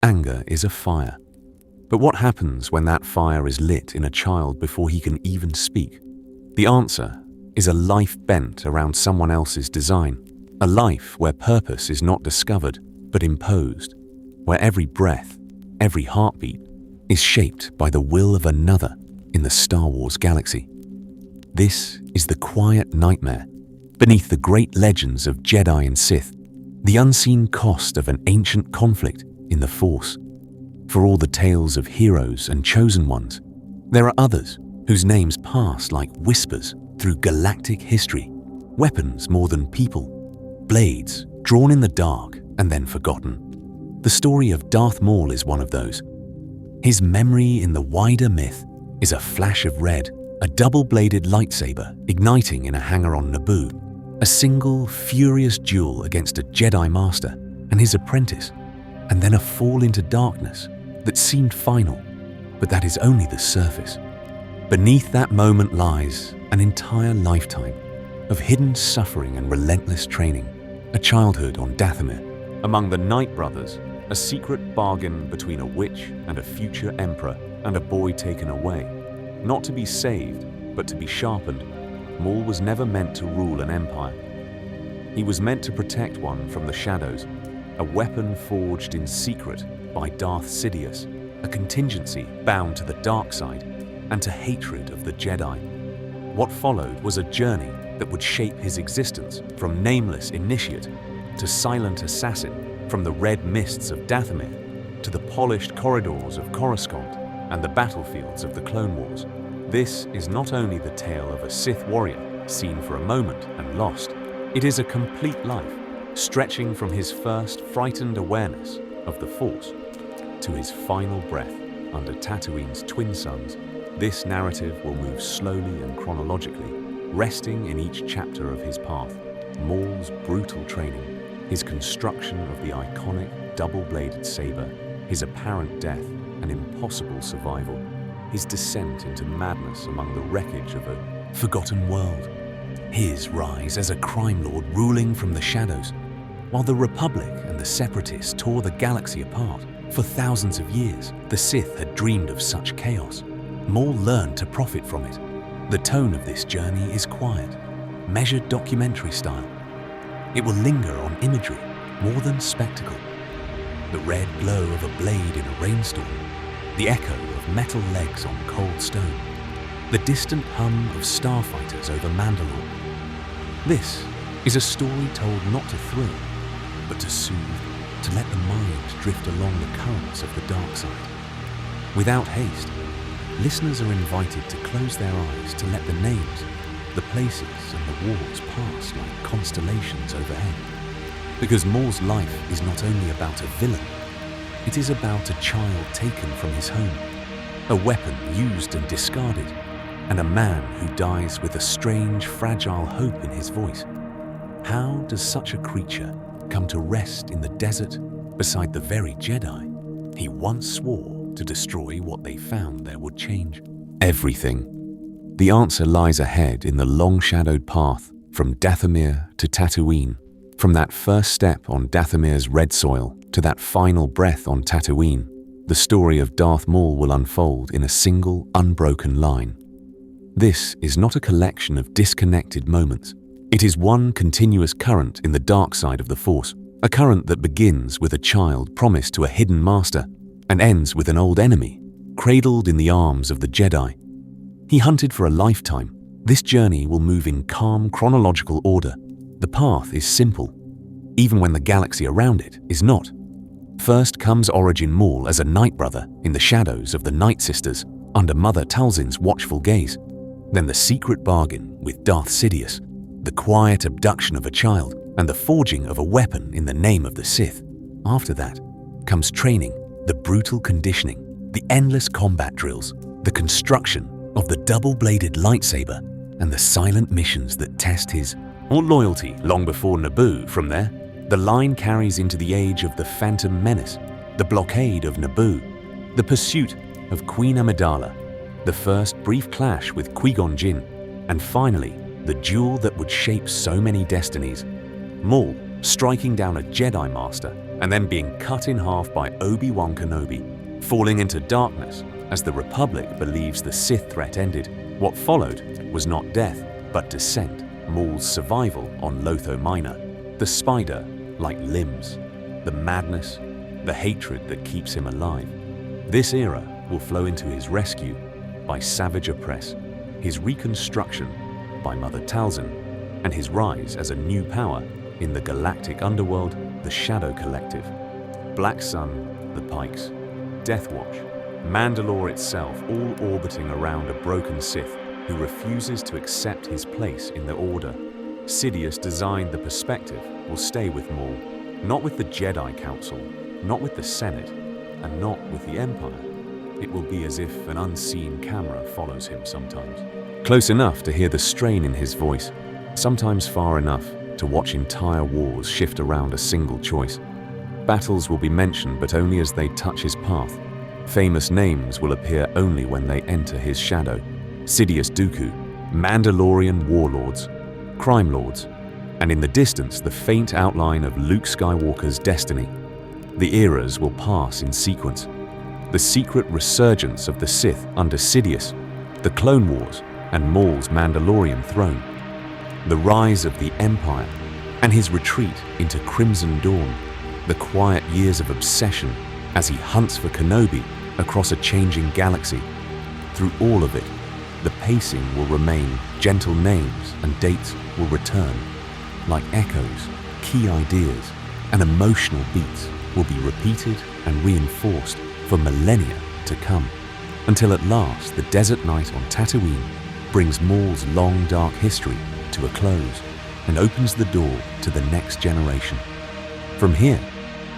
Anger is a fire. But what happens when that fire is lit in a child before he can even speak? The answer is a life bent around someone else's design, a life where purpose is not discovered but imposed, where every breath, every heartbeat is shaped by the will of another in the Star Wars galaxy. This is the quiet nightmare beneath the great legends of Jedi and Sith, the unseen cost of an ancient conflict in the Force. For all the tales of heroes and chosen ones, there are others whose names pass like whispers through galactic history, weapons more than people, blades drawn in the dark and then forgotten. The story of Darth Maul is one of those. His memory in the wider myth is a flash of red, a double-bladed lightsaber igniting in a hangar on Naboo, a single furious duel against a Jedi Master and his apprentice, and then a fall into darkness that seemed final, but that is only the surface. Beneath that moment lies an entire lifetime of hidden suffering and relentless training, a childhood on Dathomir. Among the Night Brothers, a secret bargain between a witch and a future emperor and a boy taken away. Not to be saved, but to be sharpened, Maul was never meant to rule an empire. He was meant to protect one from the shadows, a weapon forged in secret by Darth Sidious, a contingency bound to the dark side and to hatred of the Jedi. What followed was a journey that would shape his existence from nameless initiate to silent assassin, from the red mists of Dathomir to the polished corridors of Coruscant and the battlefields of the Clone Wars. This is not only the tale of a Sith warrior seen for a moment and lost, it is a complete life, stretching from his first frightened awareness of the Force to his final breath under Tatooine's twin suns. This narrative will move slowly and chronologically, resting in each chapter of his path. Maul's brutal training, his construction of the iconic double-bladed saber, his apparent death and impossible survival, his descent into madness among the wreckage of a forgotten world, his rise as a crime lord ruling from the shadows, while the Republic and the Separatists tore the galaxy apart. For thousands of years, the Sith had dreamed of such chaos. Maul learned to profit from it. The tone of this journey is quiet, measured documentary style. It will linger on imagery more than spectacle. The red glow of a blade in a rainstorm, the echo of metal legs on cold stone, the distant hum of starfighters over Mandalore. This is a story told not to thrill, but to soothe, to let the mind drift along the currents of the dark side. Without haste, listeners are invited to close their eyes to let the names, the places and the wars pass like constellations overhead. Because Maul's life is not only about a villain, it is about a child taken from his home, a weapon used and discarded, and a man who dies with a strange, fragile hope in his voice. How does such a creature come to rest in the desert beside the very Jedi he once swore to destroy what they found there would change? Everything. The answer lies ahead in the long-shadowed path from Dathomir to Tatooine, from that first step on Dathomir's red soil to that final breath on Tatooine. The story of Darth Maul will unfold in a single, unbroken line. This is not a collection of disconnected moments. It is one continuous current in the dark side of the Force, a current that begins with a child promised to a hidden master and ends with an old enemy, cradled in the arms of the Jedi. He hunted for a lifetime. This journey will move in calm chronological order. The path is simple, even when the galaxy around it is not. First comes Origin Maul as a Night Brother in the shadows of the Night Sisters, under Mother Talzin's watchful gaze. Then the secret bargain with Darth Sidious, the quiet abduction of a child, and the forging of a weapon in the name of the Sith. After that comes training, the brutal conditioning, the endless combat drills, the construction of the double-bladed lightsaber, and the silent missions that test his loyalty long before Naboo. From there, the line carries into the age of the Phantom Menace, the blockade of Naboo, the pursuit of Queen Amidala, the first brief clash with Qui-Gon Jinn, and finally, the duel that would shape so many destinies. Maul striking down a Jedi Master and then being cut in half by Obi-Wan Kenobi, falling into darkness as the Republic believes the Sith threat ended. What followed was not death, but descent, Maul's survival on Lotho Minor, the spider like limbs, the madness, the hatred that keeps him alive. This era will flow into his rescue by Savage Opress, his reconstruction by Mother Talzin, and his rise as a new power in the galactic underworld, the Shadow Collective, Black Sun, the Pikes, Death Watch, Mandalore itself, all orbiting around a broken Sith who refuses to accept his place in the Order. Sidious designed the perspective will stay with Maul, not with the Jedi Council, not with the Senate, and not with the Empire. It will be as if an unseen camera follows him sometimes. Close enough to hear the strain in his voice, sometimes far enough to watch entire wars shift around a single choice. Battles will be mentioned, but only as they touch his path. Famous names will appear only when they enter his shadow. Sidious Dooku, Mandalorian warlords, crime lords, and in the distance the faint outline of Luke Skywalker's destiny. The eras will pass in sequence. The secret resurgence of the Sith under Sidious, the Clone Wars, and Maul's Mandalorian throne. The rise of the Empire and his retreat into Crimson Dawn. The quiet years of obsession as he hunts for Kenobi across a changing galaxy. Through all of it, the pacing will remain, gentle names and dates will return. Like echoes, key ideas, and emotional beats will be repeated and reinforced for millennia to come, until at last the desert night on Tatooine brings Maul's long dark history to a close and opens the door to the next generation. From here,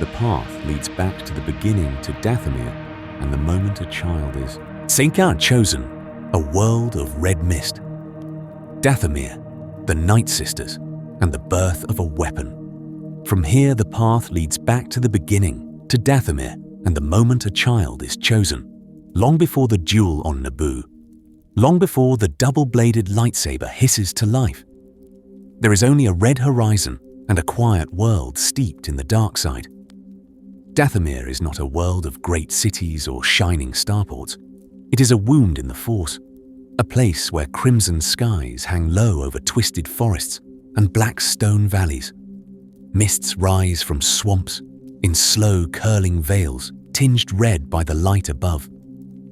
the path leads back to the beginning to Dathomir and the moment a child is. Seika chosen, a world of red mist. Dathomir, the Night Sisters, and the birth of a weapon. From here, the path leads back to the beginning to Dathomir and the moment a child is chosen. Long before the duel on Naboo, long before the double-bladed lightsaber hisses to life, there is only a red horizon and a quiet world steeped in the dark side. Dathomir is not a world of great cities or shining starports. It is a wound in the Force, a place where crimson skies hang low over twisted forests and black stone valleys. Mists rise from swamps in slow curling veils tinged red by the light above.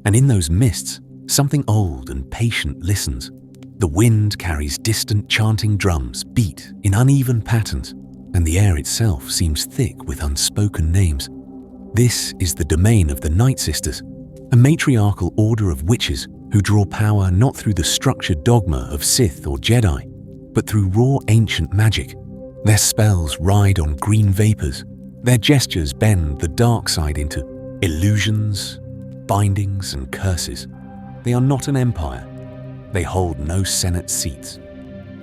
And in those mists, something old and patient listens. The wind carries distant chanting drums beat in uneven patterns, and the air itself seems thick with unspoken names. This is the domain of the Night Sisters, a matriarchal order of witches who draw power not through the structured dogma of Sith or Jedi, but through raw ancient magic. Their spells ride on green vapors. Their gestures bend the dark side into illusions, bindings, and curses. They are not an empire. They hold no Senate seats.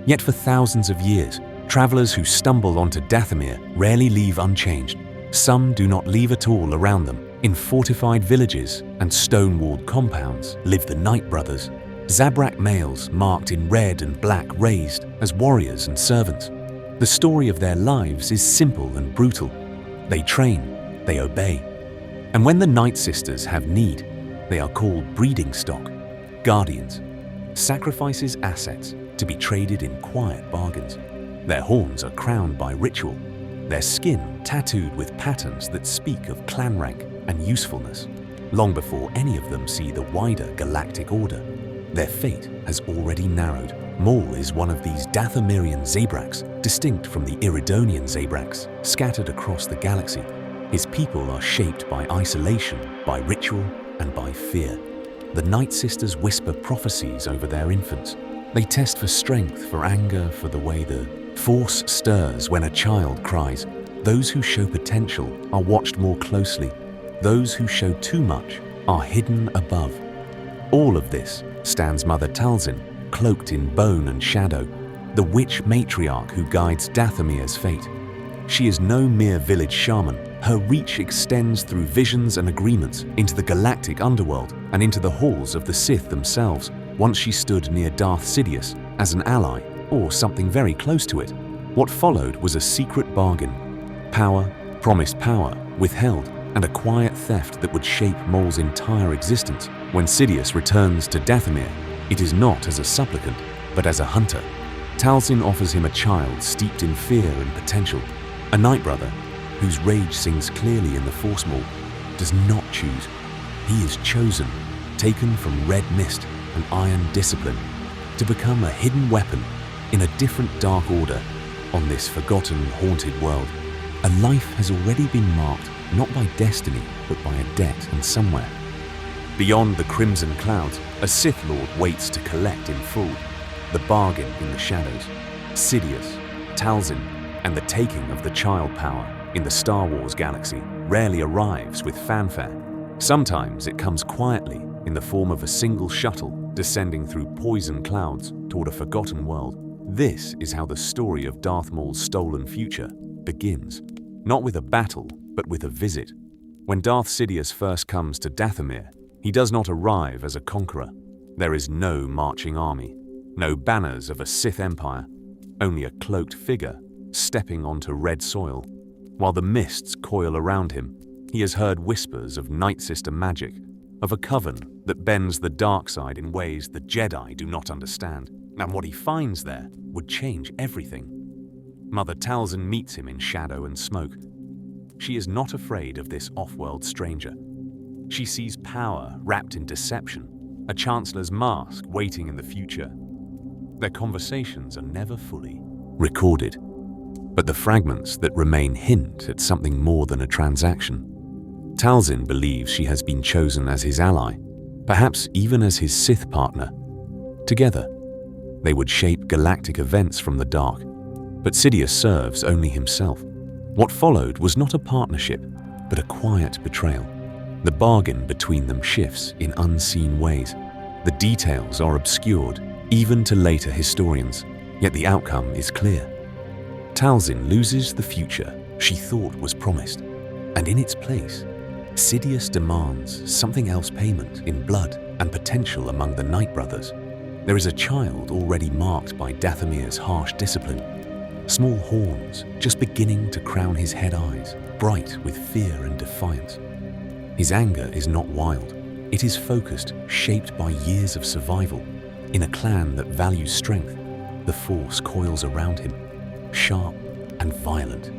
Yet for thousands of years, travelers who stumble onto Dathomir rarely leave unchanged. Some do not leave at all around them. In fortified villages and stone-walled compounds live the Night Brothers, Zabrak males marked in red and black raised as warriors and servants. The story of their lives is simple and brutal. They train, they obey. And when the Night Sisters have need, they are called breeding stock, guardians, sacrifices assets to be traded in quiet bargains. Their horns are crowned by ritual, their skin tattooed with patterns that speak of clan rank and usefulness. Long before any of them see the wider galactic order, their fate has already narrowed. Maul is one of these Dathomirian Zabraks, distinct from the Iridonian Zabraks, scattered across the galaxy. His people are shaped by isolation, by ritual, and by fear. The Night Sisters whisper prophecies over their infants. They test for strength, for anger, for the way the Force stirs when a child cries. Those who show potential are watched more closely. Those who show too much are hidden above. All of this stands Mother Talzin, cloaked in bone and shadow, the witch matriarch who guides Dathomir's fate. She is no mere village shaman. Her reach extends through visions and agreements into the galactic underworld and into the halls of the Sith themselves. Once she stood near Darth Sidious as an ally, or something very close to it. What followed was a secret bargain. Power, promised power, withheld, and a quiet theft that would shape Maul's entire existence. When Sidious returns to Dathomir, it is not as a supplicant, but as a hunter. Talzin offers him a child steeped in fear and potential. A night brother, whose rage sings clearly in the Force Maul, does not choose. He is chosen, taken from red mist and iron discipline, to become a hidden weapon in a different dark order on this forgotten, haunted world. A life has already been marked not by destiny, but by a debt and somewhere. Beyond the crimson clouds, a Sith Lord waits to collect in full. The bargain in the shadows. Sidious, Talzin, and the taking of the child power in the Star Wars galaxy rarely arrives with fanfare. Sometimes it comes quietly in the form of a single shuttle descending through poison clouds toward a forgotten world. This is how the story of Darth Maul's stolen future begins. Not with a battle, but with a visit. When Darth Sidious first comes to Dathomir, he does not arrive as a conqueror. There is no marching army, no banners of a Sith empire, only a cloaked figure stepping onto red soil. While the mists coil around him, he has heard whispers of Night Sister magic, of a coven that bends the dark side in ways the Jedi do not understand. And what he finds there would change everything. Mother Talzin meets him in shadow and smoke. She is not afraid of this off-world stranger. She sees power wrapped in deception, a chancellor's mask waiting in the future. Their conversations are never fully recorded, but the fragments that remain hint at something more than a transaction. Talzin believes she has been chosen as his ally, perhaps even as his Sith partner. Together, they would shape galactic events from the dark, but Sidious serves only himself. What followed was not a partnership, but a quiet betrayal. The bargain between them shifts in unseen ways. The details are obscured, even to later historians, yet the outcome is clear. Talzin loses the future she thought was promised, and in its place, Sidious demands something else: payment in blood and potential among the Night Brothers. There is a child already marked by Dathomir's harsh discipline. Small horns just beginning to crown his head eyes, bright with fear and defiance. His anger is not wild. It is focused, shaped by years of survival. In a clan that values strength, the Force coils around him, sharp and violent.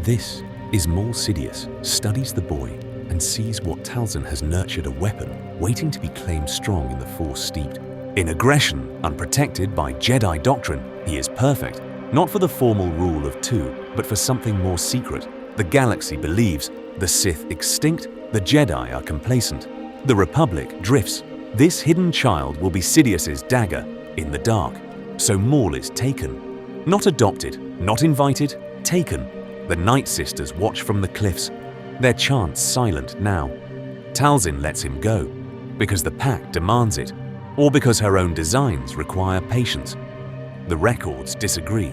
This is Maul. Sidious studies the boy and sees what Talzin has nurtured: a weapon waiting to be claimed, strong in the Force steeped in aggression, unprotected by Jedi doctrine. He is perfect, not for the formal rule of two, but for something more secret. The galaxy believes, the Sith extinct, the Jedi are complacent, the Republic drifts. This hidden child will be Sidious's dagger in the dark. So Maul is taken. Not adopted, not invited, taken. The Night Sisters watch from the cliffs, their chants silent now. Talzin lets him go, because the pact demands it, or because her own designs require patience. The records disagree,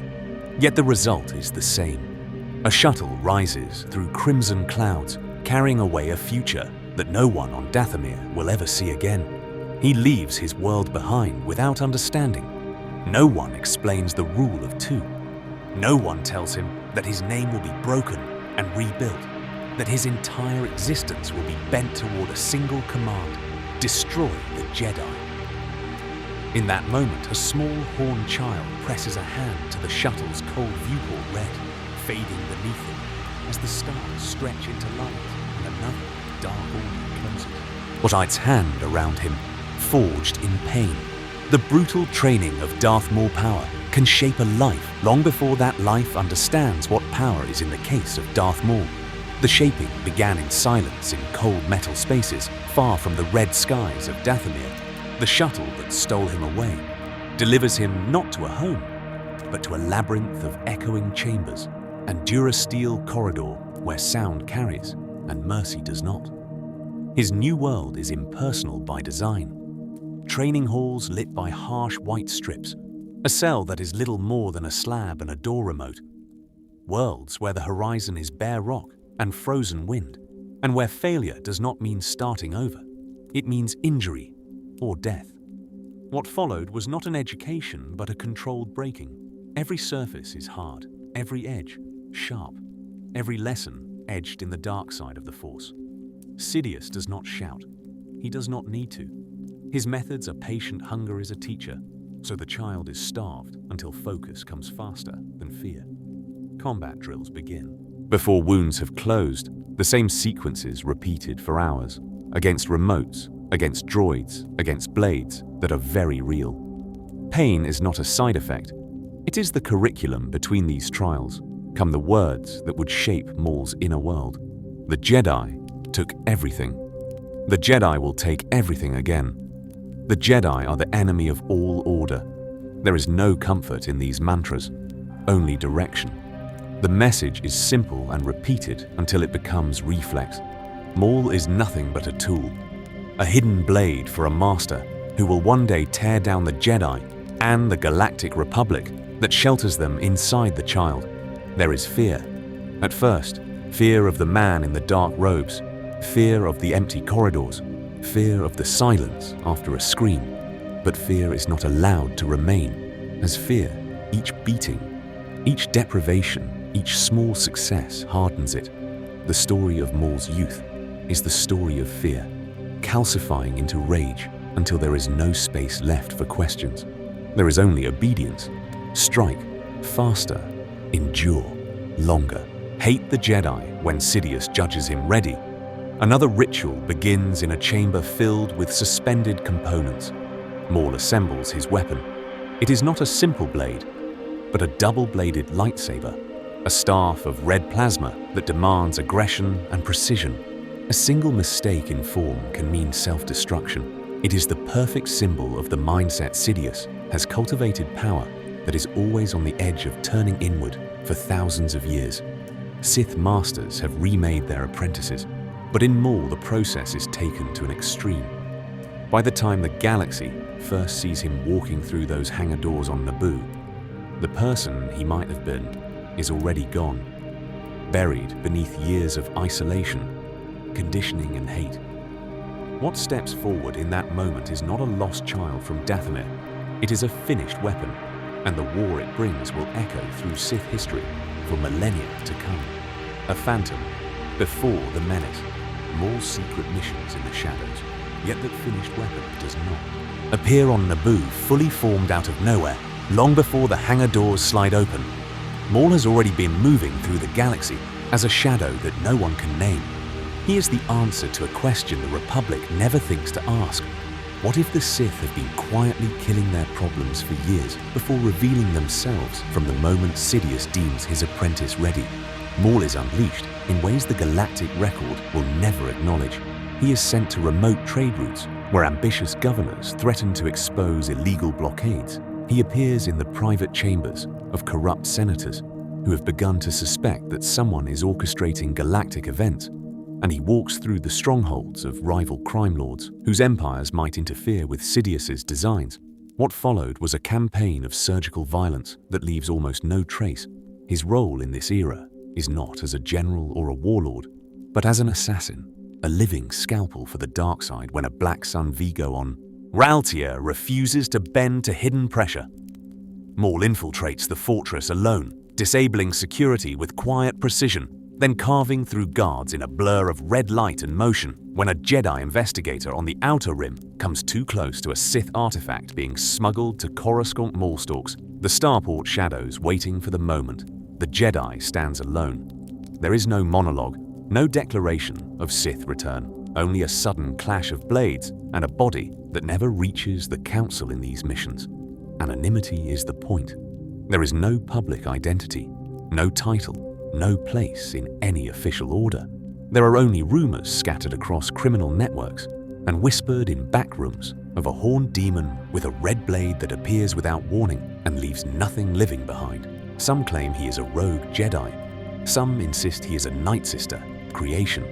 yet the result is the same. A shuttle rises through crimson clouds, carrying away a future that no one on Dathomir will ever see again. He leaves his world behind without understanding. No one explains the rule of two. No one tells him that his name will be broken and rebuilt, that his entire existence will be bent toward a single command: destroy the Jedi. In that moment, a small horned child presses a hand to the shuttle's cold viewport, red, fading beneath him as the stars stretch into light and another dark order closes. What hides hand around him, forged in pain. The brutal training of Darth Maul power can shape a life long before that life understands what power is in the case of Darth Maul. The shaping began in silence in cold metal spaces, far from the red skies of Dathomir. The shuttle that stole him away delivers him not to a home, but to a labyrinth of echoing chambers and durasteel corridor where sound carries and mercy does not. His new world is impersonal by design. Training halls lit by harsh white strips, a cell that is little more than a slab and a door remote. Worlds where the horizon is bare rock and frozen wind, and where failure does not mean starting over. It means injury or death. What followed was not an education, but a controlled breaking. Every surface is hard, every edge sharp, every lesson edged in the dark side of the Force. Sidious does not shout. He does not need to. His methods are patient hunger as a teacher, so the child is starved until focus comes faster than fear. Combat drills begin. Before wounds have closed, the same sequences repeated for hours, against remotes, against droids, against blades that are very real. Pain is not a side effect. It is the curriculum between these trials, come the words that would shape Maul's inner world. The Jedi took everything. The Jedi will take everything again. The Jedi are the enemy of all order. There is no comfort in these mantras, only direction. The message is simple and repeated until it becomes reflex. Maul is nothing but a tool, a hidden blade for a master who will one day tear down the Jedi and the Galactic Republic that shelters them inside the child. There is fear. At first, fear of the man in the dark robes, fear of the empty corridors, fear of the silence after a scream. But fear is not allowed to remain, as fear, each beating, each deprivation, each small success hardens it. The story of Maul's youth is the story of fear, calcifying into rage until there is no space left for questions. There is only obedience. Strike, faster, endure, longer. Hate the Jedi when Sidious judges him ready. Another ritual begins in a chamber filled with suspended components. Maul assembles his weapon. It is not a simple blade, but a double-bladed lightsaber, a staff of red plasma that demands aggression and precision. A single mistake in form can mean self-destruction. It is the perfect symbol of the mindset Sidious has cultivated power that is always on the edge of turning inward for thousands of years. Sith masters have remade their apprentices, but in Maul the process is taken to an extreme. By the time the galaxy first sees him walking through those hangar doors on Naboo, the person he might have been is already gone, buried beneath years of isolation, conditioning and hate. What steps forward in that moment is not a lost child from Dathomir. It is a finished weapon, and the war it brings will echo through Sith history for millennia to come. A phantom before the Menace, Maul's secret missions in the shadows, yet that finished weapon does not. Appear on Naboo fully formed out of nowhere, long before the hangar doors slide open. Maul has already been moving through the galaxy as a shadow that no one can name. He is the answer to a question the Republic never thinks to ask. What if the Sith have been quietly killing their problems for years before revealing themselves from the moment Sidious deems his apprentice ready? Maul is unleashed in ways the galactic record will never acknowledge. He is sent to remote trade routes where ambitious governors threaten to expose illegal blockades. He appears in the private chambers of corrupt senators who have begun to suspect that someone is orchestrating galactic events, and he walks through the strongholds of rival crime lords whose empires might interfere with Sidious's designs. What followed was a campaign of surgical violence that leaves almost no trace. His role in this era is not as a general or a warlord, but as an assassin, a living scalpel for the dark side when a Black Sun Vigo on Raltier refuses to bend to hidden pressure. Maul infiltrates the fortress alone, disabling security with quiet precision, then carving through guards in a blur of red light and motion when a Jedi investigator on the outer rim comes too close to a Sith artifact being smuggled to Coruscant Maulstalks, the starport shadows waiting for the moment. The Jedi stands alone. There is no monologue, no declaration of Sith return, only a sudden clash of blades and a body that never reaches the Council in these missions. Anonymity is the point. There is no public identity, no title, no place in any official order. There are only rumors scattered across criminal networks and whispered in back rooms of a horned demon with a red blade that appears without warning and leaves nothing living behind. Some claim he is a rogue Jedi. Some insist he is a Night Sister, creation.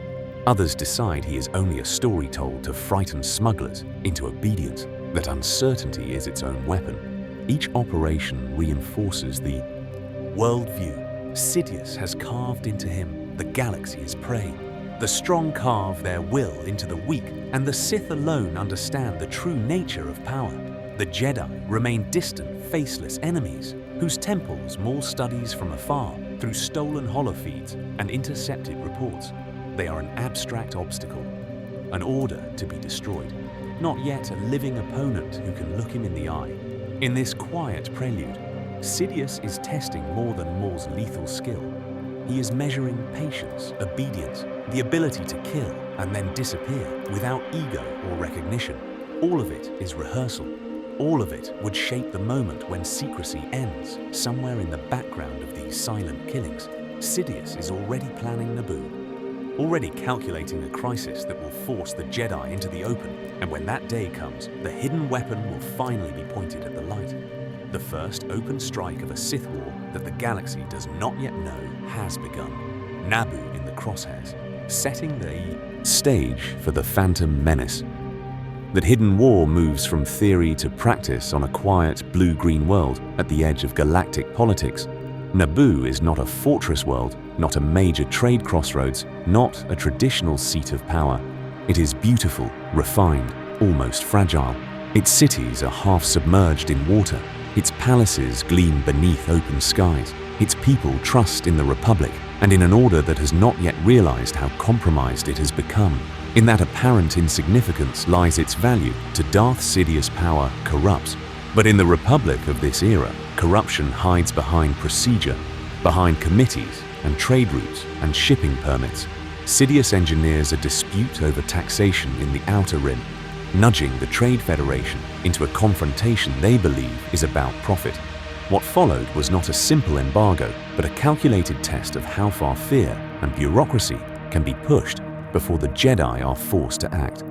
Others decide he is only a story told to frighten smugglers into obedience, that uncertainty is its own weapon. Each operation reinforces the worldview Sidious has carved into him. The galaxy is prey. The strong carve their will into the weak, and the Sith alone understand the true nature of power. The Jedi remain distant, faceless enemies, whose temples Maul studies from afar. through stolen holofeeds and intercepted reports. They are an abstract obstacle, an order to be destroyed, not yet a living opponent who can look him in the eye. In this quiet prelude, Sidious is testing more than Maul's lethal skill. He is measuring patience, obedience, the ability to kill and then disappear without ego or recognition. All of it is rehearsal. All of it would shape the moment when secrecy ends, somewhere in the background of these silent killings. Sidious is already planning Naboo, already calculating a crisis that will force the Jedi into the open, and when that day comes, the hidden weapon will finally be pointed at the light. The first open strike of a Sith war that the galaxy does not yet know has begun. Naboo in the crosshairs, setting the stage for the Phantom Menace. That hidden war moves from theory to practice on a quiet blue-green world at the edge of galactic politics. Naboo is not a fortress world, not a major trade crossroads, not a traditional seat of power. It is beautiful, refined, almost fragile. Its cities are half submerged in water. Its palaces gleam beneath open skies. Its people trust in the Republic and in an order that has not yet realized how compromised it has become. In that apparent insignificance lies its value. To Darth Sidious, power corrupts. But in the Republic of this era, corruption hides behind procedure, behind committees and trade routes and shipping permits. Sidious engineers a dispute over taxation in the Outer Rim, nudging the Trade Federation into a confrontation they believe is about profit. What followed was not a simple embargo, but a calculated test of how far fear and bureaucracy can be pushed before the Jedi are forced to act.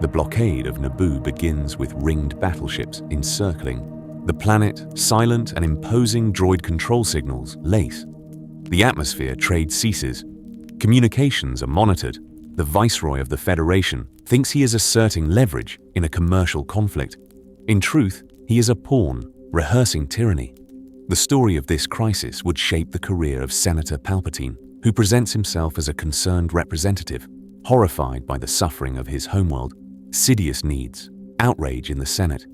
The blockade of Naboo begins with ringed battleships encircling the planet. Silent and imposing droid control signals lace. The atmosphere trade ceases. Communications are monitored. The Viceroy of the Federation thinks he is asserting leverage in a commercial conflict. In truth, he is a pawn, rehearsing tyranny. The story of this crisis would shape the career of Senator Palpatine, who presents himself as a concerned representative, horrified by the suffering of his homeworld. Sidious needs outrage in the Senate.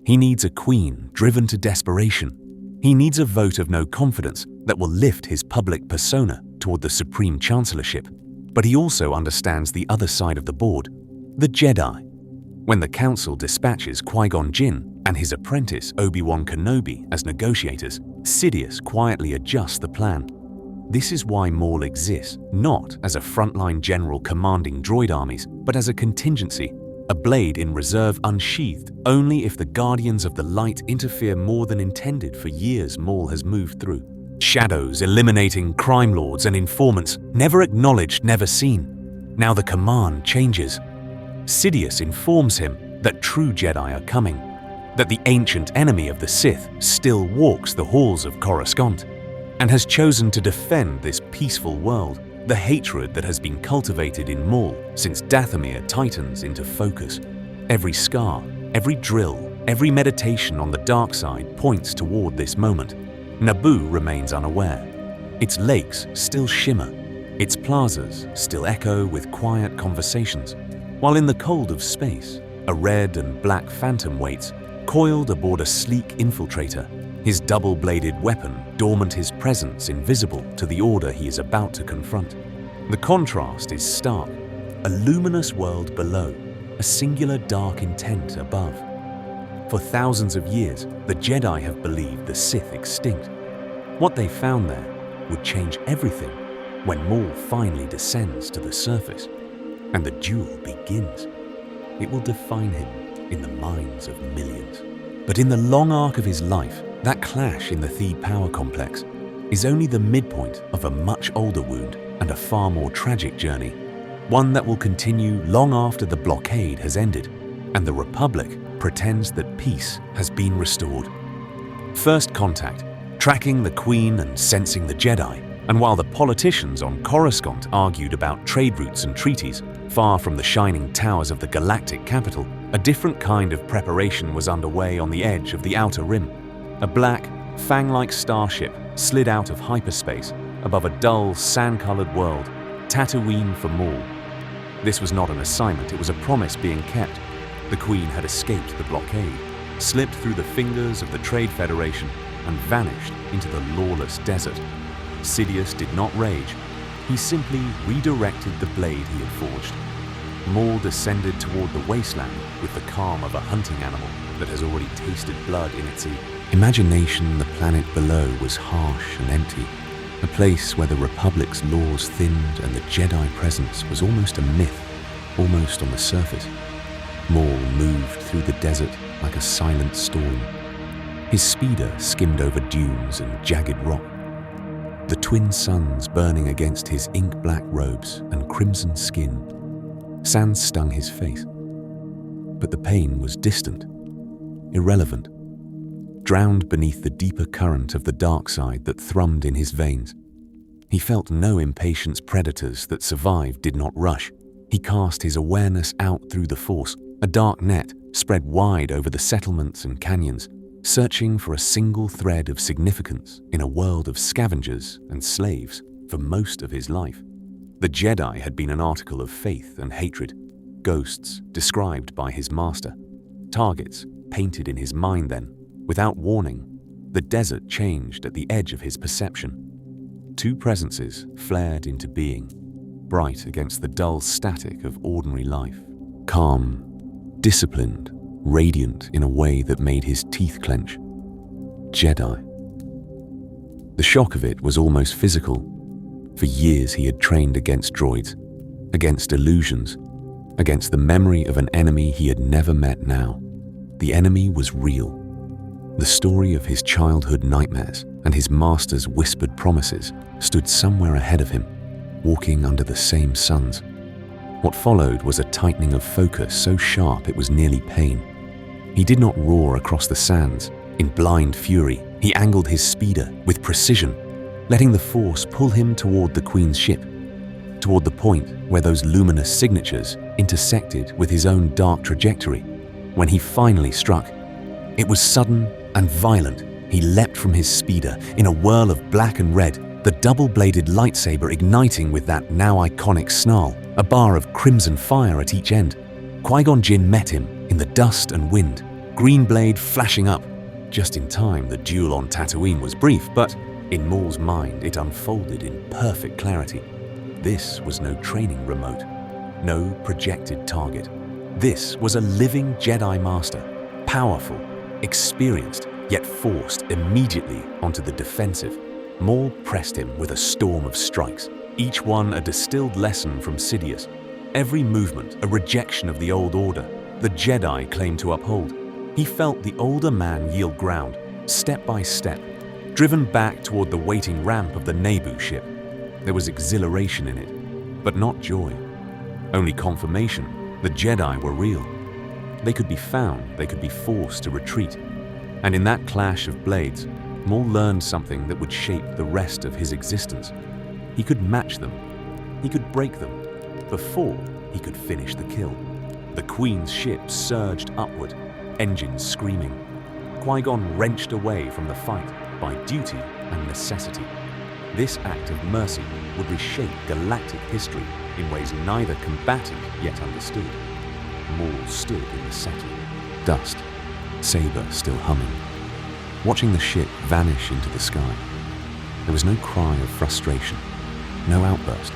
He needs a queen driven to desperation. He needs a vote of no confidence that will lift his public persona toward the Supreme Chancellorship. But he also understands the other side of the board, the Jedi. When the Council dispatches Qui-Gon Jinn and his apprentice Obi-Wan Kenobi as negotiators, Sidious quietly adjusts the plan. This is why Maul exists, not as a frontline general commanding droid armies, but as a contingency, a blade in reserve unsheathed only if the Guardians of the Light interfere more than intended. For years Maul has moved through shadows, eliminating crime lords and informants, never acknowledged, never seen. Now the command changes. Sidious informs him that true Jedi are coming, that the ancient enemy of the Sith still walks the halls of Coruscant, and has chosen to defend this peaceful world. The hatred that has been cultivated in Maul since Dathomir tightens into focus. Every scar, every drill, every meditation on the dark side points toward this moment. Naboo remains unaware. Its lakes still shimmer. Its plazas still echo with quiet conversations. While in the cold of space, a red and black phantom waits, coiled aboard a sleek infiltrator, his double-bladed weapon dormant, his presence invisible to the order he is about to confront. The contrast is stark. A luminous world below, a singular dark intent above. For thousands of years, the Jedi have believed the Sith extinct. What they found there would change everything when Maul finally descends to the surface and the duel begins. It will define him in the minds of millions. But in the long arc of his life, that clash in the Theed power complex is only the midpoint of a much older wound and a far more tragic journey, one that will continue long after the blockade has ended and the Republic pretends that peace has been restored. First contact, tracking the Queen and sensing the Jedi, and while the politicians on Coruscant argued about trade routes and treaties, far from the shining towers of the galactic capital, a different kind of preparation was underway on the edge of the Outer Rim. A black, fang-like starship slid out of hyperspace above a dull, sand-colored world, Tatooine for Maul. This was not an assignment, it was a promise being kept. The Queen had escaped the blockade, slipped through the fingers of the Trade Federation, and vanished into the lawless desert. Sidious did not rage. He simply redirected the blade he had forged. Maul descended toward the wasteland with the calm of a hunting animal that has already tasted blood in its imagination. The planet below was harsh and empty, a place where the Republic's laws thinned and the Jedi presence was almost a myth, almost on the surface. Maul moved through the desert like a silent storm. His speeder skimmed over dunes and jagged rock, the twin suns burning against his ink-black robes and crimson skin. Sand stung his face, but the pain was distant, irrelevant, drowned beneath the deeper current of the dark side that thrummed in his veins. He felt no impatience predators that survived did not rush. He cast his awareness out through the Force, a dark net spread wide over the settlements and canyons, searching for a single thread of significance in a world of scavengers and slaves for most of his life. The Jedi had been an article of faith and hatred, ghosts described by his master, targets painted in his mind. Then, without warning, the desert changed at the edge of his perception. Two presences flared into being, bright against the dull static of ordinary life. Calm, disciplined, radiant in a way that made his teeth clench. Jedi. The shock of it was almost physical. For years he had trained against droids, against illusions, against the memory of an enemy he had never met. Now, the enemy was real. The story of his childhood nightmares and his master's whispered promises stood somewhere ahead of him, walking under the same suns. What followed was a tightening of focus so sharp it was nearly pain. He did not roar across the sands. In blind fury, he angled his speeder with precision, letting the Force pull him toward the Queen's ship, toward the point where those luminous signatures intersected with his own dark trajectory. When he finally struck, it was sudden and violent. He leapt from his speeder in a whirl of black and red, the double-bladed lightsaber igniting with that now iconic snarl, a bar of crimson fire at each end. Qui-Gon Jinn met him in the dust and wind, green blade flashing up. Just in time, the duel on Tatooine was brief, but in Maul's mind, it unfolded in perfect clarity. This was no training remote, no projected target. This was a living Jedi Master, powerful, experienced, yet forced immediately onto the defensive. Maul pressed him with a storm of strikes, each one a distilled lesson from Sidious. Every movement a rejection of the old order the Jedi claimed to uphold. He felt the older man yield ground, step by step, driven back toward the waiting ramp of the Naboo ship. There was exhilaration in it, but not joy. Only confirmation the Jedi were real. They could be found, they could be forced to retreat. And in that clash of blades, Maul learned something that would shape the rest of his existence. He could match them. He could break them before he could finish the kill. The Queen's ship surged upward, engines screaming. Qui-Gon wrenched away from the fight by duty and necessity. This act of mercy would reshape galactic history in ways neither combatant yet understood. Maul stood in the center, dust, saber still humming, watching the ship vanish into the sky. There was no cry of frustration, no outburst,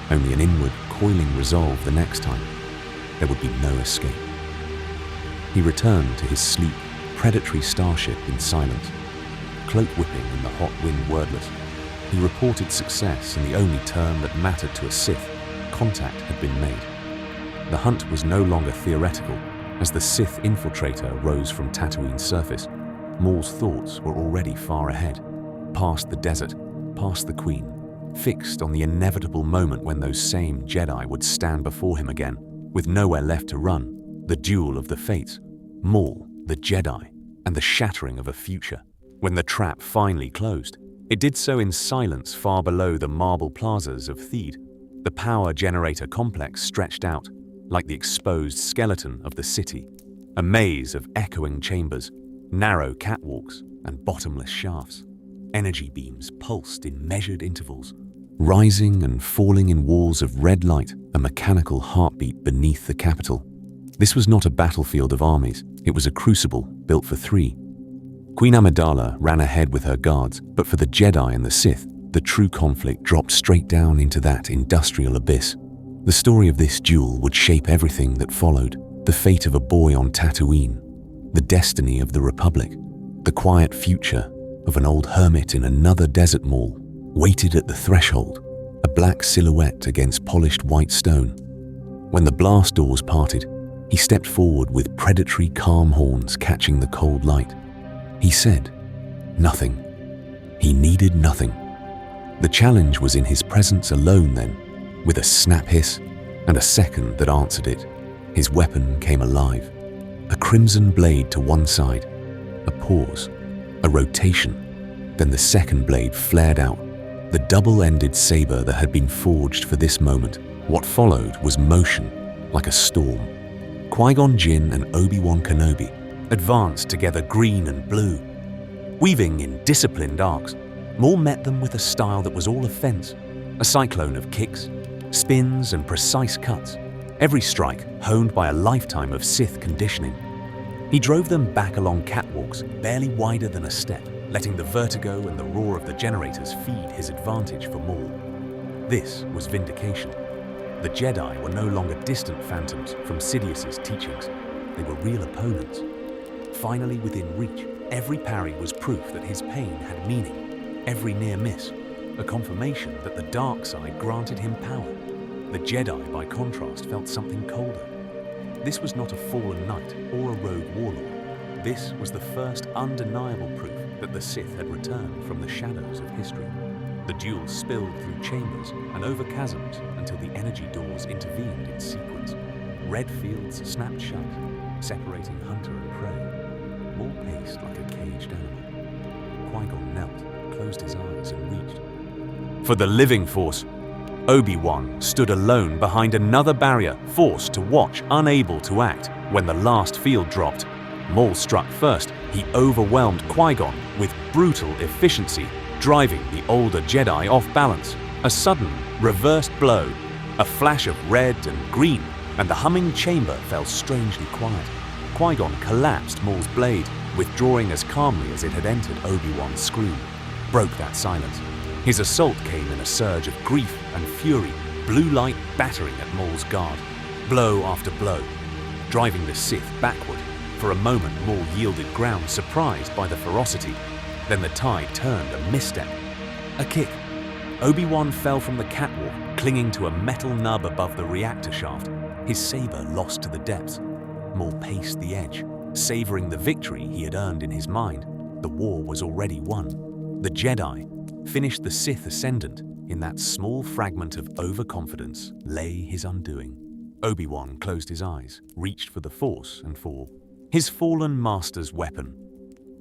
only an inward, coiling resolve the next time. There would be no escape. He returned to his sleek, predatory starship in silence, cloak whipping in the hot wind wordless. He reported success in the only term that mattered to a Sith. Contact had been made. The hunt was no longer theoretical. As the Sith infiltrator rose from Tatooine's surface, Maul's thoughts were already far ahead, past the desert, past the Queen, fixed on the inevitable moment when those same Jedi would stand before him again, with nowhere left to run. The duel of the fates, Maul, the Jedi, and the shattering of a future. When the trap finally closed, it did so in silence far below the marble plazas of Theed. The power generator complex stretched out, like the exposed skeleton of the city, a maze of echoing chambers, narrow catwalks, and bottomless shafts. Energy beams pulsed in measured intervals, rising and falling in walls of red light, a mechanical heartbeat beneath the capital. This was not a battlefield of armies, it was a crucible built for three. Queen Amidala ran ahead with her guards, but for the Jedi and the Sith, the true conflict dropped straight down into that industrial abyss. The story of this duel would shape everything that followed: the fate of a boy on Tatooine, the destiny of the Republic, the quiet future of an old hermit in another desert Maul, waited at the threshold, a black silhouette against polished white stone. When the blast doors parted, he stepped forward with predatory calm horns catching the cold light. He said, nothing. He needed nothing. The challenge was in his presence alone then, with a snap hiss and a second that answered it. His weapon came alive. A crimson blade to one side, a pause, a rotation, then the second blade flared out, the double-ended saber that had been forged for this moment. What followed was motion, like a storm. Qui-Gon Jinn and Obi-Wan Kenobi advanced together, green and blue. Weaving in disciplined arcs, Maul met them with a style that was all offense, a cyclone of kicks, spins and precise cuts, every strike honed by a lifetime of Sith conditioning. He drove them back along catwalks barely wider than a step, letting the vertigo and the roar of the generators feed his advantage for Maul. This was vindication. The Jedi were no longer distant phantoms from Sidious's teachings. They were real opponents. Finally within reach, every parry was proof that his pain had meaning. Every near miss, a confirmation that the dark side granted him power. The Jedi, by contrast, felt something colder. This was not a fallen knight or a rogue warlord. This was the first undeniable proof that the Sith had returned from the shadows of history. The duel spilled through chambers and over chasms until the energy doors intervened in sequence. Red fields snapped shut, separating hunter and prey. Maul paced like a caged animal. Qui-Gon knelt, closed his eyes and reached. For the living force, Obi-Wan stood alone behind another barrier, forced to watch, unable to act. When the last field dropped, Maul struck first. He overwhelmed Qui-Gon with brutal efficiency, driving the older Jedi off balance. A sudden, reversed blow, a flash of red and green, and the humming chamber fell strangely quiet. Qui-Gon collapsed Maul's blade, withdrawing as calmly as it had entered. Obi-Wan's scream broke that silence. His assault came in a surge of grief and fury, blue light battering at Maul's guard, blow after blow, driving the Sith backward. For a moment, Maul yielded ground, surprised by the ferocity. Then the tide turned, a misstep, a kick. Obi-Wan fell from the catwalk, clinging to a metal nub above the reactor shaft, his saber lost to the depths. Maul paced the edge, savoring the victory he had earned in his mind. The war was already won. The Jedi finished the Sith ascendant. In that small fragment of overconfidence lay his undoing. Obi-Wan closed his eyes, reached for the Force and for his fallen master's weapon.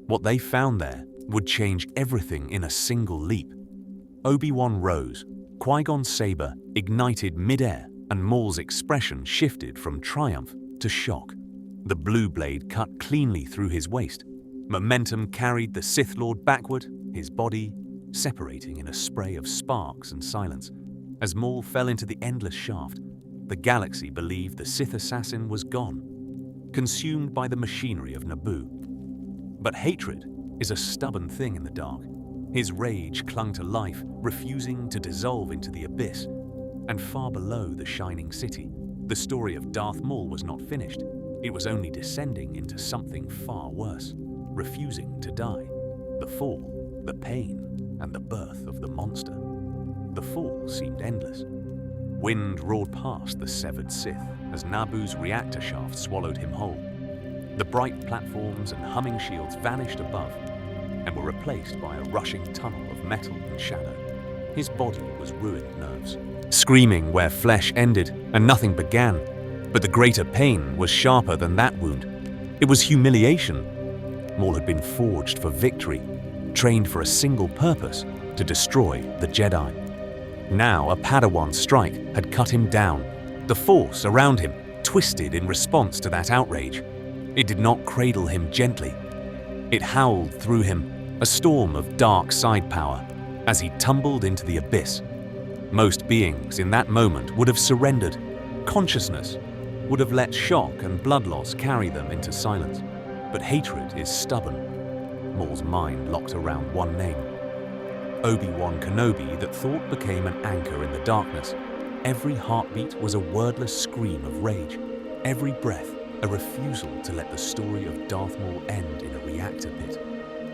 What they found there would change everything in a single leap. Obi-Wan rose, Qui-Gon's saber ignited mid-air, and Maul's expression shifted from triumph to shock. The blue blade cut cleanly through his waist. Momentum carried the Sith Lord backward, his body separating in a spray of sparks and silence. As Maul fell into the endless shaft, the galaxy believed the Sith assassin was gone, consumed by the machinery of Naboo. But hatred is a stubborn thing in the dark. His rage clung to life, refusing to dissolve into the abyss. And far below the shining city, the story of Darth Maul was not finished. It was only descending into something far worse, refusing to die. The fall, the pain, and the birth of the monster. The fall seemed endless. Wind roared past the severed Sith as Naboo's reactor shaft swallowed him whole. The bright platforms and humming shields vanished above and were replaced by a rushing tunnel of metal and shadow. His body was ruined nerves, screaming where flesh ended and nothing began. But the greater pain was sharper than that wound. It was humiliation. Maul had been forged for victory, trained for a single purpose, to destroy the Jedi. Now a Padawan's strike had cut him down. The Force around him twisted in response to that outrage. It did not cradle him gently. It howled through him, a storm of dark side power, as he tumbled into the abyss. Most beings in that moment would have surrendered. Consciousness would have let shock and blood loss carry them into silence. But hatred is stubborn. Maul's mind locked around one name: Obi-Wan Kenobi that thought became an anchor in the darkness. Every heartbeat was a wordless scream of rage. Every breath, a refusal to let the story of Darth Maul end in a reactor pit.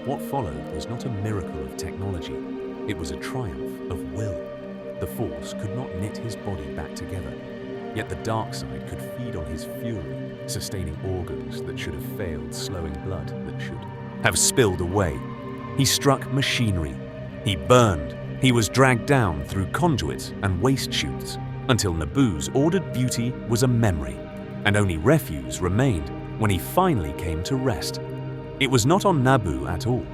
What followed was not a miracle of technology. It was a triumph of will. The Force could not knit his body back together. Yet the dark side could feed on his fury, sustaining organs that should have failed, slowing blood that should have spilled away. He struck machinery. He burned. He was dragged down through conduits and waste chutes until Naboo's ordered beauty was a memory, and only refuse remained when he finally came to rest. It was not on Naboo at all.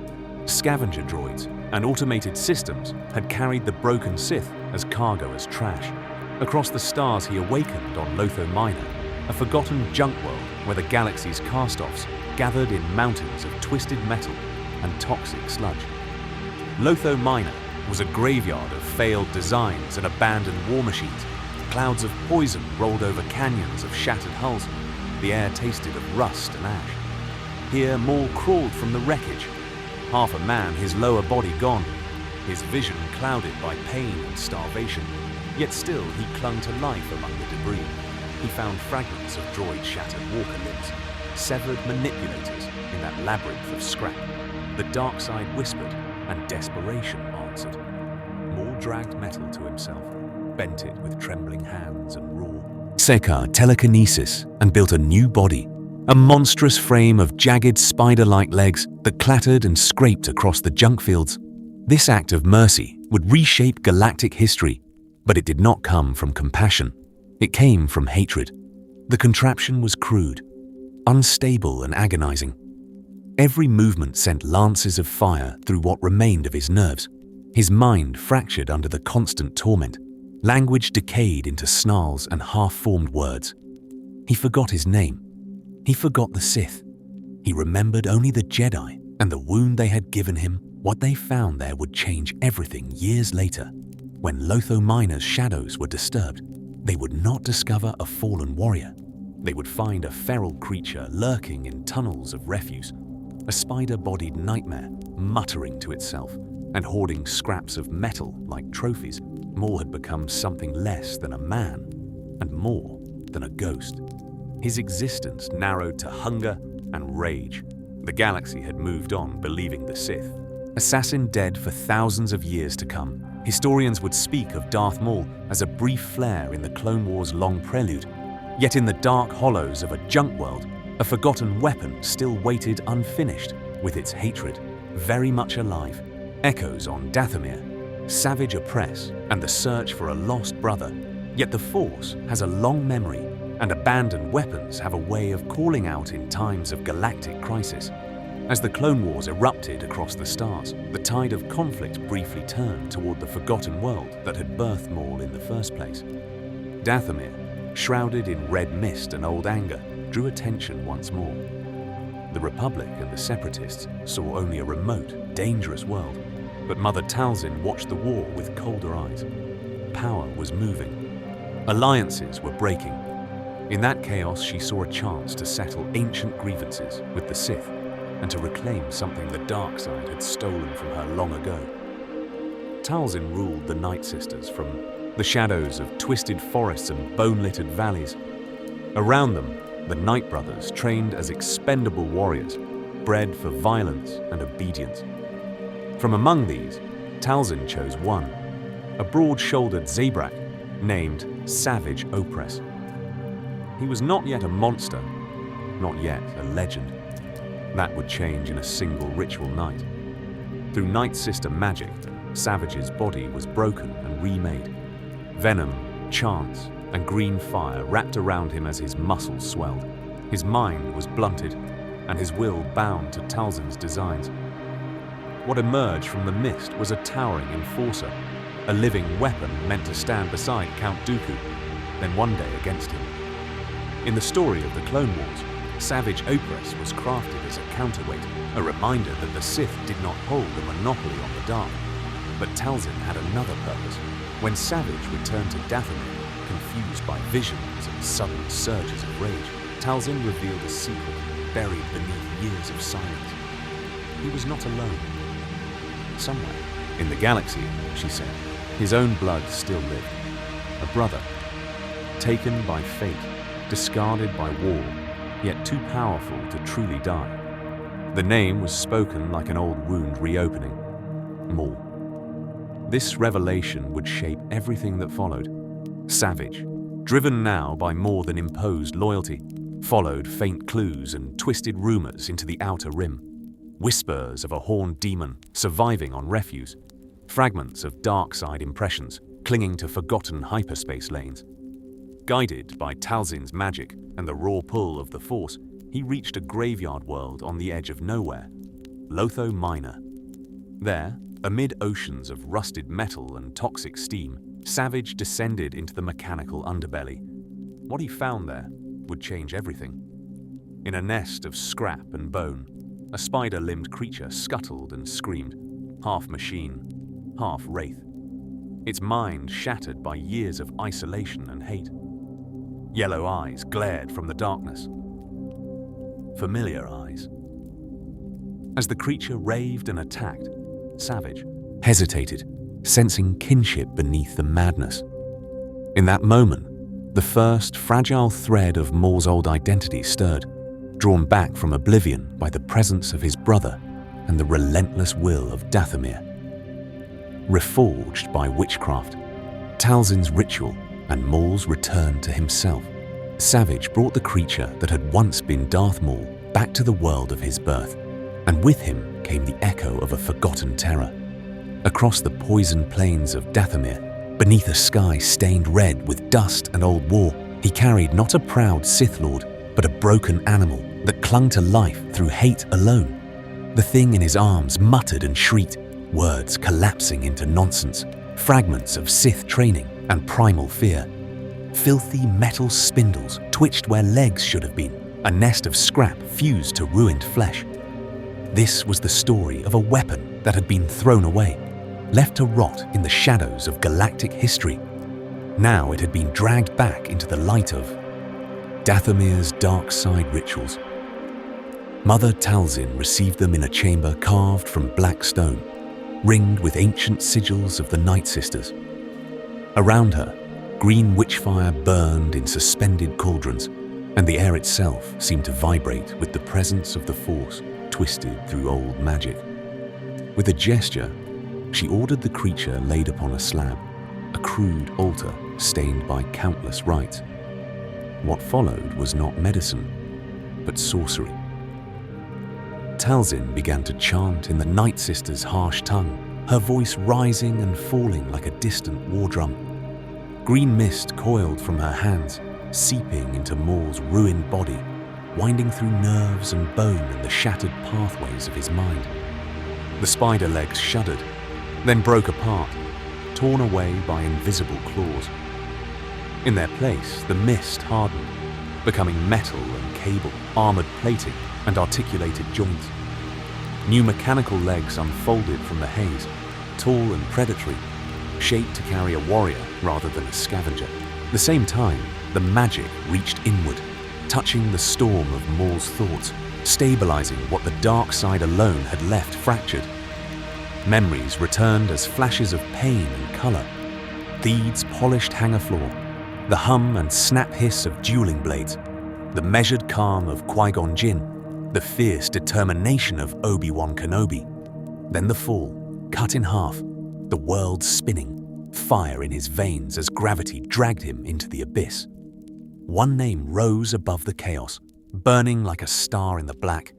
Scavenger droids and automated systems had carried the broken Sith as cargo as trash. Across the stars he awakened on Lotho Minor, a forgotten junk world where the galaxy's cast-offs gathered in mountains of twisted metal and toxic sludge. Lotho Minor was a graveyard of failed designs and abandoned war machines. Clouds of poison rolled over canyons of shattered hulls. The air tasted of rust and ash. Here Maul crawled from the wreckage, half a man, his lower body gone, his vision clouded by pain and starvation. Yet still he clung to life among the debris. He found fragments of droid-shattered walker limbs, severed manipulators in that labyrinth of scrap. The dark side whispered, and desperation answered. Maul dragged metal to himself, bent it with trembling hands and raw Sekar telekinesis and built a new body, a monstrous frame of jagged spider-like legs that clattered and scraped across the junk fields. This act of mercy would reshape galactic history, but it did not come from compassion. It came from hatred. The contraption was crude, unstable and agonizing. Every movement sent lances of fire through what remained of his nerves. His mind fractured under the constant torment. Language decayed into snarls and half-formed words. He forgot his name. He forgot the Sith. He remembered only the Jedi and the wound they had given him. What they found there would change everything years later. When Lotho Minor's shadows were disturbed, they would not discover a fallen warrior. They would find a feral creature lurking in tunnels of refuse, a spider-bodied nightmare muttering to itself and hoarding scraps of metal like trophies. Maul had become something less than a man and more than a ghost. His existence narrowed to hunger and rage. The galaxy had moved on, believing the Sith. Assassin dead for thousands of years to come, historians would speak of Darth Maul as a brief flare in the Clone Wars' long prelude. Yet in the dark hollows of a junk world, a forgotten weapon still waited unfinished, with its hatred very much alive. Echoes on Dathomir, savage oppress, and the search for a lost brother. Yet the Force has a long memory, and abandoned weapons have a way of calling out in times of galactic crisis. As the Clone Wars erupted across the stars, the tide of conflict briefly turned toward the forgotten world that had birthed Maul in the first place. Dathomir, shrouded in red mist and old anger, drew attention once more. The Republic and the Separatists saw only a remote, dangerous world, but Mother Talzin watched the war with colder eyes. Power was moving. Alliances were breaking. In that chaos, she saw a chance to settle ancient grievances with the Sith and to reclaim something the dark side had stolen from her long ago. Talzin ruled the Night Sisters from the shadows of twisted forests and bone-littered valleys. Around them, the Night Brothers trained as expendable warriors, bred for violence and obedience. From among these, Talzin chose one, a broad-shouldered Zabrak named Savage Opress. He was not yet a monster, not yet a legend. That would change in a single ritual night. Through Night Sister magic, Savage's body was broken and remade. Venom, chance, and green fire wrapped around him as his muscles swelled. His mind was blunted, and his will bound to Talzin's designs. What emerged from the mist was a towering enforcer, a living weapon meant to stand beside Count Dooku, then one day against him. In the story of the Clone Wars, Savage Opress was crafted as a counterweight, a reminder that the Sith did not hold a monopoly on the dark. But Talzin had another purpose. When Savage returned to Dathomir, confused by visions and sudden surges of rage, Talzin revealed a secret buried beneath years of silence. He was not alone. Somewhere, In the galaxy, she said, his own blood still lived. A brother, taken by fate, discarded by war, yet too powerful to truly die. The name was spoken like an old wound reopening. Maul. This revelation would shape everything that followed. Savage, driven now by more than imposed loyalty, followed faint clues and twisted rumors into the outer rim. Whispers of a horned demon surviving on refuse. Fragments of dark side impressions clinging to forgotten hyperspace lanes. Guided by Talzin's magic and the raw pull of the Force, he reached a graveyard world on the edge of nowhere, Lotho Minor. There, amid oceans of rusted metal and toxic steam, Savage descended into the mechanical underbelly. What he found there would change everything. In a nest of scrap and bone, a spider-limbed creature scuttled and screamed, half machine, half wraith. Its mind shattered by years of isolation and hate. Yellow eyes glared from the darkness. Familiar eyes. As the creature raved and attacked, Savage hesitated, sensing kinship beneath the madness. In that moment, the first fragile thread of Maul's old identity stirred, drawn back from oblivion by the presence of his brother and the relentless will of Dathomir. Reforged by witchcraft, Talzin's ritual, and Maul's return to himself, Savage brought the creature that had once been Darth Maul back to the world of his birth, and with him came the echo of a forgotten terror. Across the poisoned plains of Dathomir, beneath a sky stained red with dust and old war, he carried not a proud Sith Lord, but a broken animal that clung to life through hate alone. The thing in his arms muttered and shrieked, words collapsing into nonsense, fragments of Sith training and primal fear. Filthy metal spindles twitched where legs should have been, a nest of scrap fused to ruined flesh. This was the story of a weapon that had been thrown away, left to rot in the shadows of galactic history. Now it had been dragged back into the light of Dathomir's dark side rituals. Mother Talzin received them in a chamber carved from black stone, ringed with ancient sigils of the Night Sisters. Around her, green witchfire burned in suspended cauldrons, and the air itself seemed to vibrate with the presence of the Force twisted through old magic. With a gesture, she ordered the creature laid upon a slab, a crude altar stained by countless rites. What followed was not medicine, but sorcery. Talzin began to chant in the Night Sisters' harsh tongue, her voice rising and falling like a distant war drum. Green mist coiled from her hands, seeping into Maul's ruined body, winding through nerves and bone and the shattered pathways of his mind. The spider legs shuddered, then broke apart, torn away by invisible claws. In their place, the mist hardened, becoming metal and cable, armored plating, and articulated joints. New mechanical legs unfolded from the haze, tall and predatory, shaped to carry a warrior rather than a scavenger. At the same time, the magic reached inward, touching the storm of Maul's thoughts, stabilizing what the dark side alone had left fractured. Memories returned as flashes of pain and color. Theed's polished hangar floor, the hum and snap hiss of dueling blades, the measured calm of Qui-Gon Jinn, the fierce determination of Obi-Wan Kenobi. Then the fall, cut in half, the world spinning, fire in his veins as gravity dragged him into the abyss. One name rose above the chaos, burning like a star in the black: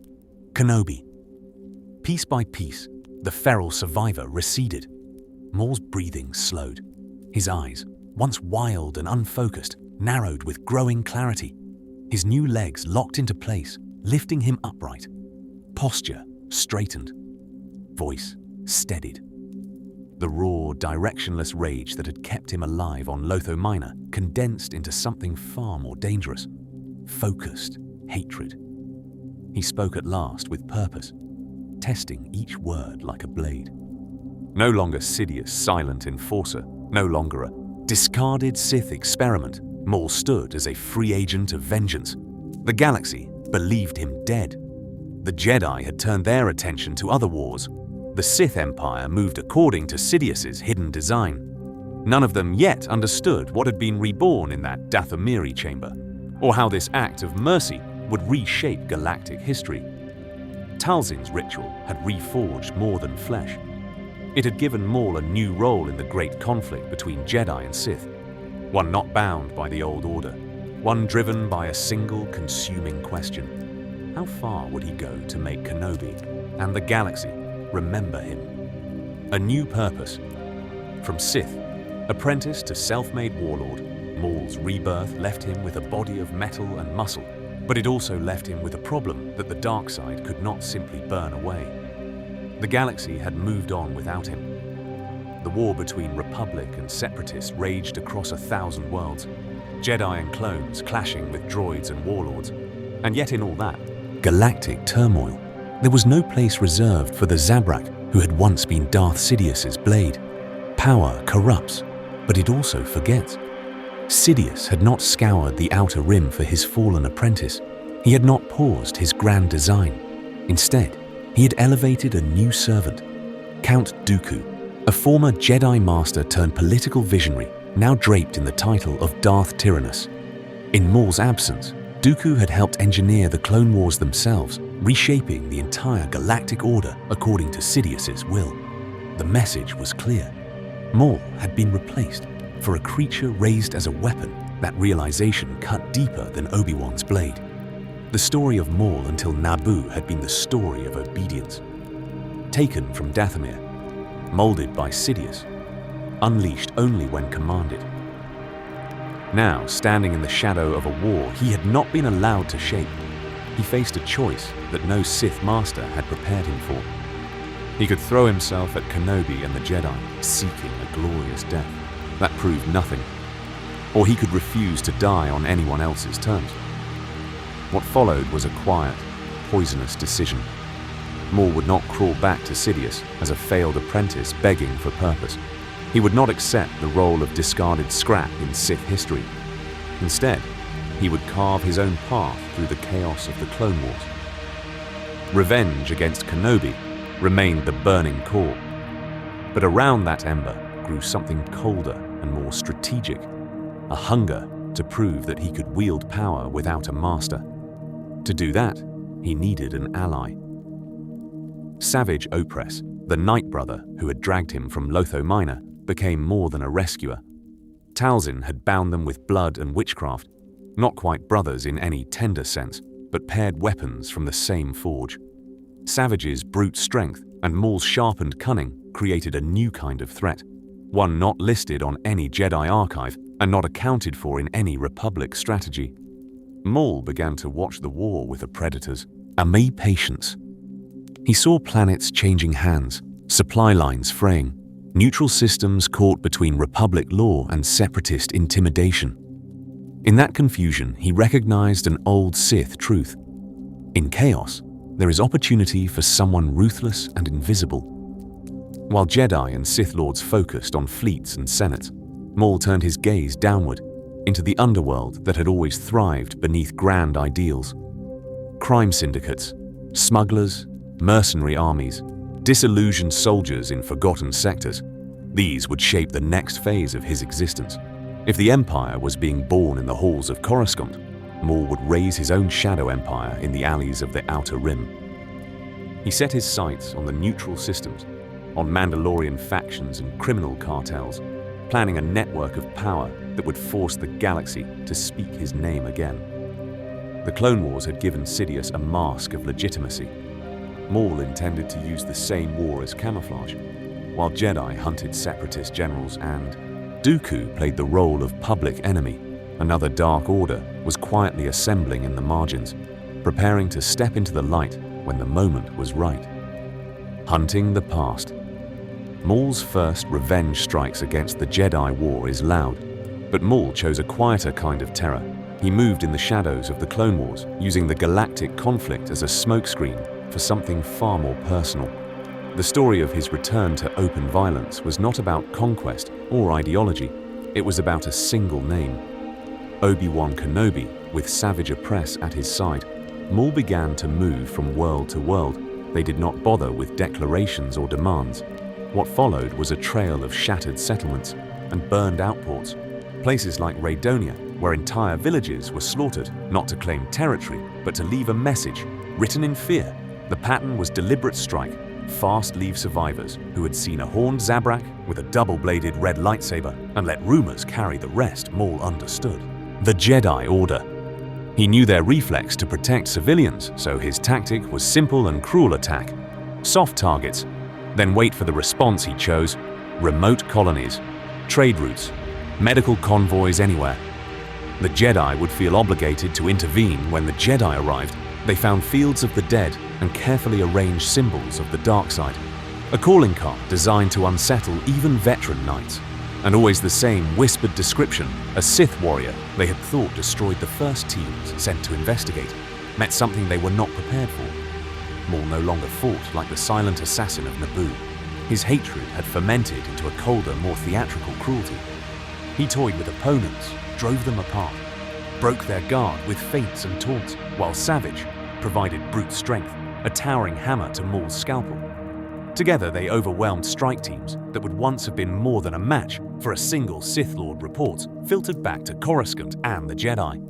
Kenobi. Piece by piece, the feral survivor receded. Maul's breathing slowed. His eyes, once wild and unfocused, narrowed with growing clarity. His new legs locked into place, lifting him upright. Posture straightened. Voice steadied. The raw, directionless rage that had kept him alive on Lotho Minor condensed into something far more dangerous. Focused hatred. He spoke at last with purpose, testing each word like a blade. No longer Sidious' silent enforcer, no longer a discarded Sith experiment, Maul stood as a free agent of vengeance. The galaxy believed him dead. The Jedi had turned their attention to other wars. The Sith Empire moved according to Sidious's hidden design. None of them yet understood what had been reborn in that Dathomir chamber, or how this act of mercy would reshape galactic history. Talzin's ritual had reforged more than flesh. It had given Maul a new role in the great conflict between Jedi and Sith, one not bound by the old order, one driven by a single consuming question. How far would he go to make Kenobi and the galaxy remember him? A new purpose. From Sith, apprentice to self-made warlord, Maul's rebirth left him with a body of metal and muscle, but it also left him with a problem that the dark side could not simply burn away. The galaxy had moved on without him. The war between Republic and Separatists raged across 1,000 worlds, Jedi and clones clashing with droids and warlords. And yet in all that galactic turmoil, there was no place reserved for the Zabrak who had once been Darth Sidious's blade. Power corrupts, but it also forgets. Sidious had not scoured the outer rim for his fallen apprentice. He had not paused his grand design. Instead, he had elevated a new servant, Count Dooku, a former Jedi master turned political visionary, now draped in the title of Darth Tyrannus. In Maul's absence, Dooku had helped engineer the Clone Wars themselves, reshaping the entire galactic order according to Sidious's will. The message was clear. Maul had been replaced for a creature raised as a weapon. That realization cut deeper than Obi-Wan's blade. The story of Maul until Naboo had been the story of obedience. Taken from Dathomir, molded by Sidious, unleashed only when commanded. Now, standing in the shadow of a war he had not been allowed to shape, he faced a choice that no Sith master had prepared him for. He could throw himself at Kenobi and the Jedi, seeking a glorious death. That proved nothing. Or he could refuse to die on anyone else's terms. What followed was a quiet, poisonous decision. Maul would not crawl back to Sidious as a failed apprentice begging for purpose. He would not accept the role of discarded scrap in Sith history. Instead, he would carve his own path through the chaos of the Clone Wars. Revenge against Kenobi remained the burning core. But around that ember grew something colder and more strategic, a hunger to prove that he could wield power without a master. To do that, he needed an ally. Savage Opress, the Night Brother who had dragged him from Lotho Minor, became more than a rescuer. Talzin had bound them with blood and witchcraft, not quite brothers in any tender sense, but paired weapons from the same forge. Savage's brute strength and Maul's sharpened cunning created a new kind of threat, one not listed on any Jedi archive and not accounted for in any Republic strategy. Maul began to watch the war with the Predators, amid patience. He saw planets changing hands, supply lines fraying, neutral systems caught between Republic law and Separatist intimidation. In that confusion, he recognized an old Sith truth. In chaos, there is opportunity for someone ruthless and invisible. While Jedi and Sith Lords focused on fleets and senates, Maul turned his gaze downward, into the underworld that had always thrived beneath grand ideals. Crime syndicates, smugglers, mercenary armies, disillusioned soldiers in forgotten sectors. These would shape the next phase of his existence. If the Empire was being born in the halls of Coruscant, Maul would raise his own shadow empire in the alleys of the Outer Rim. He set his sights on the neutral systems, on Mandalorian factions and criminal cartels, planning a network of power that would force the galaxy to speak his name again. The Clone Wars had given Sidious a mask of legitimacy. Maul intended to use the same war as camouflage, while Jedi hunted Separatist generals and Dooku played the role of public enemy. Another Dark Order was quietly assembling in the margins, preparing to step into the light when the moment was right. Hunting the past. Maul's first revenge strikes against the Jedi War is loud, but Maul chose a quieter kind of terror. He moved in the shadows of the Clone Wars, using the galactic conflict as a smokescreen for something far more personal. The story of his return to open violence was not about conquest or ideology. It was about a single name. Obi-Wan Kenobi, with Savage Opress at his side, Maul began to move from world to world, They did not bother with declarations or demands. What followed was a trail of shattered settlements and burned outports. Places like Raydonia, where entire villages were slaughtered, not to claim territory, but to leave a message, written in fear. The pattern was deliberate strike, fast leave survivors who had seen a horned Zabrak with a double-bladed red lightsaber and let rumors carry the rest. Maul understood. The Jedi Order. He knew their reflex to protect civilians, so his tactic was simple and cruel attack. Soft targets, then wait for the response he chose. Remote colonies, trade routes, medical convoys anywhere. The Jedi would feel obligated to intervene. When the Jedi arrived, they found fields of the dead and carefully arranged symbols of the dark side. A calling card designed to unsettle even veteran knights. And always the same whispered description: a Sith warrior they had thought destroyed the first teams sent to investigate, met something they were not prepared for. Maul no longer fought like the silent assassin of Naboo. His hatred had fermented into a colder, more theatrical cruelty. He toyed with opponents, drove them apart, broke their guard with feints and taunts, while Savage provided brute strength, a towering hammer to Maul's scalpel. Together they overwhelmed strike teams that would once have been more than a match for a single Sith Lord. Reports filtered back to Coruscant and the Jedi.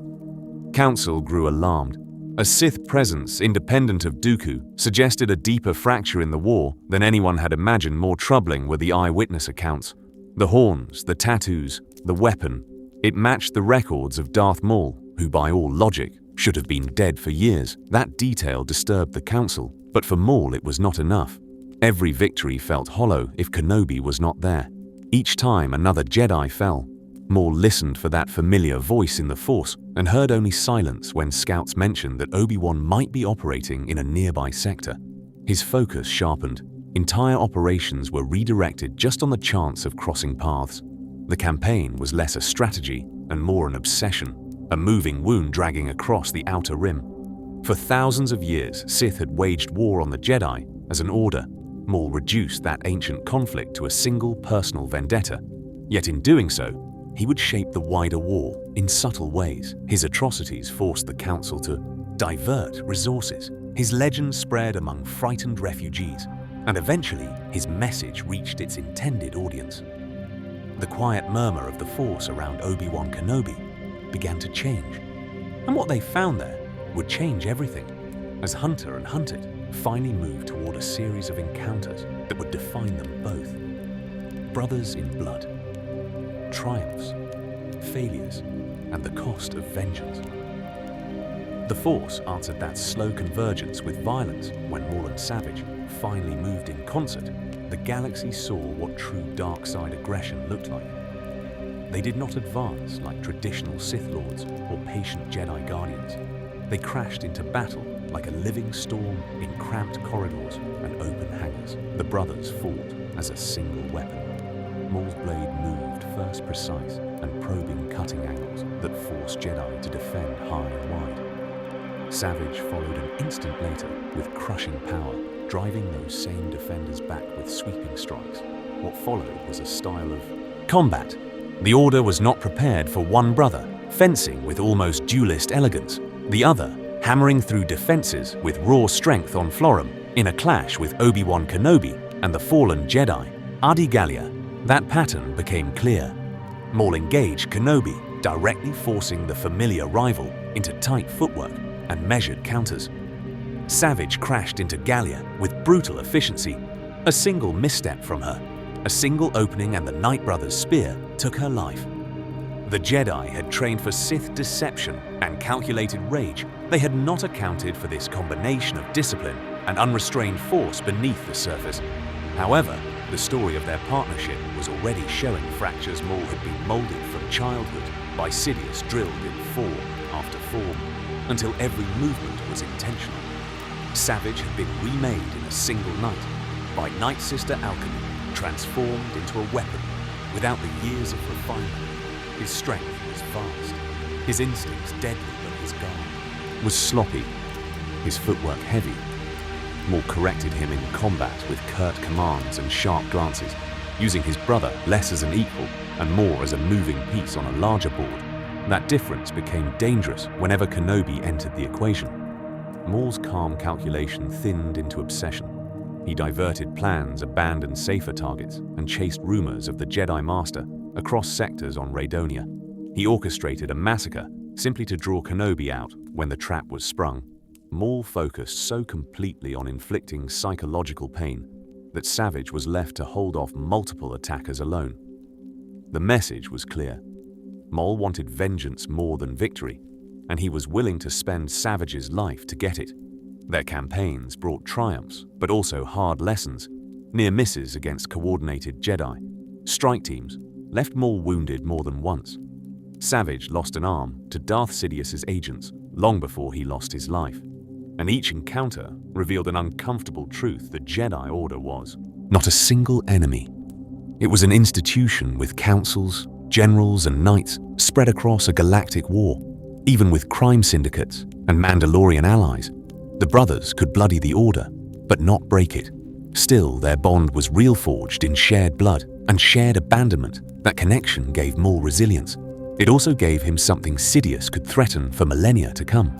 Council grew alarmed. A Sith presence independent of Dooku suggested a deeper fracture in the war than anyone had imagined. More troubling were the eyewitness accounts. The horns, the tattoos, the weapon. It matched the records of Darth Maul, who by all logic should have been dead for years. That detail disturbed the Council, but for Maul it was not enough. Every victory felt hollow if Kenobi was not there. Each time another Jedi fell, Maul listened for that familiar voice in the Force and heard only silence when scouts mentioned that Obi-Wan might be operating in a nearby sector. His focus sharpened. Entire operations were redirected just on the chance of crossing paths. The campaign was less a strategy and more an obsession, a moving wound dragging across the outer rim. For thousands of years, Sith had waged war on the Jedi as an order. Maul reduced that ancient conflict to a single personal vendetta. Yet in doing so, he would shape the wider war in subtle ways. His atrocities forced the Council to divert resources. His legend spread among frightened refugees, and eventually his message reached its intended audience. The quiet murmur of the Force around Obi-Wan Kenobi began to change, and what they found there would change everything, as Hunter and Hunted finally moved toward a series of encounters that would define them both. Brothers in blood, triumphs, failures, and the cost of vengeance. The Force answered that slow convergence with violence. When Maul and Savage finally moved in concert, the galaxy saw what true dark side aggression looked like. They did not advance like traditional Sith Lords or patient Jedi Guardians. They crashed into battle like a living storm in cramped corridors and open hangars. The brothers fought as a single weapon. Maul's blade moved first precise and probing cutting angles that forced Jedi to defend high and wide. Savage followed an instant later with crushing power, driving those same defenders back with sweeping strikes. What followed was a style of combat. The Order was not prepared for one brother, fencing with almost duelist elegance, the other hammering through defenses with raw strength on Florum. In a clash with Obi-Wan Kenobi and the fallen Jedi, Adi Gallia, that pattern became clear. Maul engaged Kenobi, directly forcing the familiar rival into tight footwork and measured counters. Savage crashed into Gallia with brutal efficiency. A single misstep from her, a single opening, and the Night Brother's spear took her life. The Jedi had trained for Sith deception and calculated rage. They had not accounted for this combination of discipline and unrestrained force beneath the surface. However, the story of their partnership was already showing fractures. Maul had been molded from childhood by Sidious, drilled in form after form, until every movement was intentional. Savage had been remade in a single night by Night Sister alchemy, transformed into a weapon without the years of refinement. His strength was vast, his instincts deadly, but his guard was sloppy, his footwork heavy. Maul corrected him in combat with curt commands and sharp glances, using his brother less as an equal and more as a moving piece on a larger board. That difference became dangerous whenever Kenobi entered the equation. Maul's calm calculation thinned into obsession. He diverted plans, abandoned safer targets, and chased rumors of the Jedi Master across sectors on Raydonia. He orchestrated a massacre simply to draw Kenobi out when the trap was sprung. Maul focused so completely on inflicting psychological pain that Savage was left to hold off multiple attackers alone. The message was clear. Maul wanted vengeance more than victory, and he was willing to spend Savage's life to get it. Their campaigns brought triumphs, but also hard lessons, near misses against coordinated Jedi. Strike teams left Maul wounded more than once. Savage lost an arm to Darth Sidious's agents long before he lost his life, and each encounter revealed an uncomfortable truth the Jedi Order was not a single enemy. It was an institution with councils, generals, and knights spread across a galactic war. Even with crime syndicates and Mandalorian allies, the brothers could bloody the Order, but not break it. Still, their bond was real-forged in shared blood and shared abandonment. That connection gave Maul resilience. It also gave him something Sidious could threaten for millennia to come.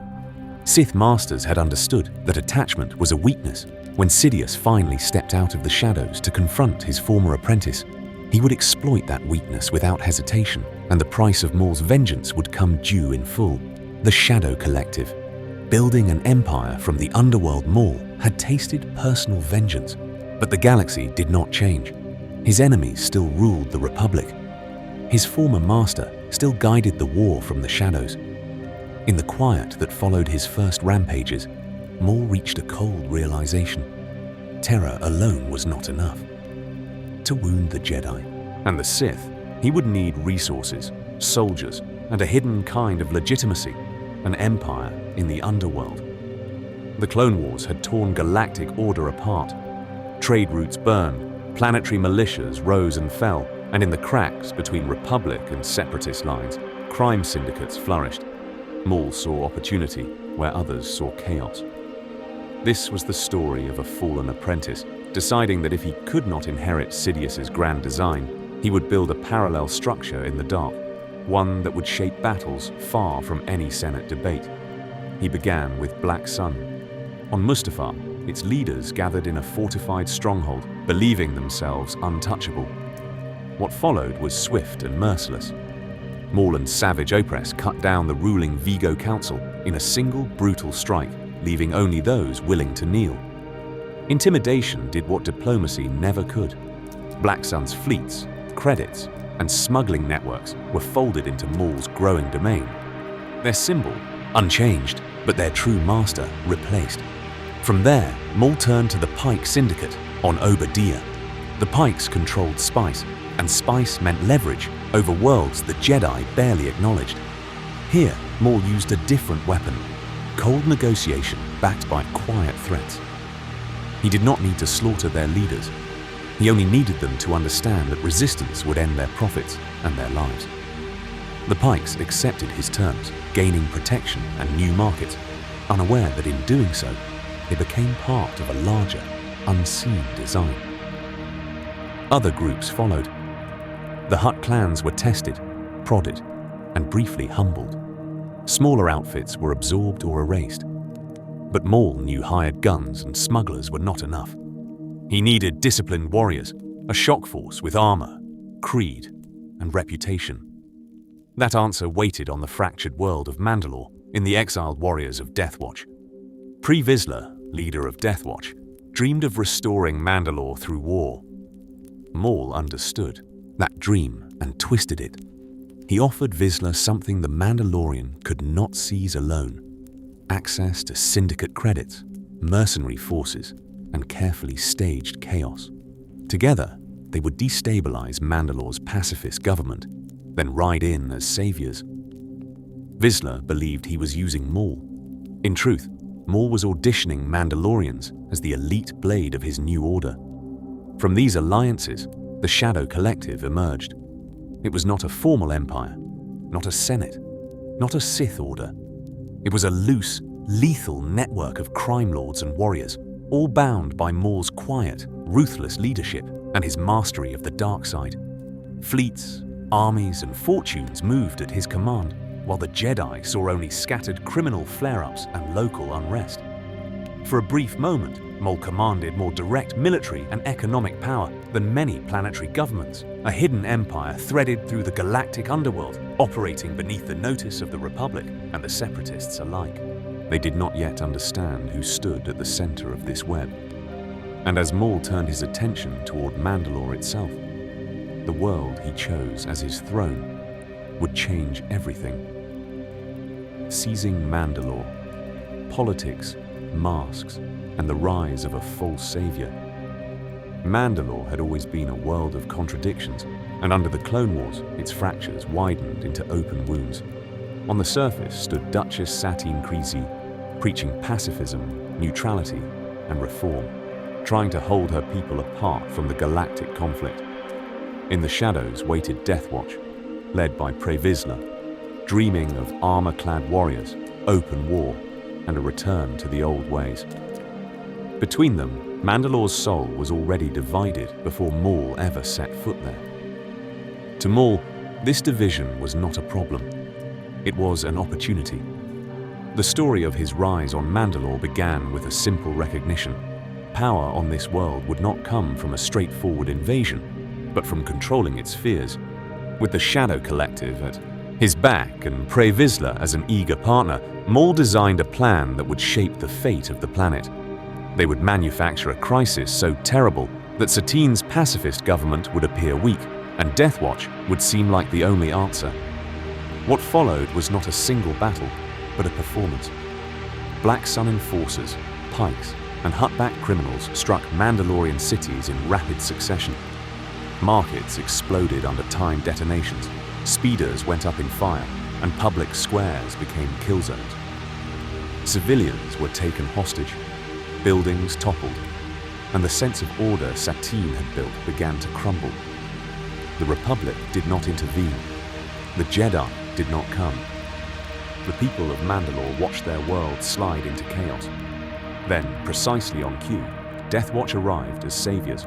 Sith masters had understood that attachment was a weakness. When Sidious finally stepped out of the shadows to confront his former apprentice, he would exploit that weakness without hesitation, and the price of Maul's vengeance would come due in full. The Shadow Collective, building an empire from the underworld, Maul had tasted personal vengeance, but the galaxy did not change. His enemies still ruled the Republic. His former master still guided the war from the shadows. In the quiet that followed his first rampages, Maul reached a cold realization. Terror alone was not enough. To wound the Jedi and the Sith, he would need resources, soldiers, and a hidden kind of legitimacy, an empire in the underworld. The Clone Wars had torn galactic order apart. Trade routes burned, planetary militias rose and fell, and in the cracks between Republic and Separatist lines, crime syndicates flourished. Maul saw opportunity where others saw chaos. This was the story of a fallen apprentice, deciding that if he could not inherit Sidious's grand design, he would build a parallel structure in the dark, one that would shape battles far from any Senate debate. He began with Black Sun. On Mustafar, its leaders gathered in a fortified stronghold, believing themselves untouchable. What followed was swift and merciless. Maul and Savage Opress cut down the ruling Vigo Council in a single brutal strike, leaving only those willing to kneel. Intimidation did what diplomacy never could. Black Sun's fleets, credits, and smuggling networks were folded into Maul's growing domain. Their symbol, unchanged, but their true master replaced. From there, Maul turned to the Pike Syndicate on Obadiah. The Pikes controlled spice, and spice meant leverage over worlds the Jedi barely acknowledged. Here, Maul used a different weapon, cold negotiation backed by quiet threats. He did not need to slaughter their leaders. He only needed them to understand that resistance would end their profits and their lives. The Pikes accepted his terms, gaining protection and new markets, unaware that in doing so, they became part of a larger, unseen design. Other groups followed. The Hutt clans were tested, prodded, and briefly humbled. Smaller outfits were absorbed or erased. But Maul knew hired guns and smugglers were not enough. He needed disciplined warriors, a shock force with armor, creed, and reputation. That answer waited on the fractured world of Mandalore in the exiled warriors of Deathwatch. Pre Vizsla, leader of Deathwatch, dreamed of restoring Mandalore through war. Maul understood that dream and twisted it. He offered Vizsla something the Mandalorian could not seize alone: access to syndicate credits, mercenary forces, and carefully staged chaos. Together, they would destabilize Mandalore's pacifist government, then ride in as saviors. Vizsla believed he was using Maul. In truth, Maul was auditioning Mandalorians as the elite blade of his new order. From these alliances, the Shadow Collective emerged. It was not a formal empire, not a senate, not a Sith order. It was a loose, lethal network of crime lords and warriors, all bound by Maul's quiet, ruthless leadership and his mastery of the dark side. Fleets, armies, and fortunes moved at his command, while the Jedi saw only scattered criminal flare-ups and local unrest. For a brief moment, Maul commanded more direct military and economic power than many planetary governments, a hidden empire threaded through the galactic underworld, operating beneath the notice of the Republic and the Separatists alike. They did not yet understand who stood at the center of this web. And as Maul turned his attention toward Mandalore itself, the world he chose as his throne would change everything. Seizing Mandalore, politics, masks, and the rise of a false savior. Mandalore had always been a world of contradictions, and under the Clone Wars, its fractures widened into open wounds. On the surface stood Duchess Satine Kryze, preaching pacifism, neutrality, and reform, trying to hold her people apart from the galactic conflict. In the shadows waited Death Watch, led by Pre Vizsla, dreaming of armor-clad warriors, open war, and a return to the old ways. Between them, Mandalore's soul was already divided before Maul ever set foot there. To Maul, this division was not a problem. It was an opportunity. The story of his rise on Mandalore began with a simple recognition. Power on this world would not come from a straightforward invasion, but from controlling its fears. With the Shadow Collective at his back and Pre Vizsla as an eager partner, Maul designed a plan that would shape the fate of the planet. They would manufacture a crisis so terrible that Satine's pacifist government would appear weak, and Death Watch would seem like the only answer. What followed was not a single battle, but a performance. Black Sun enforcers, pikes, and hutback criminals struck Mandalorian cities in rapid succession. Markets exploded under timed detonations, speeders went up in fire, and public squares became kill zones. Civilians were taken hostage, buildings toppled, and the sense of order Satine had built began to crumble. The Republic did not intervene. The Jedi did not come. The people of Mandalore watched their world slide into chaos. Then, precisely on cue, Death Watch arrived as saviors.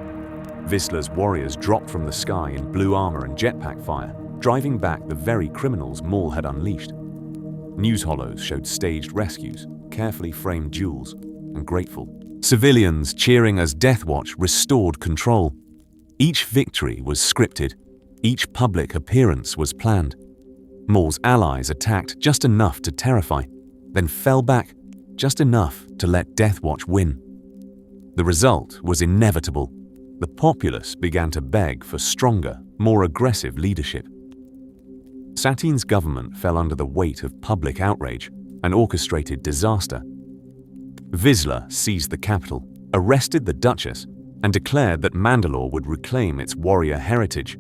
Vizsla's warriors dropped from the sky in blue armor and jetpack fire, driving back the very criminals Maul had unleashed. News hollows showed staged rescues, carefully framed duels, and grateful civilians cheering as Death Watch restored control. Each victory was scripted. Each public appearance was planned. Maul's allies attacked just enough to terrify, then fell back just enough to let Death Watch win. The result was inevitable. The populace began to beg for stronger, more aggressive leadership. Satine's government fell under the weight of public outrage and orchestrated disaster. Vizsla seized the capital, arrested the Duchess, and declared that Mandalore would reclaim its warrior heritage.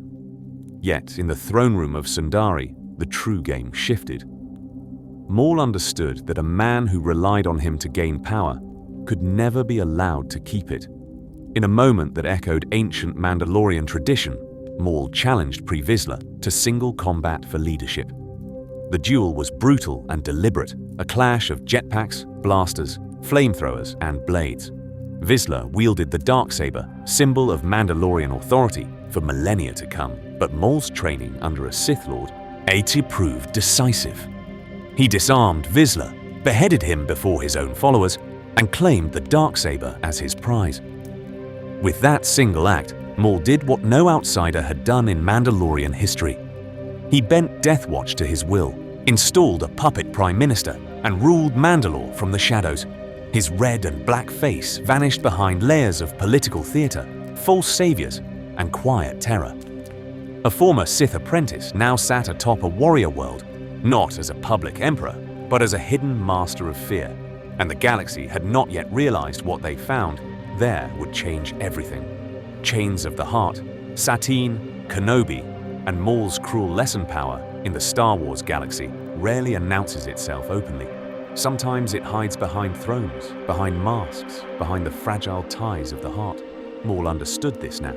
Yet, in the throne room of Sundari, the true game shifted. Maul understood that a man who relied on him to gain power could never be allowed to keep it. In a moment that echoed ancient Mandalorian tradition, Maul challenged Pre Vizsla to single combat for leadership. The duel was brutal and deliberate, a clash of jetpacks, blasters, flamethrowers, and blades. Vizsla wielded the Darksaber, symbol of Mandalorian authority, for millennia to come, but Maul's training under a Sith Lord proved decisive. He disarmed Vizsla, beheaded him before his own followers, and claimed the Darksaber as his prize. With that single act, Maul did what no outsider had done in Mandalorian history. He bent Death Watch to his will, installed a puppet prime minister, and ruled Mandalore from the shadows. His red and black face vanished behind layers of political theater, false saviors, and quiet terror. A former Sith apprentice now sat atop a warrior world, not as a public emperor, but as a hidden master of fear, and the galaxy had not yet realized what they found there would change everything. Chains of the Heart, Satine, Kenobi, and Maul's cruel lesson power in the Star Wars galaxy rarely announces itself openly. Sometimes it hides behind thrones, behind masks, behind the fragile ties of the heart. Maul understood this now,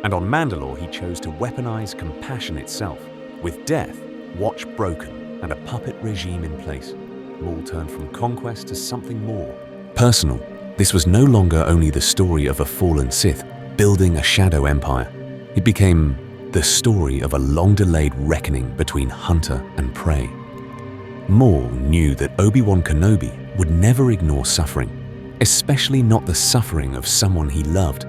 and on Mandalore he chose to weaponize compassion itself. With Death Watch broken and a puppet regime in place, Maul turned from conquest to something more personal. This was no longer only the story of a fallen Sith building a shadow empire. It became the story of a long-delayed reckoning between hunter and prey. Maul knew that Obi-Wan Kenobi would never ignore suffering. especially not the suffering of someone he loved.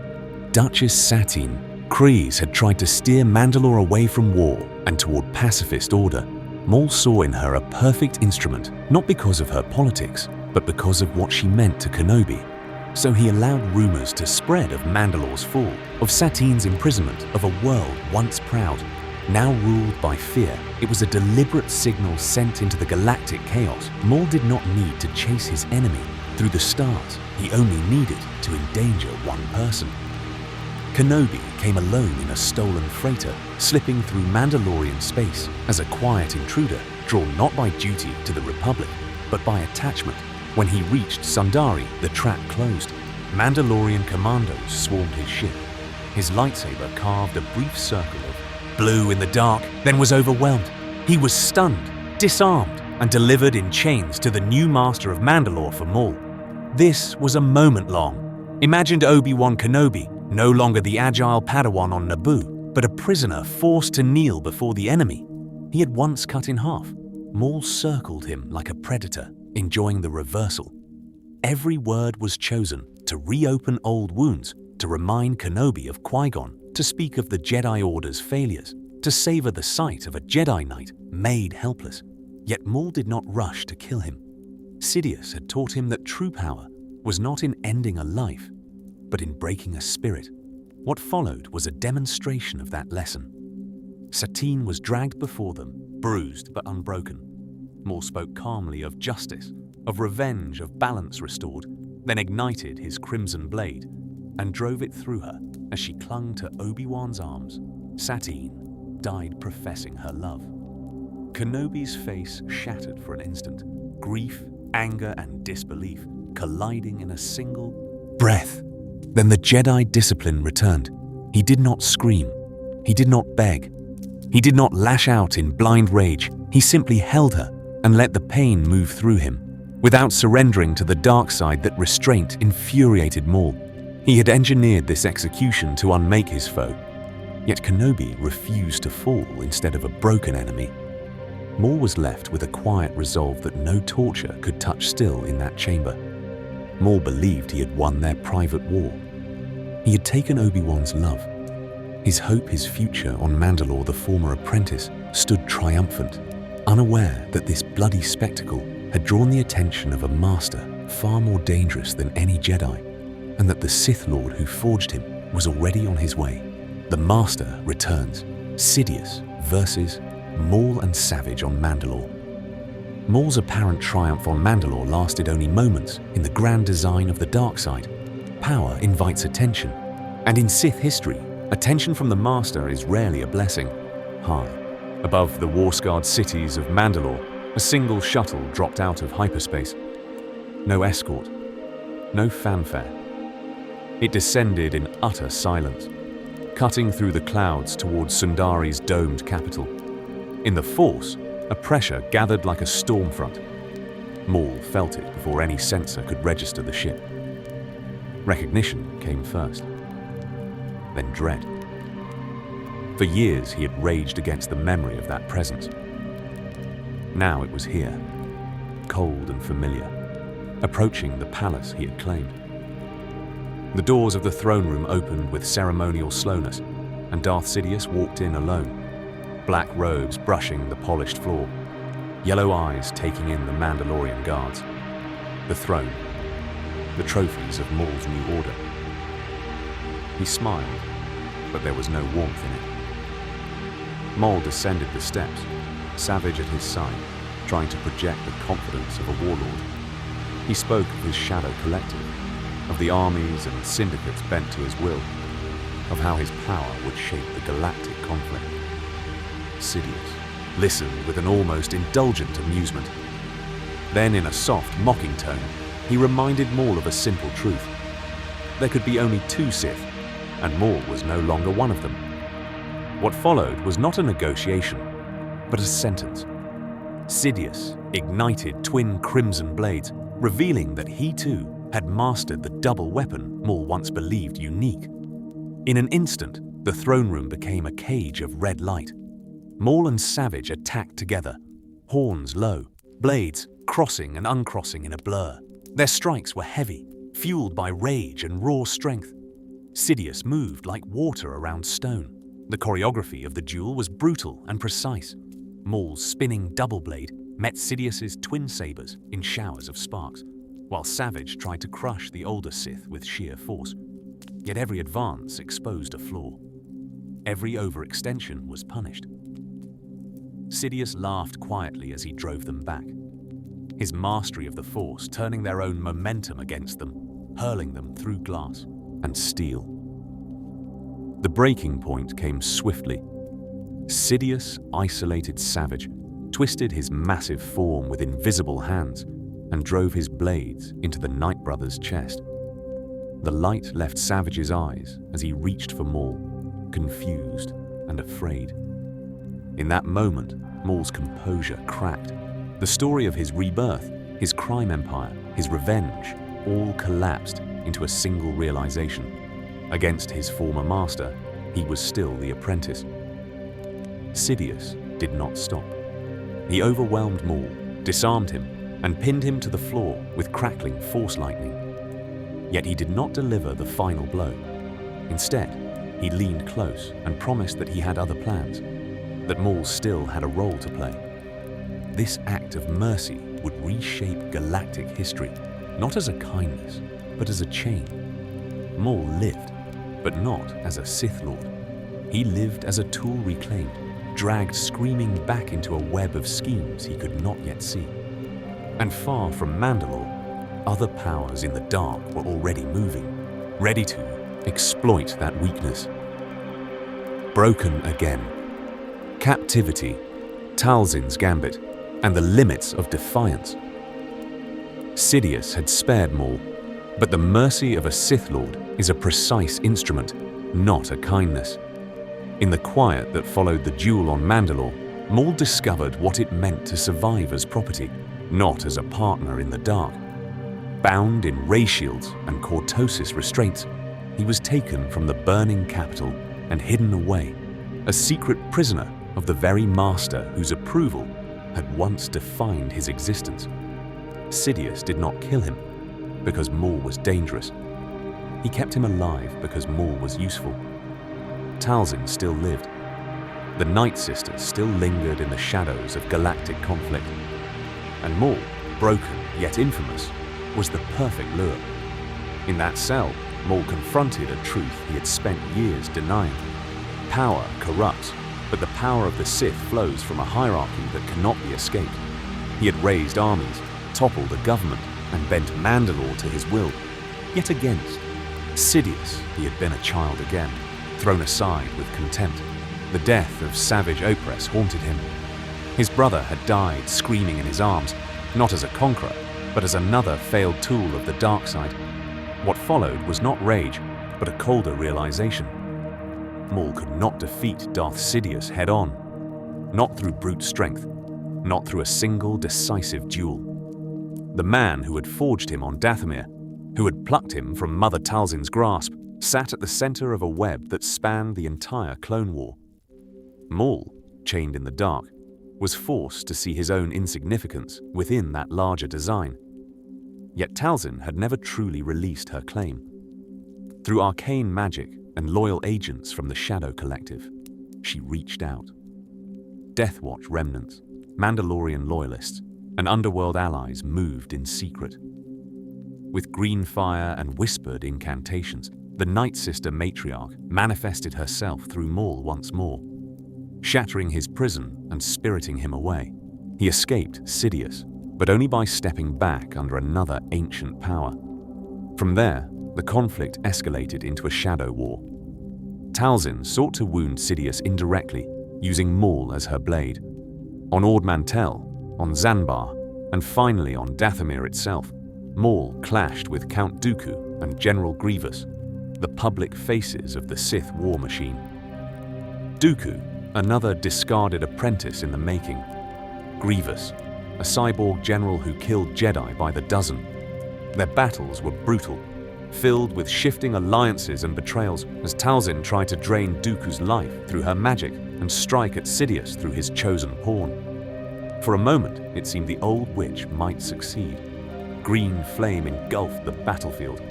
Duchess Satine Kryze had tried to steer Mandalore away from war and toward pacifist order. Maul saw in her a perfect instrument, not because of her politics, but because of what she meant to Kenobi. So he allowed rumors to spread of Mandalore's fall, of Satine's imprisonment, of a world once proud, now ruled by fear. It was a deliberate signal sent into the galactic chaos. Maul did not need to chase his enemy through the stars. He only needed to endanger one person. Kenobi came alone in a stolen freighter, slipping through Mandalorian space as a quiet intruder, drawn not by duty to the Republic, but by attachment. When he reached Sundari, the trap closed. Mandalorian commandos swarmed his ship. His lightsaber carved a brief circle of blue in the dark, then was overwhelmed. He was stunned, disarmed, and delivered in chains to the new master of Mandalore for Maul. This was a moment long. Imagined Obi-Wan Kenobi, no longer the agile Padawan on Naboo, but a prisoner forced to kneel before the enemy he had once cut in half. Maul circled him like a predator, enjoying the reversal. Every word was chosen to reopen old wounds, to remind Kenobi of Qui-Gon, to speak of the Jedi Order's failures, to savor the sight of a Jedi Knight made helpless. Yet Maul did not rush to kill him. Sidious had taught him that true power was not in ending a life, but in breaking a spirit. What followed was a demonstration of that lesson. Satine was dragged before them, bruised but unbroken. Maul spoke calmly of justice, of revenge, of balance restored, then ignited his crimson blade and drove it through her as she clung to Obi-Wan's arms. Satine died professing her love. Kenobi's face shattered for an instant, grief, anger, and disbelief colliding in a single breath. Then the Jedi discipline returned. He did not scream. He did not beg. He did not lash out in blind rage. He simply held her and let the pain move through him, without surrendering to the dark side that restraint infuriated Maul. He had engineered this execution to unmake his foe, yet Kenobi refused to fall instead of a broken enemy. Maul was left with a quiet resolve that no torture could touch still in that chamber. Maul believed he had won their private war. He had taken Obi-Wan's love. His hope, his future on Mandalore, the former apprentice, stood triumphant, unaware that this bloody spectacle had drawn the attention of a master far more dangerous than any Jedi, and that the Sith Lord who forged him was already on his way. The Master returns. Sidious versus Maul and Savage on Mandalore. Maul's apparent triumph on Mandalore lasted only moments in the grand design of the dark side. Power invites attention, and in Sith history, attention from the Master is rarely a blessing. High, above the war-scarred cities of Mandalore, a single shuttle dropped out of hyperspace. No escort, no fanfare. It descended in utter silence, cutting through the clouds towards Sundari's domed capital. In the Force, a pressure gathered like a storm front. Maul felt it before any sensor could register the ship. Recognition came first, then dread. For years he had raged against the memory of that presence. Now it was here, cold and familiar, approaching the palace he had claimed. The doors of the throne room opened with ceremonial slowness, and Darth Sidious walked in alone, black robes brushing the polished floor, yellow eyes taking in the Mandalorian guards. The throne, the trophies of Maul's new order. He smiled, but there was no warmth in it. Maul descended the steps, Savage at his side, trying to project the confidence of a warlord. He spoke of his shadow collective, of the armies and syndicates bent to his will, of how his power would shape the galactic conflict. Sidious listened with an almost indulgent amusement. Then, in a soft, mocking tone, he reminded Maul of a simple truth. There could be only two Sith, and Maul was no longer one of them. What followed was not a negotiation, but a sentence. Sidious ignited twin crimson blades, revealing that he too had mastered the double weapon Maul once believed unique. In an instant, the throne room became a cage of red light. Maul and Savage attacked together, horns low, blades crossing and uncrossing in a blur. Their strikes were heavy, fueled by rage and raw strength. Sidious moved like water around stone. The choreography of the duel was brutal and precise. Maul's spinning double blade met Sidious's twin sabers in showers of sparks, while Savage tried to crush the older Sith with sheer force. Yet every advance exposed a flaw. Every overextension was punished. Sidious laughed quietly as he drove them back, his mastery of the Force turning their own momentum against them, hurling them through glass and steel. The breaking point came swiftly. Sidious isolated Savage, twisted his massive form with invisible hands, and drove his blades into the Night Brother's chest. The light left Savage's eyes as he reached for Maul, confused and afraid. In that moment, Maul's composure cracked. The story of his rebirth, his crime empire, his revenge, all collapsed into a single realization. Against his former master, he was still the apprentice. Sidious did not stop. He overwhelmed Maul, disarmed him, and pinned him to the floor with crackling force lightning. Yet he did not deliver the final blow. Instead, he leaned close and promised that he had other plans, that Maul still had a role to play. This act of mercy would reshape galactic history, not as a kindness, but as a chain. Maul lived, but not as a Sith Lord. He lived as a tool reclaimed, dragged screaming back into a web of schemes he could not yet see. And far from Mandalore, other powers in the dark were already moving, ready to exploit that weakness. Broken again. Captivity, Talzin's gambit, and the limits of defiance. Sidious had spared Maul, but the mercy of a Sith Lord is a precise instrument, not a kindness. In the quiet that followed the duel on Mandalore, Maul discovered what it meant to survive as property, not as a partner in the dark. Bound in ray shields and cortosis restraints, he was taken from the burning capital and hidden away, a secret prisoner of the very master whose approval had once defined his existence. Sidious did not kill him because Maul was dangerous. He kept him alive because Maul was useful. Talzin still lived. The Night Sisters still lingered in the shadows of galactic conflict. And Maul, broken yet infamous, was the perfect lure. In that cell, Maul confronted a truth he had spent years denying. Power corrupts, but the power of the Sith flows from a hierarchy that cannot be escaped. He had raised armies, toppled a government, and bent Mandalore to his will. Yet against Sidious, he had been a child again, thrown aside with contempt. The death of Savage Opress haunted him. His brother had died screaming in his arms, not as a conqueror, but as another failed tool of the dark side. What followed was not rage, but a colder realization. Maul could not defeat Darth Sidious head-on, not through brute strength, not through a single decisive duel. The man who had forged him on Dathomir, who had plucked him from Mother Talzin's grasp, sat at the center of a web that spanned the entire Clone War. Maul, chained in the dark, was forced to see his own insignificance within that larger design. Yet Talzin had never truly released her claim. Through arcane magic and loyal agents from the Shadow Collective, she reached out. Death Watch remnants, Mandalorian loyalists, and underworld allies moved in secret. With green fire and whispered incantations, the Night Sister matriarch manifested herself through Maul once more, shattering his prison and spiriting him away. He escaped Sidious, but only by stepping back under another ancient power. From there, the conflict escalated into a shadow war. Talzin sought to wound Sidious indirectly, using Maul as her blade. On Ord Mantell, on Zanbar, and finally on Dathomir itself, Maul clashed with Count Dooku and General Grievous, the public faces of the Sith war machine. Dooku, another discarded apprentice in the making. Grievous, a cyborg general who killed Jedi by the dozen. Their battles were brutal, filled with shifting alliances and betrayals as Talzin tried to drain Dooku's life through her magic and strike at Sidious through his chosen pawn. For a moment, it seemed the old witch might succeed. green flame engulfed the battlefield.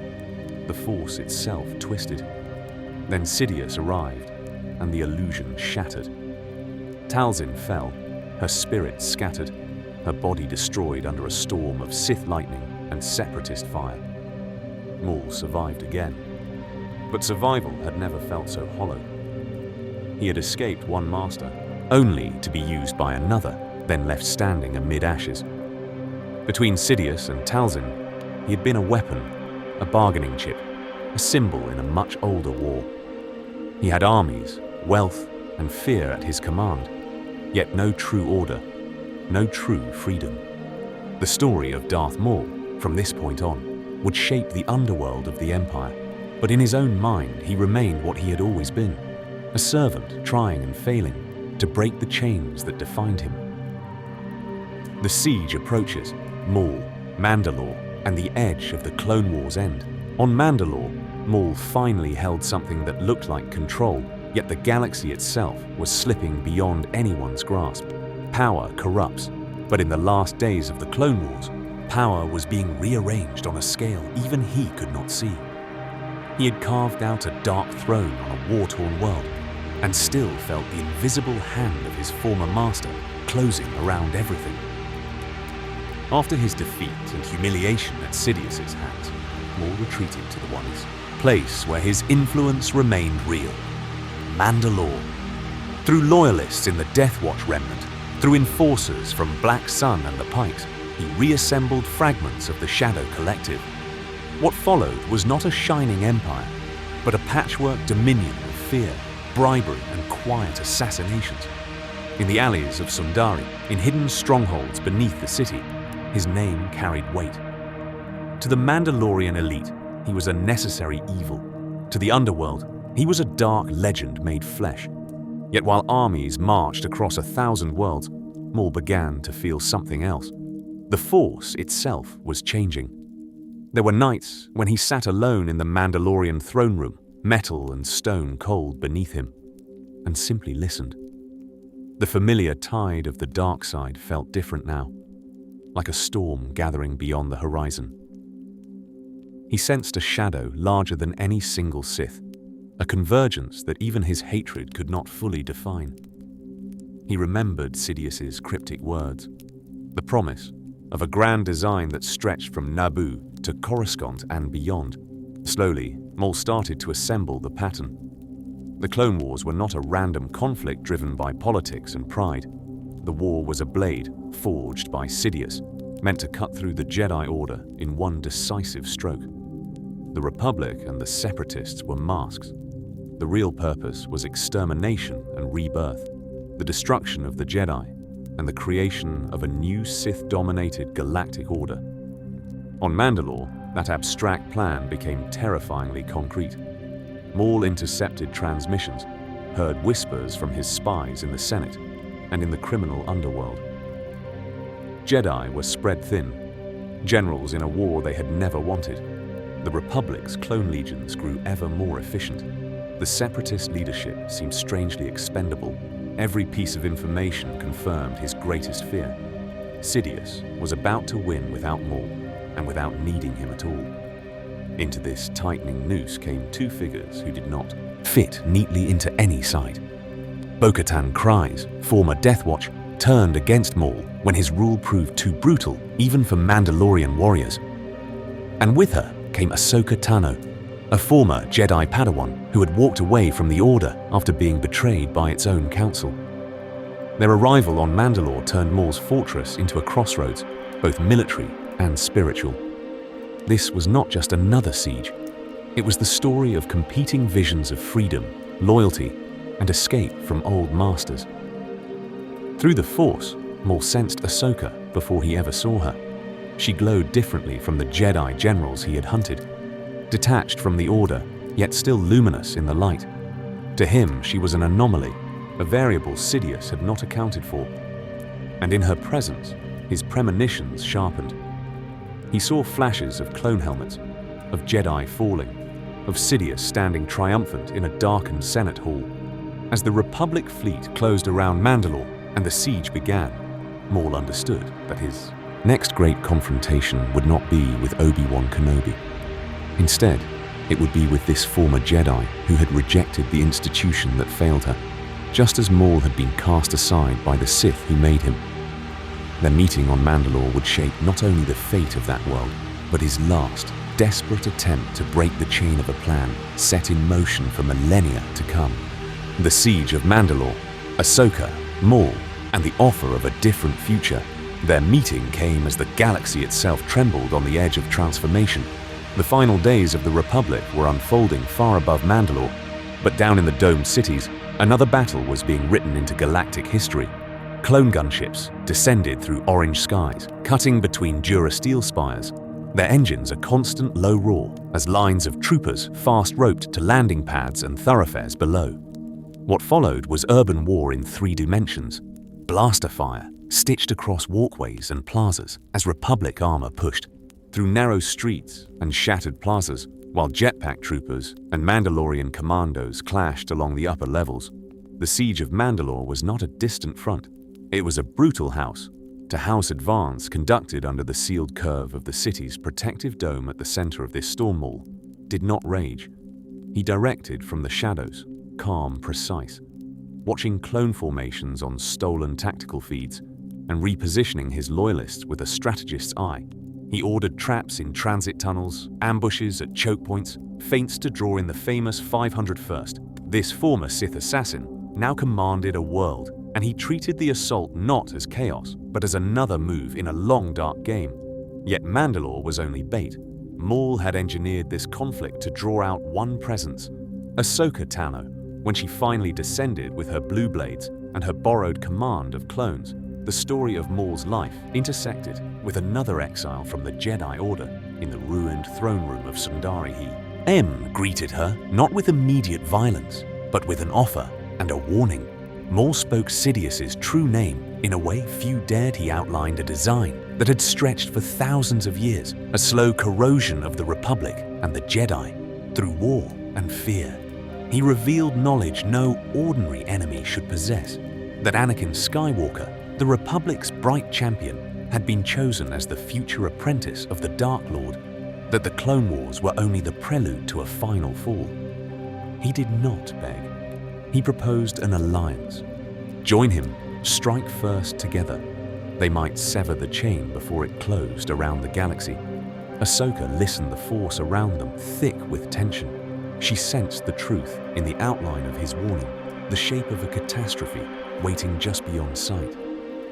The Force itself twisted. Then Sidious arrived, and the illusion shattered. Talzin fell, her spirit scattered, her body destroyed under a storm of Sith lightning and separatist fire. Maul survived again. But survival had never felt so hollow. He had escaped one master, only to be used by another, then left standing amid ashes. Between Sidious and Talzin, he had been a weapon, a bargaining chip, a symbol in a much older war. He had armies, wealth, and fear at his command, yet no true order, no true freedom. The story of Darth Maul, from this point on, would shape the underworld of the Empire, but in his own mind he remained what he had always been, a servant trying and failing to break the chains that defined him. The siege approaches, Maul, Mandalore, and the edge of the Clone Wars end. On Mandalore, Maul finally held something that looked like control, yet the galaxy itself was slipping beyond anyone's grasp. Power corrupts, but in the last days of the Clone Wars, power was being rearranged on a scale even he could not see. He had carved out a dark throne on a war-torn world, and still felt the invisible hand of his former master closing around everything. After his defeat and humiliation at Sidious's hands, Maul retreated to the One's place where his influence remained real, Mandalore. Through loyalists in the Death Watch remnant, through enforcers from Black Sun and the Pikes, he reassembled fragments of the Shadow Collective. What followed was not a shining empire, but a patchwork dominion of fear, bribery, and quiet assassinations. In the alleys of Sundari, in hidden strongholds beneath the city, his name carried weight. To the Mandalorian elite, he was a necessary evil. To the underworld, he was a dark legend made flesh. Yet while armies marched across 1,000 worlds, Maul began to feel something else. The Force itself was changing. There were nights when he sat alone in the Mandalorian throne room, metal and stone cold beneath him, and simply listened. The familiar tide of the dark side felt different now, like a storm gathering beyond the horizon. He sensed a shadow larger than any single Sith, a convergence that even his hatred could not fully define. He remembered Sidious's cryptic words, the promise of a grand design that stretched from Naboo to Coruscant and beyond. Slowly, Maul started to assemble the pattern. The Clone Wars were not a random conflict driven by politics and pride. The war was a blade forged by Sidious, meant to cut through the Jedi Order in one decisive stroke. The Republic and the Separatists were masks. The real purpose was extermination and rebirth, the destruction of the Jedi, and the creation of a new Sith-dominated galactic order. On Mandalore, that abstract plan became terrifyingly concrete. Maul intercepted transmissions, heard whispers from his spies in the Senate and in the criminal underworld. Jedi were spread thin, generals in a war they had never wanted. The Republic's clone legions grew ever more efficient. The Separatist leadership seemed strangely expendable. Every piece of information confirmed his greatest fear. Sidious was about to win without Maul, and without needing him at all. Into this tightening noose came two figures who did not fit neatly into any side. Bo-Katan Kryze, former Death Watch, turned against Maul when his rule proved too brutal even for Mandalorian warriors. And with her came Ahsoka Tano, a former Jedi Padawan who had walked away from the Order after being betrayed by its own council. Their arrival on Mandalore turned Maul's fortress into a crossroads, both military and spiritual. This was not just another siege. It was the story of competing visions of freedom, loyalty, and escape from old masters. Through the Force, Maul sensed Ahsoka before he ever saw her. She glowed differently from the Jedi generals he had hunted, detached from the Order, yet still luminous in the light. To him, she was an anomaly, a variable Sidious had not accounted for. And in her presence, his premonitions sharpened. He saw flashes of clone helmets, of Jedi falling, of Sidious standing triumphant in a darkened Senate hall. As the Republic fleet closed around Mandalore and the siege began, Maul understood that his next great confrontation would not be with Obi-Wan Kenobi. Instead, it would be with this former Jedi who had rejected the institution that failed her, just as Maul had been cast aside by the Sith who made him. Their meeting on Mandalore would shape not only the fate of that world, but his last, desperate attempt to break the chain of a plan set in motion for millennia to come. The Siege of Mandalore, Ahsoka, Maul, and the offer of a different future. Their meeting came as the galaxy itself trembled on the edge of transformation. The final days of the Republic were unfolding far above Mandalore, but down in the domed cities, another battle was being written into galactic history. Clone gunships descended through orange skies, cutting between durasteel spires. Their engines a constant low roar as lines of troopers fast-roped to landing pads and thoroughfares below. What followed was urban war in 3 dimensions. Blaster fire stitched across walkways and plazas as Republic armor pushed through narrow streets and shattered plazas, while jetpack troopers and Mandalorian commandos clashed along the upper levels. The Siege of Mandalore was not a distant front. It was a brutal house-to-house advance conducted under the sealed curve of the city's protective dome at the center of this storm. Maul did not rage. He directed from the shadows, calm, precise, watching clone formations on stolen tactical feeds and repositioning his loyalists with a strategist's eye. He ordered traps in transit tunnels, ambushes at choke points, feints to draw in the famous 501st. This former Sith assassin now commanded a world, and he treated the assault not as chaos, but as another move in a long dark game. Yet Mandalore was only bait. Maul had engineered this conflict to draw out one presence, Ahsoka Tano. When she finally descended with her blue blades and her borrowed command of clones, the story of Maul's life intersected with another exile from the Jedi Order in the ruined throne room of Sundari. M greeted her not with immediate violence, but with an offer and a warning. Maul spoke Sidious's true name in a way few dared. He outlined a design that had stretched for thousands of years, a slow corrosion of the Republic and the Jedi through war and fear. He revealed knowledge no ordinary enemy should possess, that Anakin Skywalker, the Republic's bright champion, had been chosen as the future apprentice of the Dark Lord, that the Clone Wars were only the prelude to a final fall. He did not beg. He proposed an alliance. Join him, strike first together. They might sever the chain before it closed around the galaxy. Ahsoka listened the force around them, thick with tension. She sensed the truth in the outline of his warning, the shape of a catastrophe waiting just beyond sight.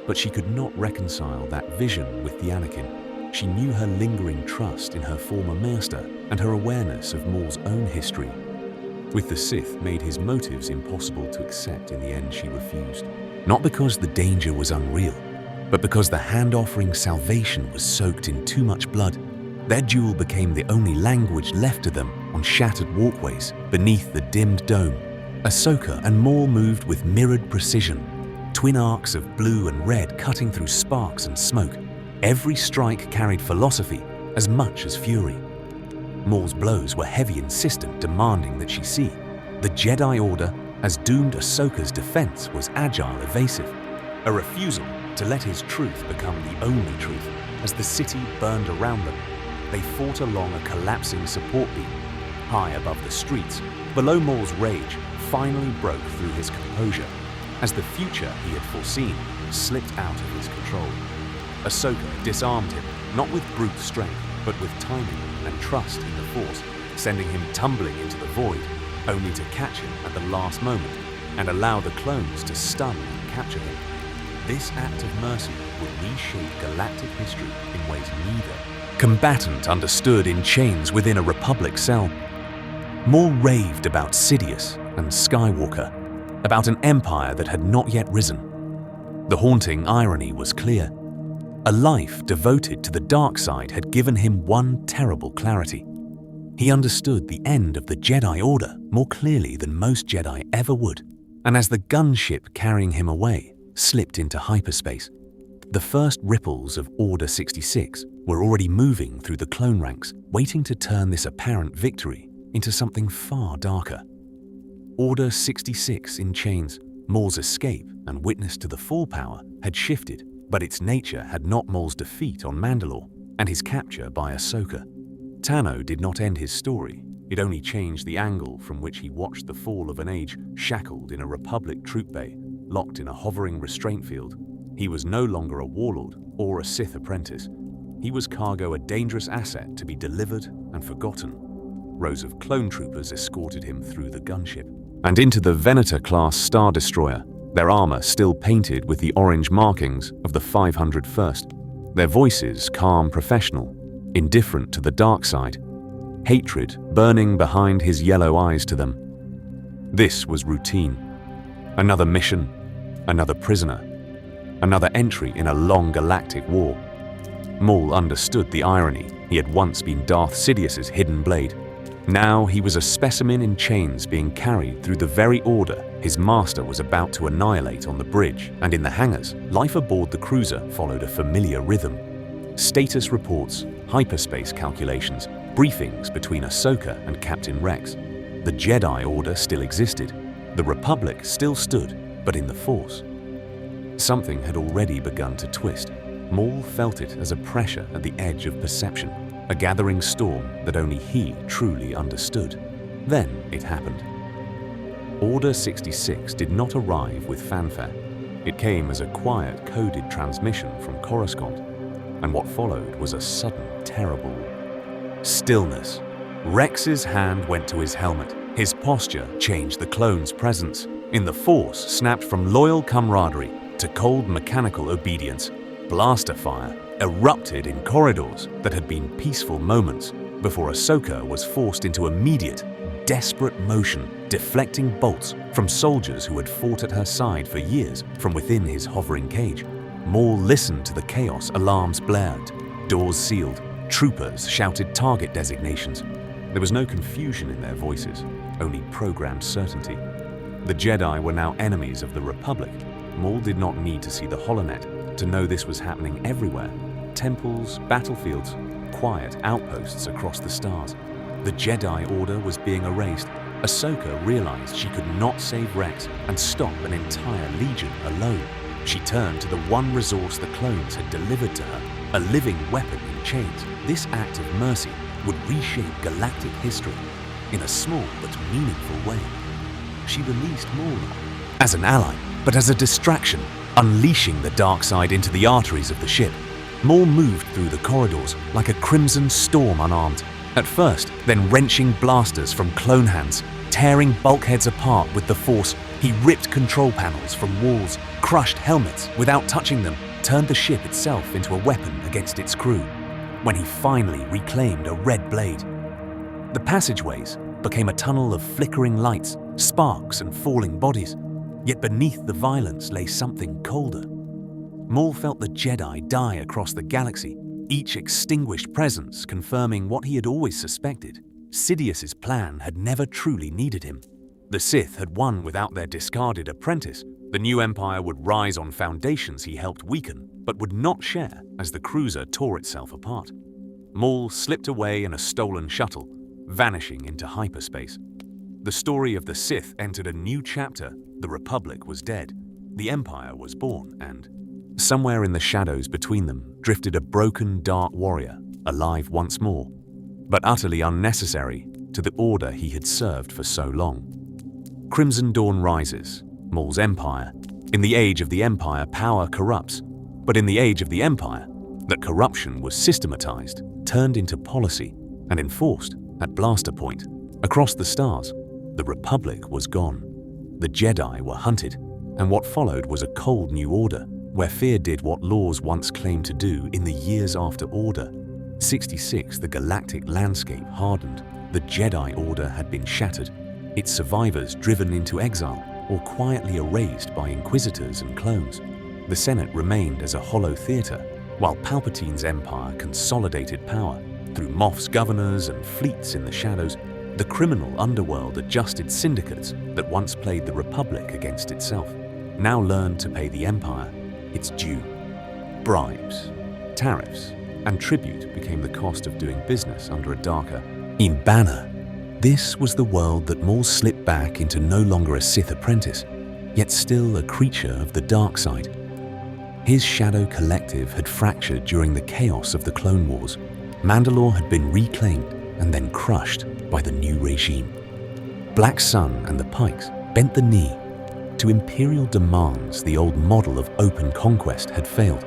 But she could not reconcile that vision with the Anakin. She knew her lingering trust in her former master and her awareness of Maul's own history. With the Sith made his motives impossible to accept. In the end, she refused. Not because the danger was unreal, but because the hand offering salvation was soaked in too much blood. Their duel became the only language left to them on shattered walkways beneath the dimmed dome. Ahsoka and Maul moved with mirrored precision, twin arcs of blue and red cutting through sparks and smoke. Every strike carried philosophy as much as fury. Maul's blows were heavy, insistent, demanding that she see. The Jedi Order, as doomed Ahsoka's defense, was agile, evasive. A refusal to let his truth become the only truth. As the city burned around them, they fought along a collapsing support beam. High above the streets, below Maul's rage, finally broke through his composure, as the future he had foreseen slipped out of his control. Ahsoka disarmed him, not with brute strength, but with timing and trust in the Force, sending him tumbling into the void, only to catch him at the last moment and allow the clones to stun and capture him. This act of mercy would reshape galactic history in ways neither combatant understood. In chains within a Republic cell, Maul raved about Sidious and Skywalker, about an empire that had not yet risen. The haunting irony was clear. A life devoted to the dark side had given him one terrible clarity. He understood the end of the Jedi Order more clearly than most Jedi ever would, and as the gunship carrying him away slipped into hyperspace, the first ripples of Order 66 were already moving through the clone ranks, waiting to turn this apparent victory into something far darker. Order 66 in chains, Maul's escape and witness to the full power had shifted, But its nature had not Maul's defeat on Mandalore and his capture by Ahsoka. Tano did not end his story. It only changed the angle from which he watched the fall of an age shackled in a Republic troop bay, locked in a hovering restraint field. He was no longer a warlord or a Sith apprentice. He was cargo, a dangerous asset to be delivered and forgotten. Rows of clone troopers escorted him through the gunship and into the Venator-class Star Destroyer, their armor still painted with the orange markings of the 501st. Their voices calm, professional, indifferent to the dark side, hatred burning behind his yellow eyes to them. This was routine. Another mission, another prisoner, another entry in a long galactic war. Maul understood the irony. He had once been Darth Sidious's hidden blade. Now he was a specimen in chains being carried through the very order his master was about to annihilate on the bridge, and in the hangars, life aboard the cruiser followed a familiar rhythm. Status reports, hyperspace calculations, briefings between Ahsoka and Captain Rex. The Jedi Order still existed. The Republic still stood, but in the Force. Something had already begun to twist. Maul felt it as a pressure at the edge of perception, a gathering storm that only he truly understood. Then it happened. Order 66 did not arrive with fanfare. It came as a quiet, coded transmission from Coruscant, and what followed was a sudden, terrible stillness. Rex's hand went to his helmet. His posture changed the clone's presence. In the Force snapped from loyal camaraderie to cold mechanical obedience. Blaster fire erupted in corridors that had been peaceful moments before Ahsoka was forced into immediate, desperate motion, deflecting bolts from soldiers who had fought at her side for years from within his hovering cage. Maul listened to the chaos. Alarms blared, doors sealed, troopers shouted target designations. There was no confusion in their voices, only programmed certainty. The Jedi were now enemies of the Republic. Maul did not need to see the holonet to know this was happening everywhere. Temples, battlefields, quiet outposts across the stars. The Jedi Order was being erased. Ahsoka realized she could not save Rex and stop an entire legion alone. She turned to the one resource the clones had delivered to her, a living weapon in chains. This act of mercy would reshape galactic history in a small but meaningful way. She released Maul as an ally, but as a distraction, unleashing the dark side into the arteries of the ship. Maul moved through the corridors like a crimson storm unarmed. At first, then wrenching blasters from clone hands, tearing bulkheads apart with the Force. He ripped control panels from walls, crushed helmets without touching them, turned the ship itself into a weapon against its crew. When he finally reclaimed a red blade, the passageways became a tunnel of flickering lights, sparks and falling bodies. Yet beneath the violence lay something colder. Maul felt the Jedi die across the galaxy, each extinguished presence confirming what he had always suspected. Sidious's plan had never truly needed him. The Sith had won without their discarded apprentice. The new Empire would rise on foundations he helped weaken, but would not share as the cruiser tore itself apart. Maul slipped away in a stolen shuttle, vanishing into hyperspace. The story of the Sith entered a new chapter. The Republic was dead. The Empire was born, and somewhere in the shadows between them drifted a broken dark warrior, alive once more, but utterly unnecessary to the order he had served for so long. Crimson Dawn rises, Maul's empire. In the age of the Empire, power corrupts, but in the age of the Empire, that corruption was systematized, turned into policy, and enforced at blaster point. Across the stars, the Republic was gone. The Jedi were hunted, and what followed was a cold new order, where fear did what laws once claimed to do in the years after Order 66. The galactic landscape hardened. The Jedi Order had been shattered, its survivors driven into exile or quietly erased by inquisitors and clones. The Senate remained as a hollow theater, while Palpatine's empire consolidated power through Moff's governors and fleets in the shadows. The criminal underworld adjusted syndicates that once played the Republic against itself now learned to pay the Empire its due. Bribes, tariffs, and tribute became the cost of doing business under a darker banner. This was the world that Maul slipped back into, no longer a Sith apprentice, yet still a creature of the dark side. His shadow collective had fractured during the chaos of the Clone Wars. Mandalore had been reclaimed and then crushed by the new regime. Black Sun and the Pikes bent the knee to imperial demands. The old model of open conquest had failed.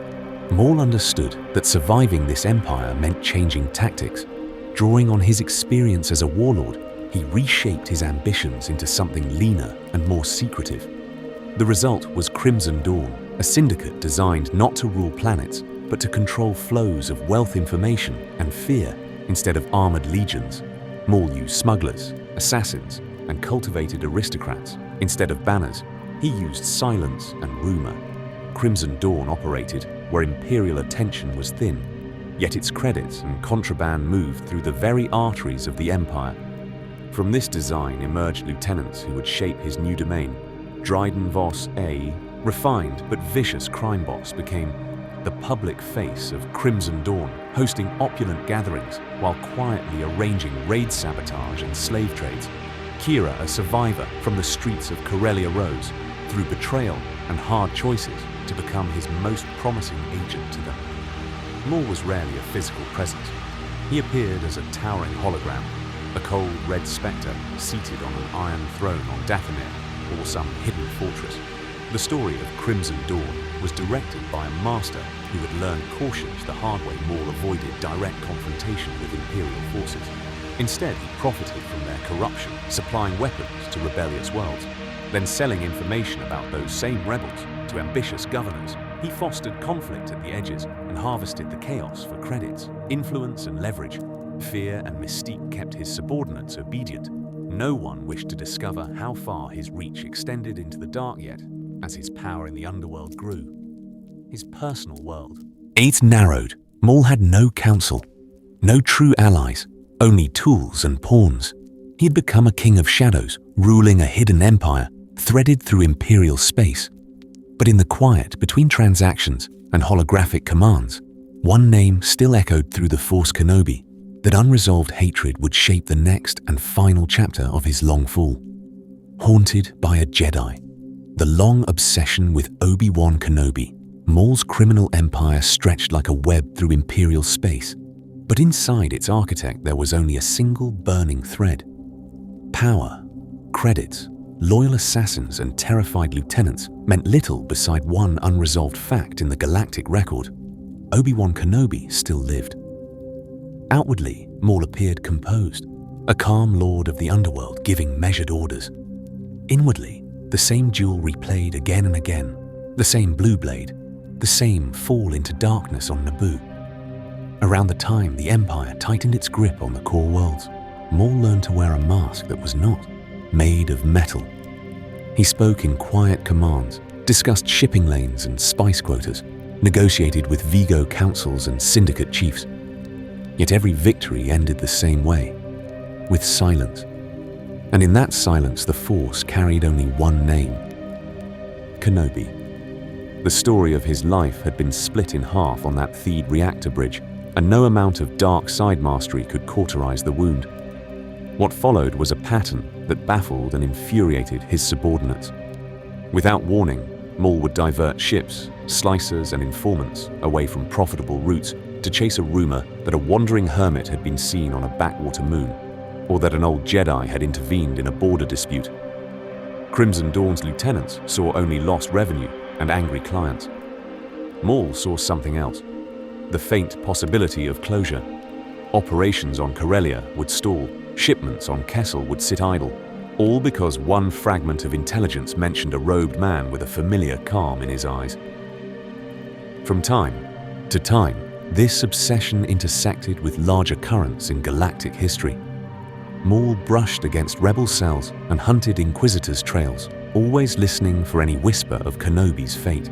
Maul understood that surviving this empire meant changing tactics. Drawing on his experience as a warlord, he reshaped his ambitions into something leaner and more secretive. The result was Crimson Dawn, a syndicate designed not to rule planets, but to control flows of wealth, information, and fear instead of armored legions. Maul used smugglers, assassins, and cultivated aristocrats instead of banners. He used silence and rumor. Crimson Dawn operated where imperial attention was thin, yet its credits and contraband moved through the very arteries of the empire. From this design emerged lieutenants who would shape his new domain. Dryden Voss, a refined but vicious crime boss, became the public face of Crimson Dawn, hosting opulent gatherings while quietly arranging raid sabotage and slave trades. Kira, a survivor from the streets of Corellia, rose through betrayal and hard choices to become his most promising agent to them. Maul was rarely a physical presence. He appeared as a towering hologram, a cold red spectre seated on an iron throne on Dathomir or some hidden fortress. The story of Crimson Dawn was directed by a master who had learned cautions the hard way. Maul avoided direct confrontation with Imperial forces. Instead, he profited from their corruption, supplying weapons to rebellious worlds, then selling information about those same rebels to ambitious governors. He fostered conflict at the edges and harvested the chaos for credits, influence, and leverage. Fear and mystique kept his subordinates obedient. No one wished to discover how far his reach extended into the dark, yet, as his power in the underworld grew, his personal world. It narrowed. Maul had no counsel, no true allies, only tools and pawns. He had become a king of shadows, ruling a hidden empire, threaded through imperial space. But in the quiet between transactions and holographic commands, one name still echoed through the Force Kenobi. That unresolved hatred would shape the next and final chapter of his long fall. Haunted by a Jedi. The long obsession with Obi-Wan Kenobi. Maul's criminal empire stretched like a web through imperial space. But inside its architect there was only a single burning thread. Power, credits, loyal assassins and terrified lieutenants meant little beside one unresolved fact in the galactic record. Obi-Wan Kenobi still lived. Outwardly, Maul appeared composed, a calm lord of the underworld giving measured orders. Inwardly, the same duel replayed again and again, the same blue blade, the same fall into darkness on Naboo. Around the time the Empire tightened its grip on the core worlds, Maul learned to wear a mask that was not made of metal. He spoke in quiet commands, discussed shipping lanes and spice quotas, negotiated with Vigo councils and syndicate chiefs. Yet every victory ended the same way, with silence. And in that silence, the Force carried only one name: Kenobi. The story of his life had been split in half on that Theed reactor bridge, and no amount of dark side mastery could cauterize the wound. What followed was a pattern that baffled and infuriated his subordinates. Without warning, Maul would divert ships, slicers, and informants away from profitable routes to chase a rumor that a wandering hermit had been seen on a backwater moon, or that an old Jedi had intervened in a border dispute. Crimson Dawn's lieutenants saw only lost revenue and angry clients. Maul saw something else: the faint possibility of closure. Operations on Corellia would stall, shipments on Kessel would sit idle, all because one fragment of intelligence mentioned a robed man with a familiar calm in his eyes. From time to time, this obsession intersected with larger currents in galactic history. Maul brushed against rebel cells and hunted Inquisitor's trails, always listening for any whisper of Kenobi's fate.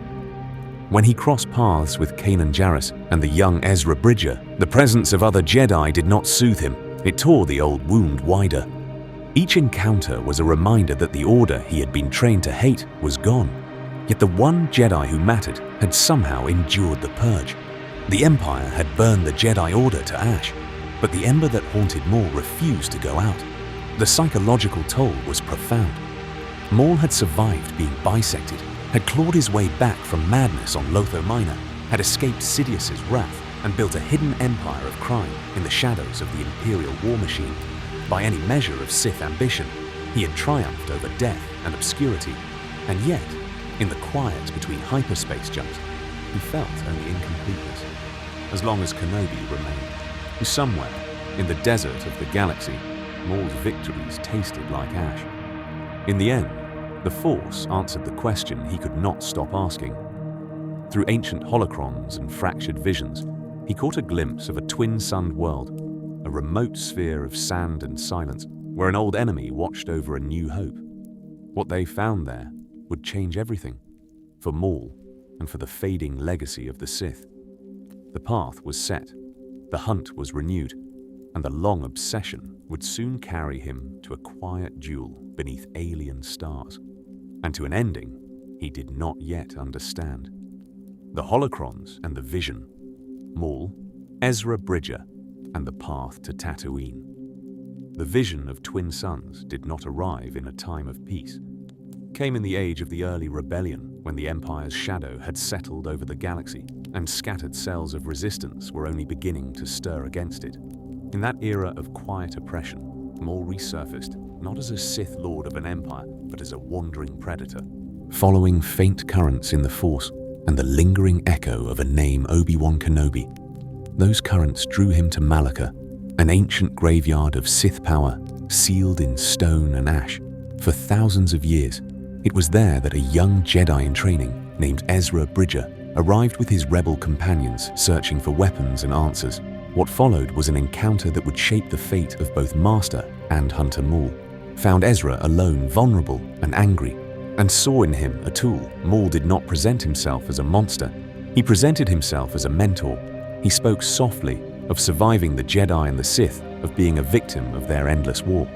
When he crossed paths with Kanan Jarrus and the young Ezra Bridger, the presence of other Jedi did not soothe him. It tore the old wound wider. Each encounter was a reminder that the order he had been trained to hate was gone. Yet the one Jedi who mattered had somehow endured the purge. The Empire had burned the Jedi Order to ash, but the ember that haunted Maul refused to go out. The psychological toll was profound. Maul had survived being bisected, had clawed his way back from madness on Lotho Minor, had escaped Sidious's wrath, and built a hidden empire of crime in the shadows of the Imperial war machine. By any measure of Sith ambition, he had triumphed over death and obscurity, and yet, in the quiet between hyperspace jumps, he felt only incompleteness. As long as Kenobi remained, somewhere in the desert of the galaxy, Maul's victories tasted like ash. In the end, the Force answered the question he could not stop asking. Through ancient holocrons and fractured visions, he caught a glimpse of a twin-sunned world, a remote sphere of sand and silence, where an old enemy watched over a new hope. What they found there would change everything, for Maul and for the fading legacy of the Sith. The path was set, the hunt was renewed, and the long obsession would soon carry him to a quiet duel beneath alien stars, and to an ending he did not yet understand. The holocrons and the vision, Maul, Ezra Bridger, and the path to Tatooine. The vision of twin suns did not arrive in a time of peace. It came in the age of the early rebellion, when the Empire's shadow had settled over the galaxy, and scattered cells of resistance were only beginning to stir against it. In that era of quiet oppression, Maul resurfaced, not as a Sith Lord of an empire, but as a wandering predator, following faint currents in the Force and the lingering echo of a name, Obi-Wan Kenobi. Those currents drew him to Malacca, an ancient graveyard of Sith power, sealed in stone and ash. For thousands of years, it was there that a young Jedi in training named Ezra Bridger arrived with his rebel companions searching for weapons and answers. What followed was an encounter that would shape the fate of both Master and Hunter Maul. Found Ezra alone, vulnerable and angry, and saw in him a tool. Maul did not present himself as a monster. He presented himself as a mentor. He spoke softly of surviving the Jedi and the Sith, of being a victim of their endless war.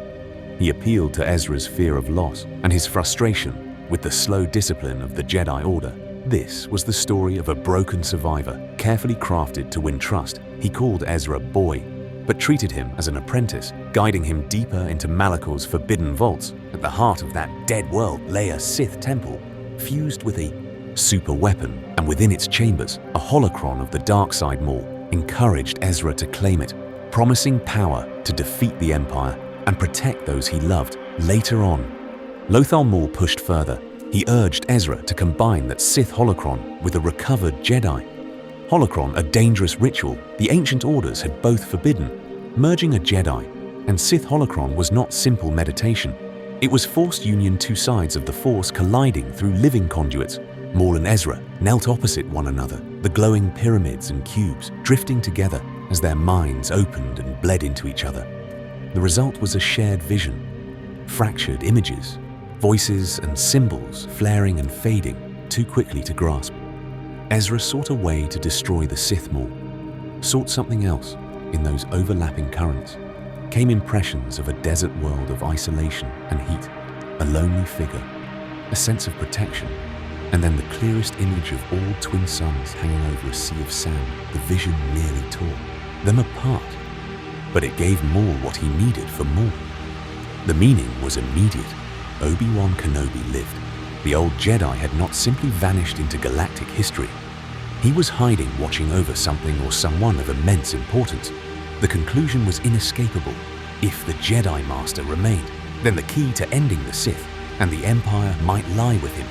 He appealed to Ezra's fear of loss and his frustration with the slow discipline of the Jedi Order. This was the story of a broken survivor, carefully crafted to win trust. He called Ezra boy, but treated him as an apprentice, guiding him deeper into Malachor's forbidden vaults. At the heart of that dead world lay a Sith temple, fused with a super weapon, and within its chambers, a holocron of the dark side. Maul encouraged Ezra to claim it, promising power to defeat the Empire and protect those he loved. Later on, Lothal Maul pushed further. He urged Ezra to combine that Sith holocron with a recovered Jedi. Holocron, a dangerous ritual the ancient orders had both forbidden. Merging a Jedi and Sith holocron was not simple meditation. It was forced union, two sides of the Force colliding through living conduits. Maul and Ezra knelt opposite one another, the glowing pyramids and cubes drifting together as their minds opened and bled into each other. The result was a shared vision, fractured images, voices and symbols flaring and fading, too quickly to grasp. Ezra sought a way to destroy the Sith. Maul sought something else. In those overlapping currents came impressions of a desert world of isolation and heat, a lonely figure, a sense of protection, and then the clearest image of all twin suns hanging over a sea of sand. The vision nearly tore them apart, but it gave Maul what he needed for more. The meaning was immediate. Obi-Wan Kenobi lived. The old Jedi had not simply vanished into galactic history. He was hiding, watching over something or someone of immense importance. The conclusion was inescapable. If the Jedi Master remained, then the key to ending the Sith and the Empire might lie with him.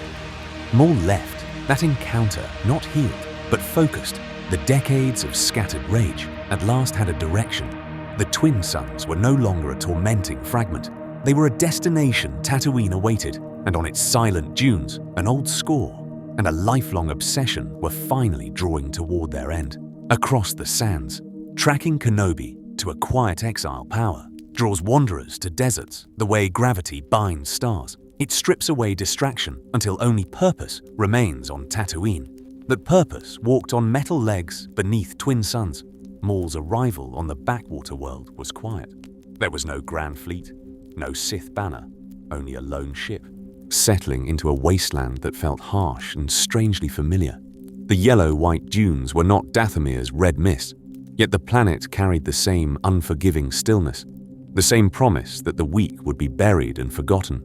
Maul left, that encounter not healed, but focused. The decades of scattered rage at last had a direction. The twin suns were no longer a tormenting fragment. They were a destination Tatooine awaited, and on its silent dunes, an old score and a lifelong obsession were finally drawing toward their end. Across the sands, tracking Kenobi to a quiet exile, power draws wanderers to deserts the way gravity binds stars. It strips away distraction until only purpose remains on Tatooine. That purpose walked on metal legs beneath twin suns. Maul's arrival on the backwater world was quiet. There was no grand fleet, no Sith banner, only a lone ship, settling into a wasteland that felt harsh and strangely familiar. The yellow-white dunes were not Dathomir's red mist, yet the planet carried the same unforgiving stillness, the same promise that the weak would be buried and forgotten.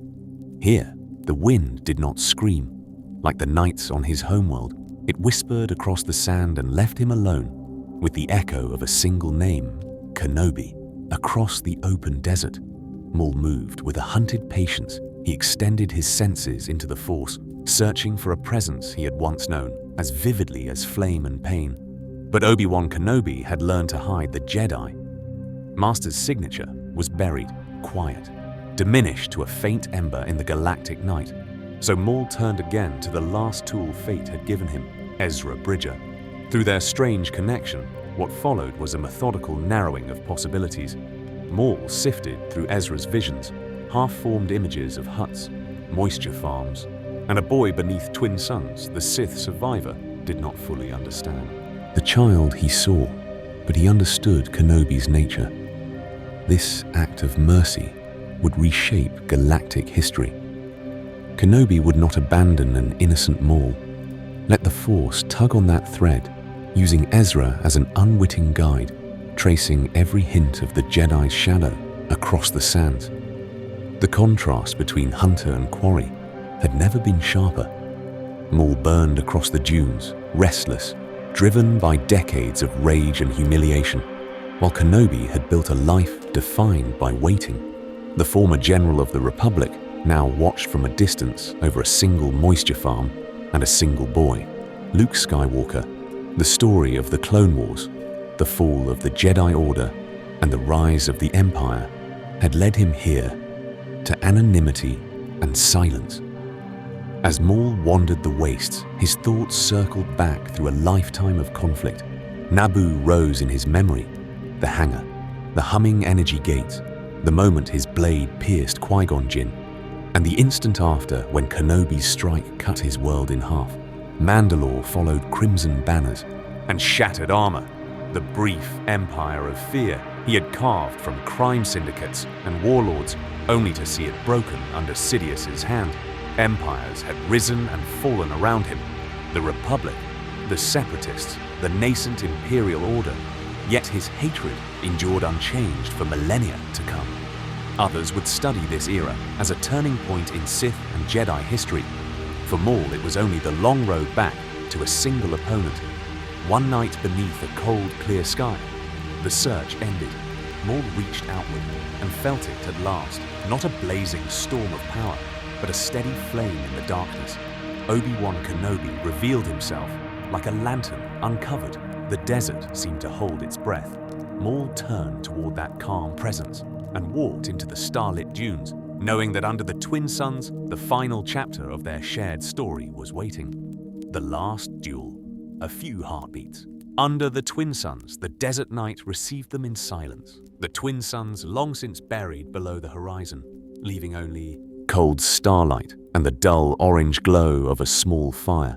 Here, the wind did not scream. Like the nights on his homeworld, it whispered across the sand and left him alone with the echo of a single name, Kenobi. Across the open desert, Maul moved with a hunted patience. He extended his senses into the Force, searching for a presence he had once known as vividly as flame and pain. But Obi-Wan Kenobi had learned to hide the Jedi. Master's signature was buried, quiet, diminished to a faint ember in the galactic night. So Maul turned again to the last tool fate had given him, Ezra Bridger. Through their strange connection, what followed was a methodical narrowing of possibilities. Maul sifted through Ezra's visions, half-formed images of huts, moisture farms, and a boy beneath twin suns the Sith survivor did not fully understand. The child he saw, but he understood Kenobi's nature. This act of mercy would reshape galactic history. Kenobi would not abandon an innocent Maul. Let the Force tug on that thread, using Ezra as an unwitting guide, tracing every hint of the Jedi's shadow across the sands. The contrast between hunter and quarry had never been sharper. Maul burned across the dunes, restless, driven by decades of rage and humiliation, while Kenobi had built a life defined by waiting. The former general of the Republic now watched from a distance over a single moisture farm and a single boy. Luke Skywalker, the story of the Clone Wars, the fall of the Jedi Order, and the rise of the Empire had led him here to anonymity and silence. As Maul wandered the wastes, his thoughts circled back through a lifetime of conflict. Naboo rose in his memory, the hangar, the humming energy gates, the moment his blade pierced Qui-Gon Jinn, and the instant after when Kenobi's strike cut his world in half. Mandalore followed crimson banners and shattered armor, the brief empire of fear he had carved from crime syndicates and warlords, only to see it broken under Sidious's hand. Empires had risen and fallen around him, the Republic, the Separatists, the nascent Imperial Order, yet his hatred endured unchanged for millennia to come. Others would study this era as a turning point in Sith and Jedi history. For Maul, it was only the long road back to a single opponent. One night beneath a cold, clear sky, the search ended. Maul reached outward and felt it at last, not a blazing storm of power, but a steady flame in the darkness. Obi-Wan Kenobi revealed himself like a lantern uncovered. The desert seemed to hold its breath. Maul turned toward that calm presence and walked into the starlit dunes, knowing that under the twin suns, the final chapter of their shared story was waiting. The last duel. A few heartbeats. Under the twin suns, the desert night received them in silence. The twin suns long since buried below the horizon, leaving only cold starlight and the dull orange glow of a small fire.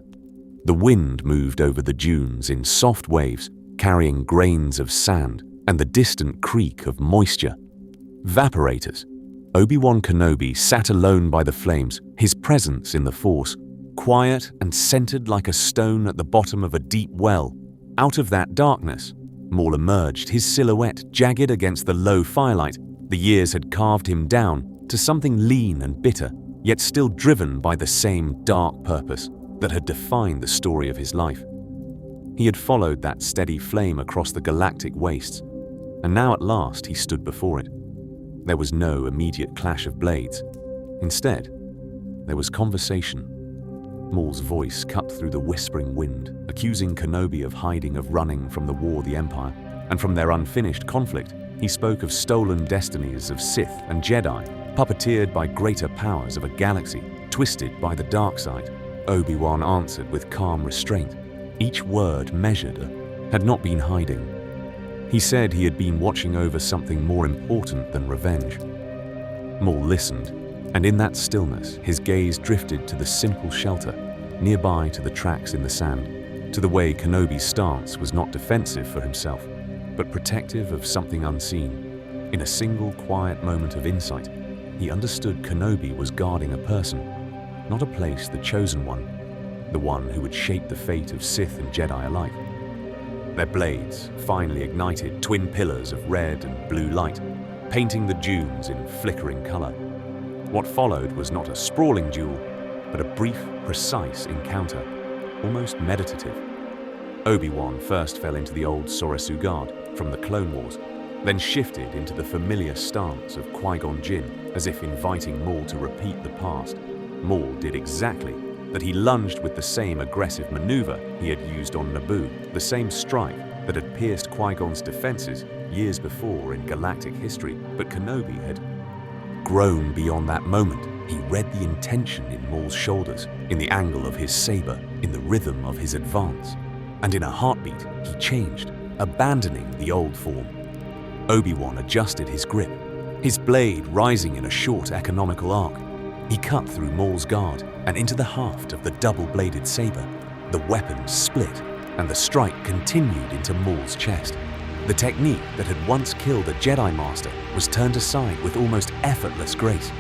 The wind moved over the dunes in soft waves, carrying grains of sand and the distant creak of moisture. Vaporators. Obi-Wan Kenobi sat alone by the flames, his presence in the Force, quiet and centered like a stone at the bottom of a deep well. Out of that darkness, Maul emerged, his silhouette jagged against the low firelight. The years had carved him down to something lean and bitter, yet still driven by the same dark purpose that had defined the story of his life. He had followed that steady flame across the galactic wastes, and now at last he stood before it. There was no immediate clash of blades. Instead, there was conversation. Maul's voice cut through the whispering wind, accusing Kenobi of hiding, of running from the war the Empire, and from their unfinished conflict. He spoke of stolen destinies of Sith and Jedi, puppeteered by greater powers of a galaxy, twisted by the dark side. Obi-Wan answered with calm restraint. Each word measured, had not been hiding. He said he had been watching over something more important than revenge. Maul listened, and in that stillness, his gaze drifted to the simple shelter, nearby to the tracks in the sand, to the way Kenobi's stance was not defensive for himself, but protective of something unseen. In a single quiet moment of insight, he understood Kenobi was guarding a person, not a place, the chosen one, the one who would shape the fate of Sith and Jedi alike. Their blades finally ignited twin pillars of red and blue light, painting the dunes in flickering color. What followed was not a sprawling duel, but a brief, precise encounter, almost meditative. Obi-Wan first fell into the old Soresu guard from the Clone Wars, then shifted into the familiar stance of Qui-Gon Jinn, as if inviting Maul to repeat the past. Maul did exactly that. He lunged with the same aggressive maneuver he had used on Naboo, the same strike that had pierced Qui-Gon's defenses years before in galactic history. But Kenobi had grown beyond that moment. He read the intention in Maul's shoulders, in the angle of his saber, in the rhythm of his advance. And in a heartbeat, he changed, abandoning the old form. Obi-Wan adjusted his grip, his blade rising in a short, economical arc. He cut through Maul's guard and into the haft of the double-bladed saber. The weapon split, and the strike continued into Maul's chest. The technique that had once killed a Jedi Master was turned aside with almost effortless grace.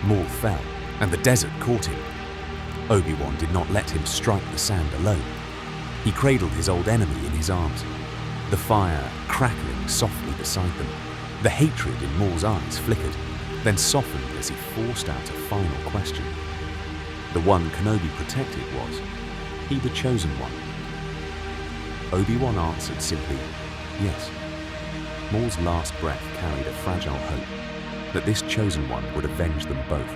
Maul fell, and the desert caught him. Obi-Wan did not let him strike the sand alone. He cradled his old enemy in his arms, the fire crackling softly beside them. The hatred in Maul's eyes flickered, then softened as he forced out a final question. The one Kenobi protected was he the chosen one? Obi-Wan answered simply, yes. Maul's last breath carried a fragile hope that this chosen one would avenge them both.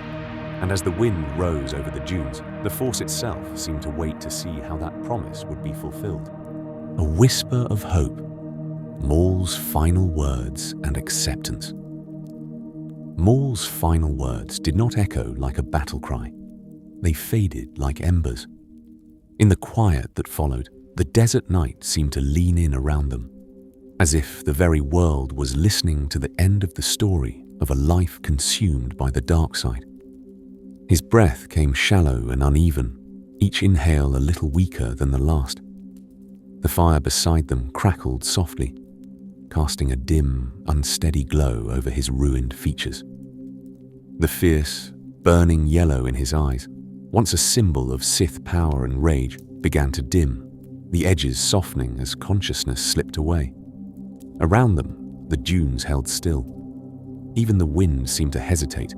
And as the wind rose over the dunes, the Force itself seemed to wait to see how that promise would be fulfilled. A whisper of hope, Maul's final words and acceptance. Maul's final words did not echo like a battle cry. They faded like embers. In the quiet that followed, the desert night seemed to lean in around them, as if the very world was listening to the end of the story of a life consumed by the dark side. His breath came shallow and uneven, each inhale a little weaker than the last. The fire beside them crackled softly, casting a dim, unsteady glow over his ruined features. The fierce, burning yellow in his eyes, once a symbol of Sith power and rage, began to dim, the edges softening as consciousness slipped away. Around them, the dunes held still. Even the wind seemed to hesitate,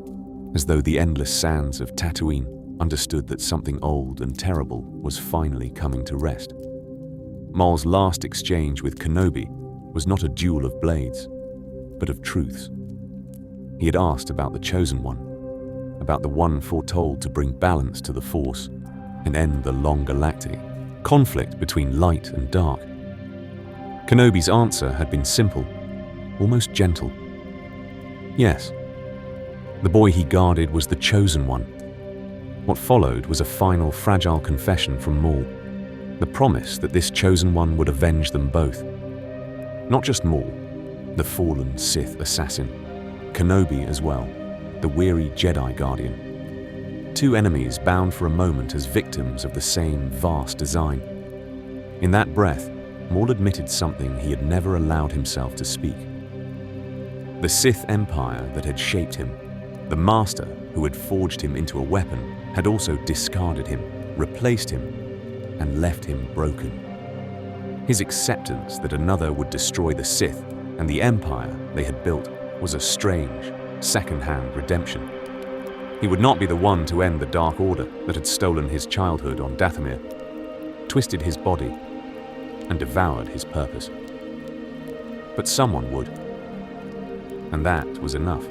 as though the endless sands of Tatooine understood that something old and terrible was finally coming to rest. Maul's last exchange with Kenobi was not a duel of blades, but of truths. He had asked about the Chosen One, about the one foretold to bring balance to the Force and end the long galactic conflict between light and dark. Kenobi's answer had been simple, almost gentle. Yes. The boy he guarded was the Chosen One. What followed was a final fragile confession from Maul, the promise that this Chosen One would avenge them both. Not just Maul, the fallen Sith assassin, Kenobi as well, the weary Jedi Guardian. Two enemies bound for a moment as victims of the same vast design. In that breath, Maul admitted something he had never allowed himself to speak. The Sith Empire that had shaped him, the master who had forged him into a weapon, had also discarded him, replaced him, and left him broken. His acceptance that another would destroy the Sith and the empire they had built was a strange, second-hand redemption. He would not be the one to end the Dark Order that had stolen his childhood on Dathomir, twisted his body, and devoured his purpose. But someone would, and that was enough.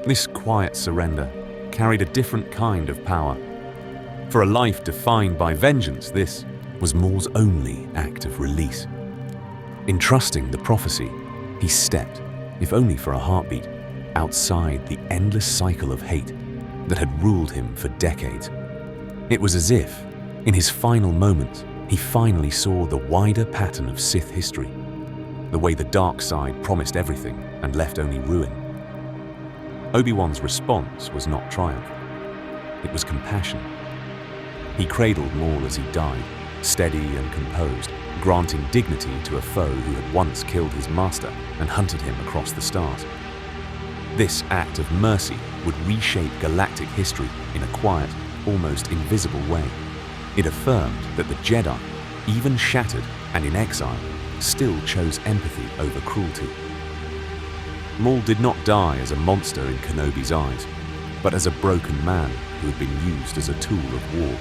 This quiet surrender carried a different kind of power. For a life defined by vengeance, this was Maul's only act of release. In trusting the prophecy, he stepped, if only for a heartbeat, outside the endless cycle of hate that had ruled him for decades. It was as if, in his final moments, he finally saw the wider pattern of Sith history, the way the dark side promised everything and left only ruin. Obi-Wan's response was not triumph. It was compassion. He cradled Maul as he died, steady and composed, granting dignity to a foe who had once killed his master and hunted him across the stars. This act of mercy would reshape galactic history in a quiet, almost invisible way. It affirmed that the Jedi, even shattered and in exile, still chose empathy over cruelty. Maul did not die as a monster in Kenobi's eyes, but as a broken man who had been used as a tool of war.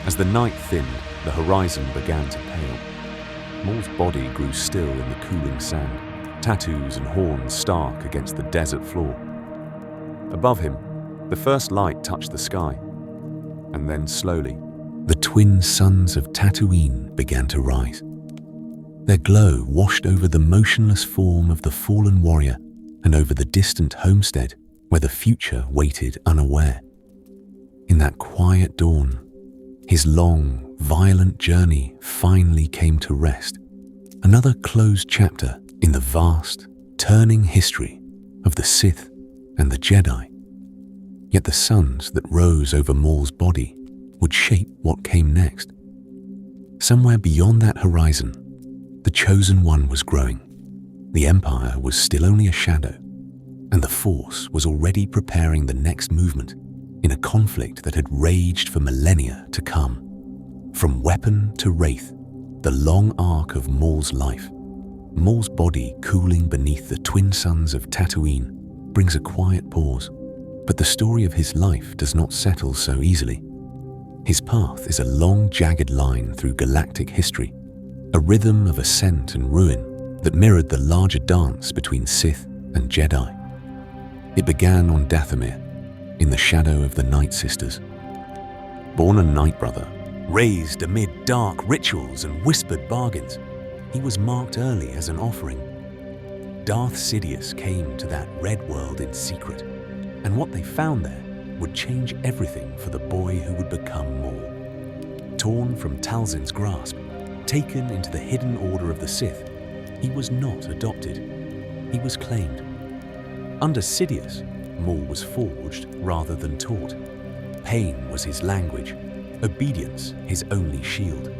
As the night thinned, the horizon began to pale. Maul's body grew still in the cooling sand, tattoos and horns stark against the desert floor. Above him, the first light touched the sky, and then slowly, the twin suns of Tatooine began to rise. Their glow washed over the motionless form of the fallen warrior and over the distant homestead where the future waited unaware. In that quiet dawn, his long, violent journey finally came to rest, another closed chapter in the vast, turning history of the Sith and the Jedi. Yet the suns that rose over Maul's body would shape what came next. Somewhere beyond that horizon, the Chosen One was growing. The Empire was still only a shadow, and the Force was already preparing the next movement in a conflict that had raged for millennia to come. From weapon to wraith, the long arc of Maul's life, Maul's body cooling beneath the twin suns of Tatooine, brings a quiet pause. But the story of his life does not settle so easily. His path is a long, jagged line through galactic history, a rhythm of ascent and ruin that mirrored the larger dance between Sith and Jedi. It began on Dathomir, in the shadow of the Night Sisters. Born a Night Brother, raised amid dark rituals and whispered bargains, he was marked early as an offering. Darth Sidious came to that red world in secret, and what they found there would change everything for the boy who would become Maul. Torn from Talzin's grasp, taken into the hidden order of the Sith, he was not adopted. He was claimed. Under Sidious, Maul was forged rather than taught. Pain was his language, obedience his only shield.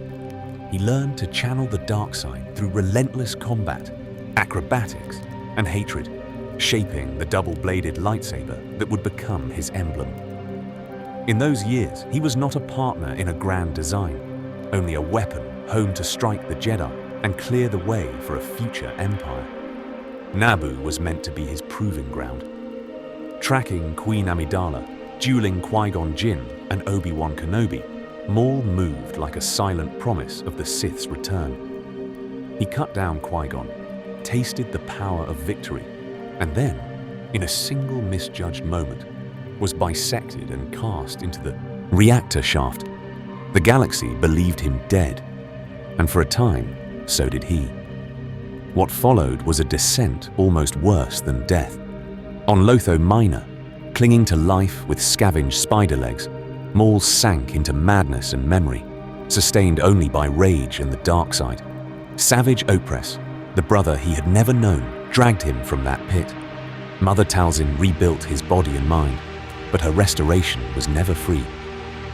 He learned to channel the dark side through relentless combat, acrobatics, and hatred, shaping the double-bladed lightsaber that would become his emblem. In those years, he was not a partner in a grand design, only a weapon honed to strike the Jedi and clear the way for a future empire. Naboo was meant to be his proving ground. Tracking Queen Amidala, dueling Qui-Gon Jinn and Obi-Wan Kenobi, Maul moved like a silent promise of the Sith's return. He cut down Qui-Gon, tasted the power of victory, and then, in a single misjudged moment, was bisected and cast into the reactor shaft. The galaxy believed him dead, and for a time, so did he. What followed was a descent almost worse than death. On Lotho Minor, clinging to life with scavenged spider legs, Maul sank into madness and memory, sustained only by rage and the dark side. Savage Opress, the brother he had never known, dragged him from that pit. Mother Talzin rebuilt his body and mind, but her restoration was never free.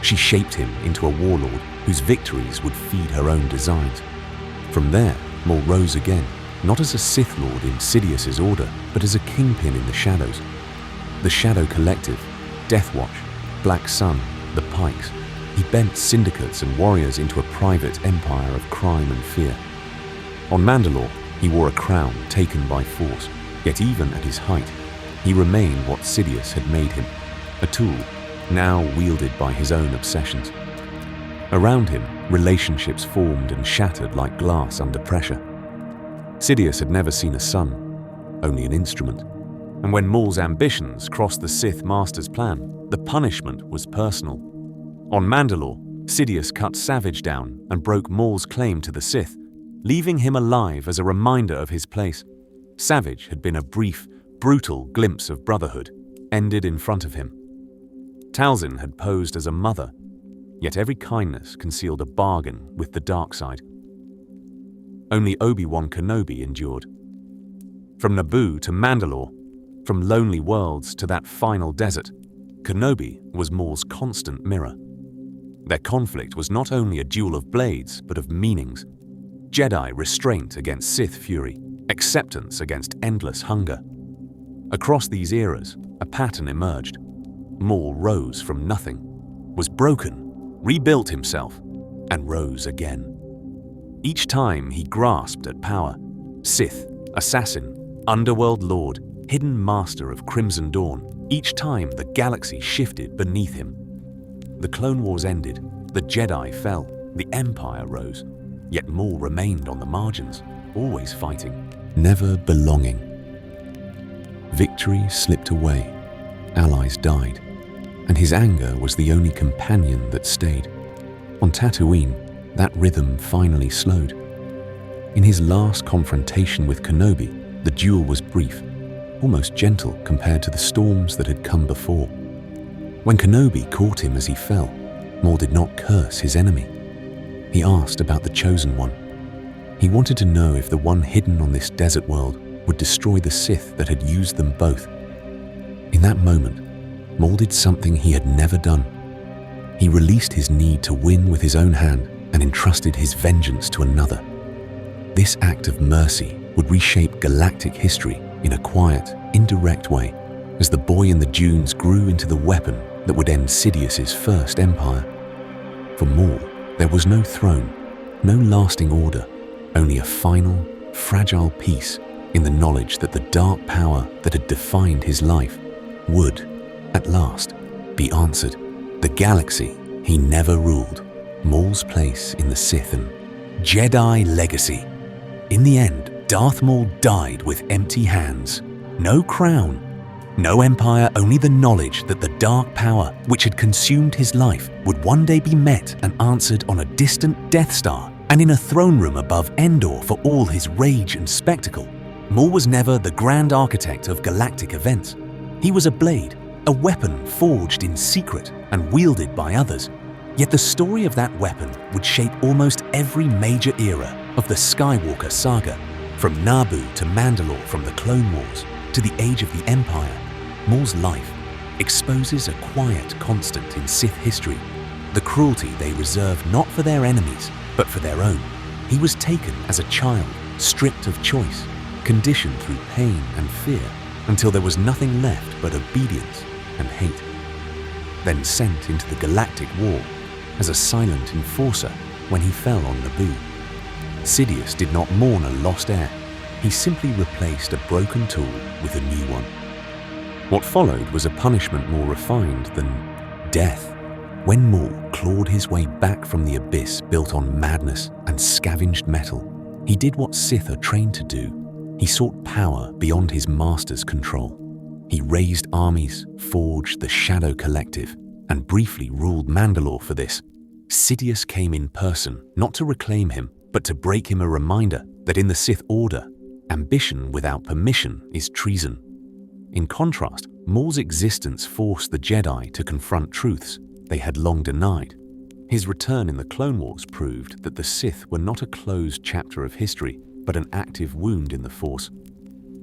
She shaped him into a warlord whose victories would feed her own designs. From there, Maul rose again, not as a Sith Lord in Sidious's order, but as a kingpin in the shadows. The Shadow Collective, Death Watch, Black Sun, the Pikes. He bent syndicates and warriors into a private empire of crime and fear. On Mandalore, he wore a crown taken by force, yet even at his height, he remained what Sidious had made him, a tool, now wielded by his own obsessions. Around him, relationships formed and shattered like glass under pressure. Sidious had never seen a son, only an instrument. And when Maul's ambitions crossed the Sith Master's plan, the punishment was personal. On Mandalore, Sidious cut Savage down and broke Maul's claim to the Sith, leaving him alive as a reminder of his place. Savage had been a brief, brutal glimpse of brotherhood, ended in front of him. Talzin had posed as a mother, yet every kindness concealed a bargain with the dark side. Only Obi-Wan Kenobi endured. From Naboo to Mandalore, from lonely worlds to that final desert, Kenobi was Maul's constant mirror. Their conflict was not only a duel of blades, but of meanings. Jedi restraint against Sith fury, acceptance against endless hunger. Across these eras, a pattern emerged. Maul rose from nothing, was broken, rebuilt himself, and rose again. Each time he grasped at power, Sith, assassin, underworld lord, hidden master of Crimson Dawn, each time the galaxy shifted beneath him. The Clone Wars ended, the Jedi fell, the Empire rose, yet Maul remained on the margins, always fighting, never belonging. Victory slipped away, allies died, and his anger was the only companion that stayed. On Tatooine, that rhythm finally slowed. In his last confrontation with Kenobi, the duel was brief, almost gentle compared to the storms that had come before. When Kenobi caught him as he fell, Maul did not curse his enemy. He asked about the Chosen One. He wanted to know if the one hidden on this desert world would destroy the Sith that had used them both. In that moment, Maul did something he had never done. He released his need to win with his own hand and entrusted his vengeance to another. This act of mercy would reshape galactic history in a quiet, indirect way, as the boy in the dunes grew into the weapon that would end Sidious's first empire. For Maul, there was no throne, no lasting order, only a final, fragile peace in the knowledge that the dark power that had defined his life would, at last, be answered. The galaxy he never ruled, Maul's place in the Sith and Jedi legacy. In the end, Darth Maul died with empty hands. No crown, no empire, only the knowledge that the dark power which had consumed his life would one day be met and answered on a distant Death Star and in a throne room above Endor for all his rage and spectacle. Maul was never the grand architect of galactic events. He was a blade, a weapon forged in secret and wielded by others. Yet the story of that weapon would shape almost every major era of the Skywalker saga, from Naboo to Mandalore, from the Clone Wars to the Age of the Empire. Maul's life exposes a quiet constant in Sith history, the cruelty they reserve not for their enemies, but for their own. He was taken as a child, stripped of choice, conditioned through pain and fear, until there was nothing left but obedience and hate. Then sent into the galactic war as a silent enforcer when he fell on Naboo. Sidious did not mourn a lost heir. He simply replaced a broken tool with a new one. What followed was a punishment more refined than death. When Maul clawed his way back from the abyss built on madness and scavenged metal, he did what Sith are trained to do. He sought power beyond his master's control. He raised armies, forged the Shadow Collective, and briefly ruled Mandalore for this. Sidious came in person, not to reclaim him, but to break him a reminder that in the Sith Order, ambition without permission is treason. In contrast, Maul's existence forced the Jedi to confront truths they had long denied. His return in the Clone Wars proved that the Sith were not a closed chapter of history, but an active wound in the Force.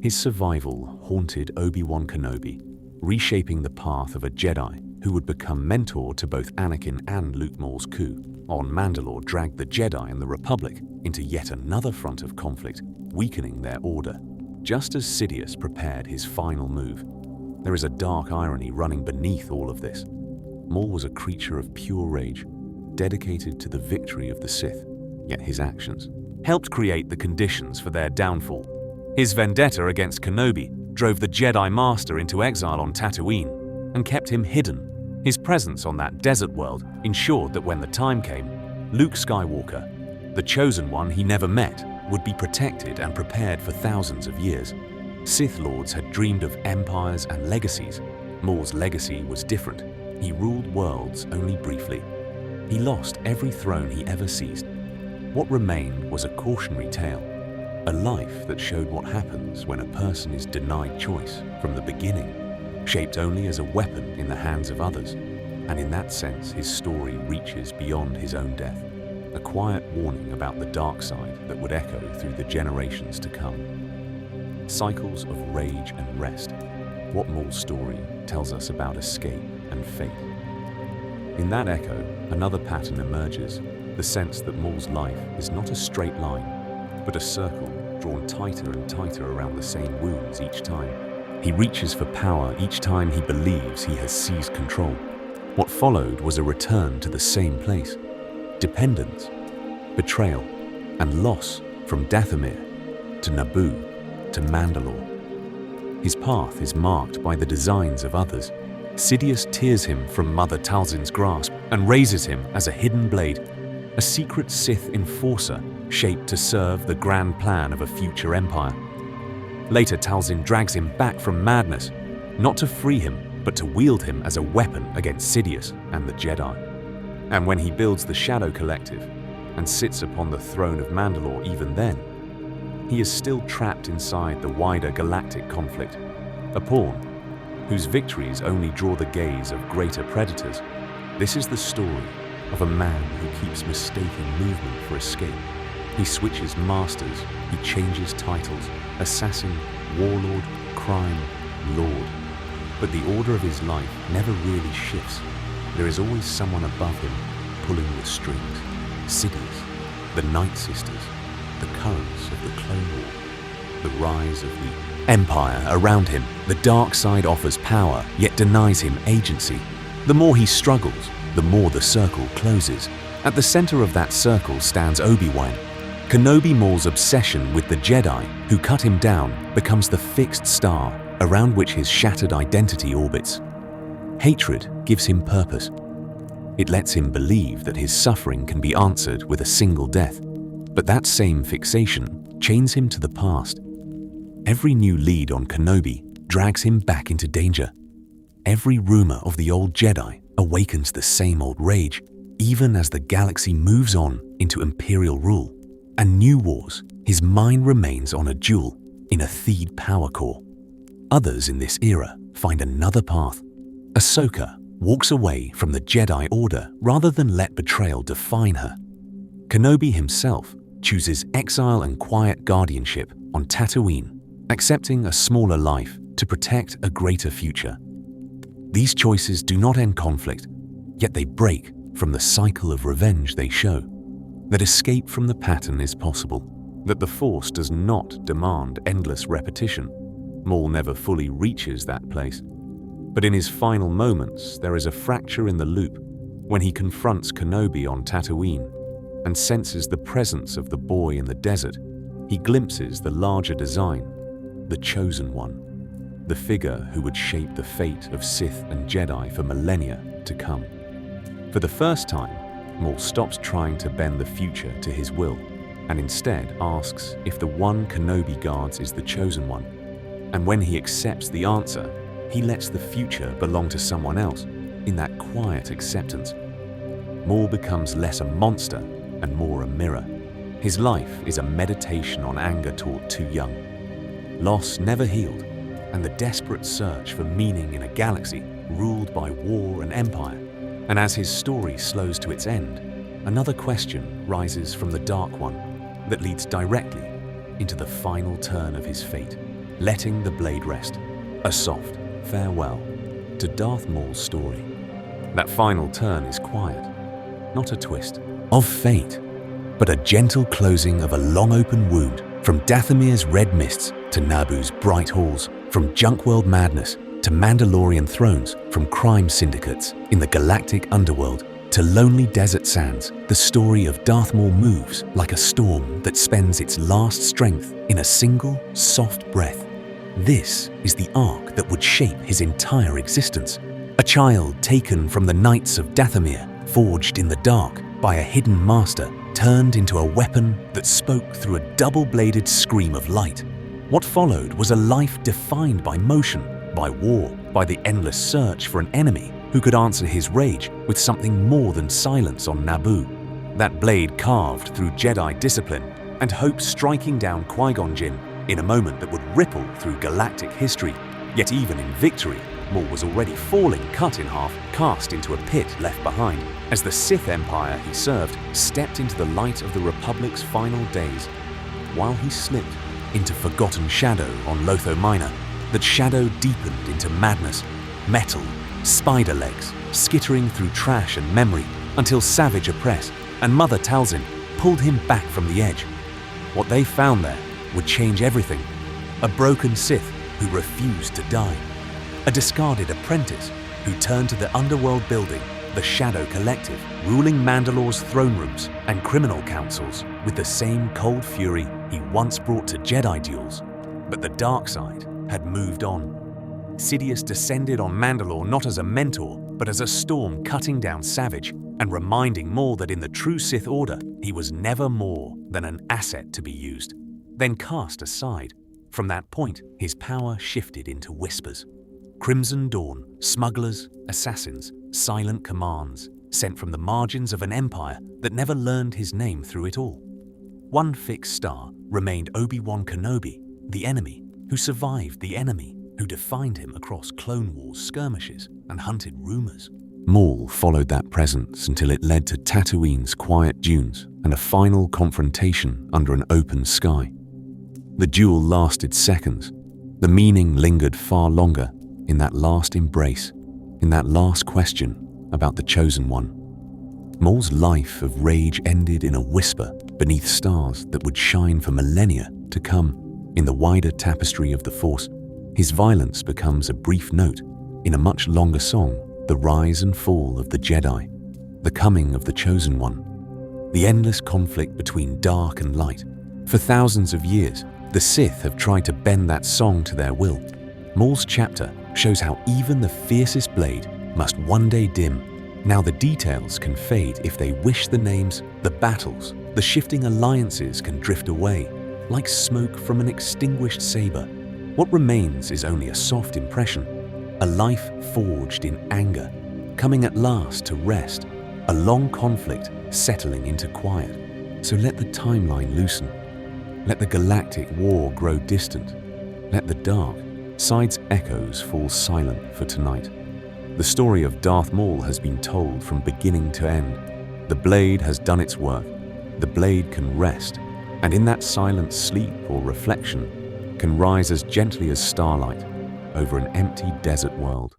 His survival haunted Obi-Wan Kenobi, reshaping the path of a Jedi who would become mentor to both Anakin and Luke. Maul's coup on Mandalore dragged the Jedi and the Republic into yet another front of conflict, weakening their order. Just as Sidious prepared his final move, there is a dark irony running beneath all of this. Maul was a creature of pure rage, dedicated to the victory of the Sith, yet his actions helped create the conditions for their downfall. His vendetta against Kenobi drove the Jedi Master into exile on Tatooine and kept him hidden. His presence on that desert world ensured that when the time came, Luke Skywalker, the chosen one he never met, would be protected and prepared for thousands of years. Sith Lords had dreamed of empires and legacies. Maul's legacy was different. He ruled worlds only briefly. He lost every throne he ever seized. What remained was a cautionary tale, a life that showed what happens when a person is denied choice from the beginning, shaped only as a weapon in the hands of others. And in that sense, his story reaches beyond his own death, a quiet warning about the dark side that would echo through the generations to come. Cycles of rage and rest. What Maul's story tells us about escape and fate. In that echo, another pattern emerges, the sense that Maul's life is not a straight line, but a circle drawn tighter and tighter around the same wounds each time. He reaches for power each time he believes he has seized control. What followed was a return to the same place. Dependence, betrayal, and loss from Dathomir to Naboo to Mandalore. His path is marked by the designs of others. Sidious tears him from Mother Talzin's grasp and raises him as a hidden blade, a secret Sith enforcer shaped to serve the grand plan of a future empire. Later, Talzin drags him back from madness, not to free him, but to wield him as a weapon against Sidious and the Jedi. And when he builds the Shadow Collective and sits upon the throne of Mandalore even then, he is still trapped inside the wider galactic conflict, a pawn whose victories only draw the gaze of greater predators. This is the story of a man who keeps mistaking movement for escape. He switches masters, he changes titles, assassin, warlord, crime, lord. But the order of his life never really shifts. There is always someone above him pulling the strings. Sidious, the Night Sisters, the currents of the Clone War, the rise of the Empire around him. The dark side offers power, yet denies him agency. The more he struggles, the more the circle closes. At the center of that circle stands Obi-Wan. Kenobi Maul's obsession with the Jedi who cut him down becomes the fixed star around which his shattered identity orbits. Hatred gives him purpose. It lets him believe that his suffering can be answered with a single death. But that same fixation chains him to the past. Every new lead on Kenobi drags him back into danger. Every rumor of the old Jedi awakens the same old rage, even as the galaxy moves on into Imperial rule. And new wars, his mind remains on a duel in a Theed power core. Others in this era find another path. Ahsoka walks away from the Jedi Order rather than let betrayal define her. Kenobi himself chooses exile and quiet guardianship on Tatooine, accepting a smaller life to protect a greater future. These choices do not end conflict, yet they break from the cycle of revenge they show. That escape from the pattern is possible, that the Force does not demand endless repetition. Maul never fully reaches that place. But in his final moments, there is a fracture in the loop when he confronts Kenobi on Tatooine and senses the presence of the boy in the desert. He glimpses the larger design, the Chosen One, the figure who would shape the fate of Sith and Jedi for millennia to come. For the first time, Maul stops trying to bend the future to his will and instead asks if the one Kenobi guards is the Chosen One. And when he accepts the answer, he lets the future belong to someone else. In that quiet acceptance, Maul becomes less a monster and more a mirror. His life is a meditation on anger taught too young, loss never healed, and the desperate search for meaning in a galaxy ruled by war and empire. And as his story slows to its end, another question rises from the Dark One that leads directly into the final turn of his fate, letting the blade rest, a soft farewell to Darth Maul's story. That final turn is quiet, not a twist of fate, but a gentle closing of a long open wound. From Dathomir's red mists to Naboo's bright halls, from Junkworld madness to Mandalorian thrones, from crime syndicates in the galactic underworld to lonely desert sands, the story of Darth Maul moves like a storm that spends its last strength in a single, soft breath. This is the arc that would shape his entire existence. A child taken from the Knights of Dathomir, forged in the dark by a hidden master, turned into a weapon that spoke through a double-bladed scream of light. What followed was a life defined by motion, by war, by the endless search for an enemy who could answer his rage with something more than silence on Naboo. That blade carved through Jedi discipline and hope striking down Qui-Gon Jinn in a moment that would ripple through galactic history. Yet even in victory, Maul was already falling cut in half, cast into a pit left behind, as the Sith Empire he served stepped into the light of the Republic's final days. While he slipped into forgotten shadow on Lotho Minor, that shadow deepened into madness, metal, spider legs, skittering through trash and memory, until Savage Apprentice and Mother Talzin pulled him back from the edge. What they found there would change everything. A broken Sith who refused to die. A discarded apprentice who turned to the underworld building, the Shadow Collective, ruling Mandalore's throne rooms and criminal councils with the same cold fury he once brought to Jedi duels. But the dark side had moved on. Sidious descended on Mandalore not as a mentor, but as a storm cutting down savage and reminding Maul that in the true Sith order, he was never more than an asset to be used, then cast aside. From that point, his power shifted into whispers. Crimson Dawn, smugglers, assassins, silent commands, sent from the margins of an empire that never learned his name through it all. One fixed star remained Obi-Wan Kenobi, the enemy, who survived the enemy, who defined him across Clone Wars skirmishes and hunted rumors. Maul followed that presence until it led to Tatooine's quiet dunes and a final confrontation under an open sky. The duel lasted seconds. The meaning lingered far longer in that last embrace, in that last question about the Chosen One. Maul's life of rage ended in a whisper beneath stars that would shine for millennia to come. In the wider tapestry of the Force, his violence becomes a brief note in a much longer song, the rise and fall of the Jedi, the coming of the Chosen One, the endless conflict between dark and light. For thousands of years, the Sith have tried to bend that song to their will. Maul's chapter shows how even the fiercest blade must one day dim. Now the details can fade if they wish. The names, the battles, the shifting alliances can drift away, like smoke from an extinguished saber. What remains is only a soft impression, a life forged in anger, coming at last to rest, a long conflict settling into quiet. So let the timeline loosen. Let the galactic war grow distant. Let the dark side's echoes fall silent for tonight. The story of Darth Maul has been told from beginning to end. The blade has done its work. The blade can rest, and in that silent sleep or reflection, can rise as gently as starlight over an empty desert world.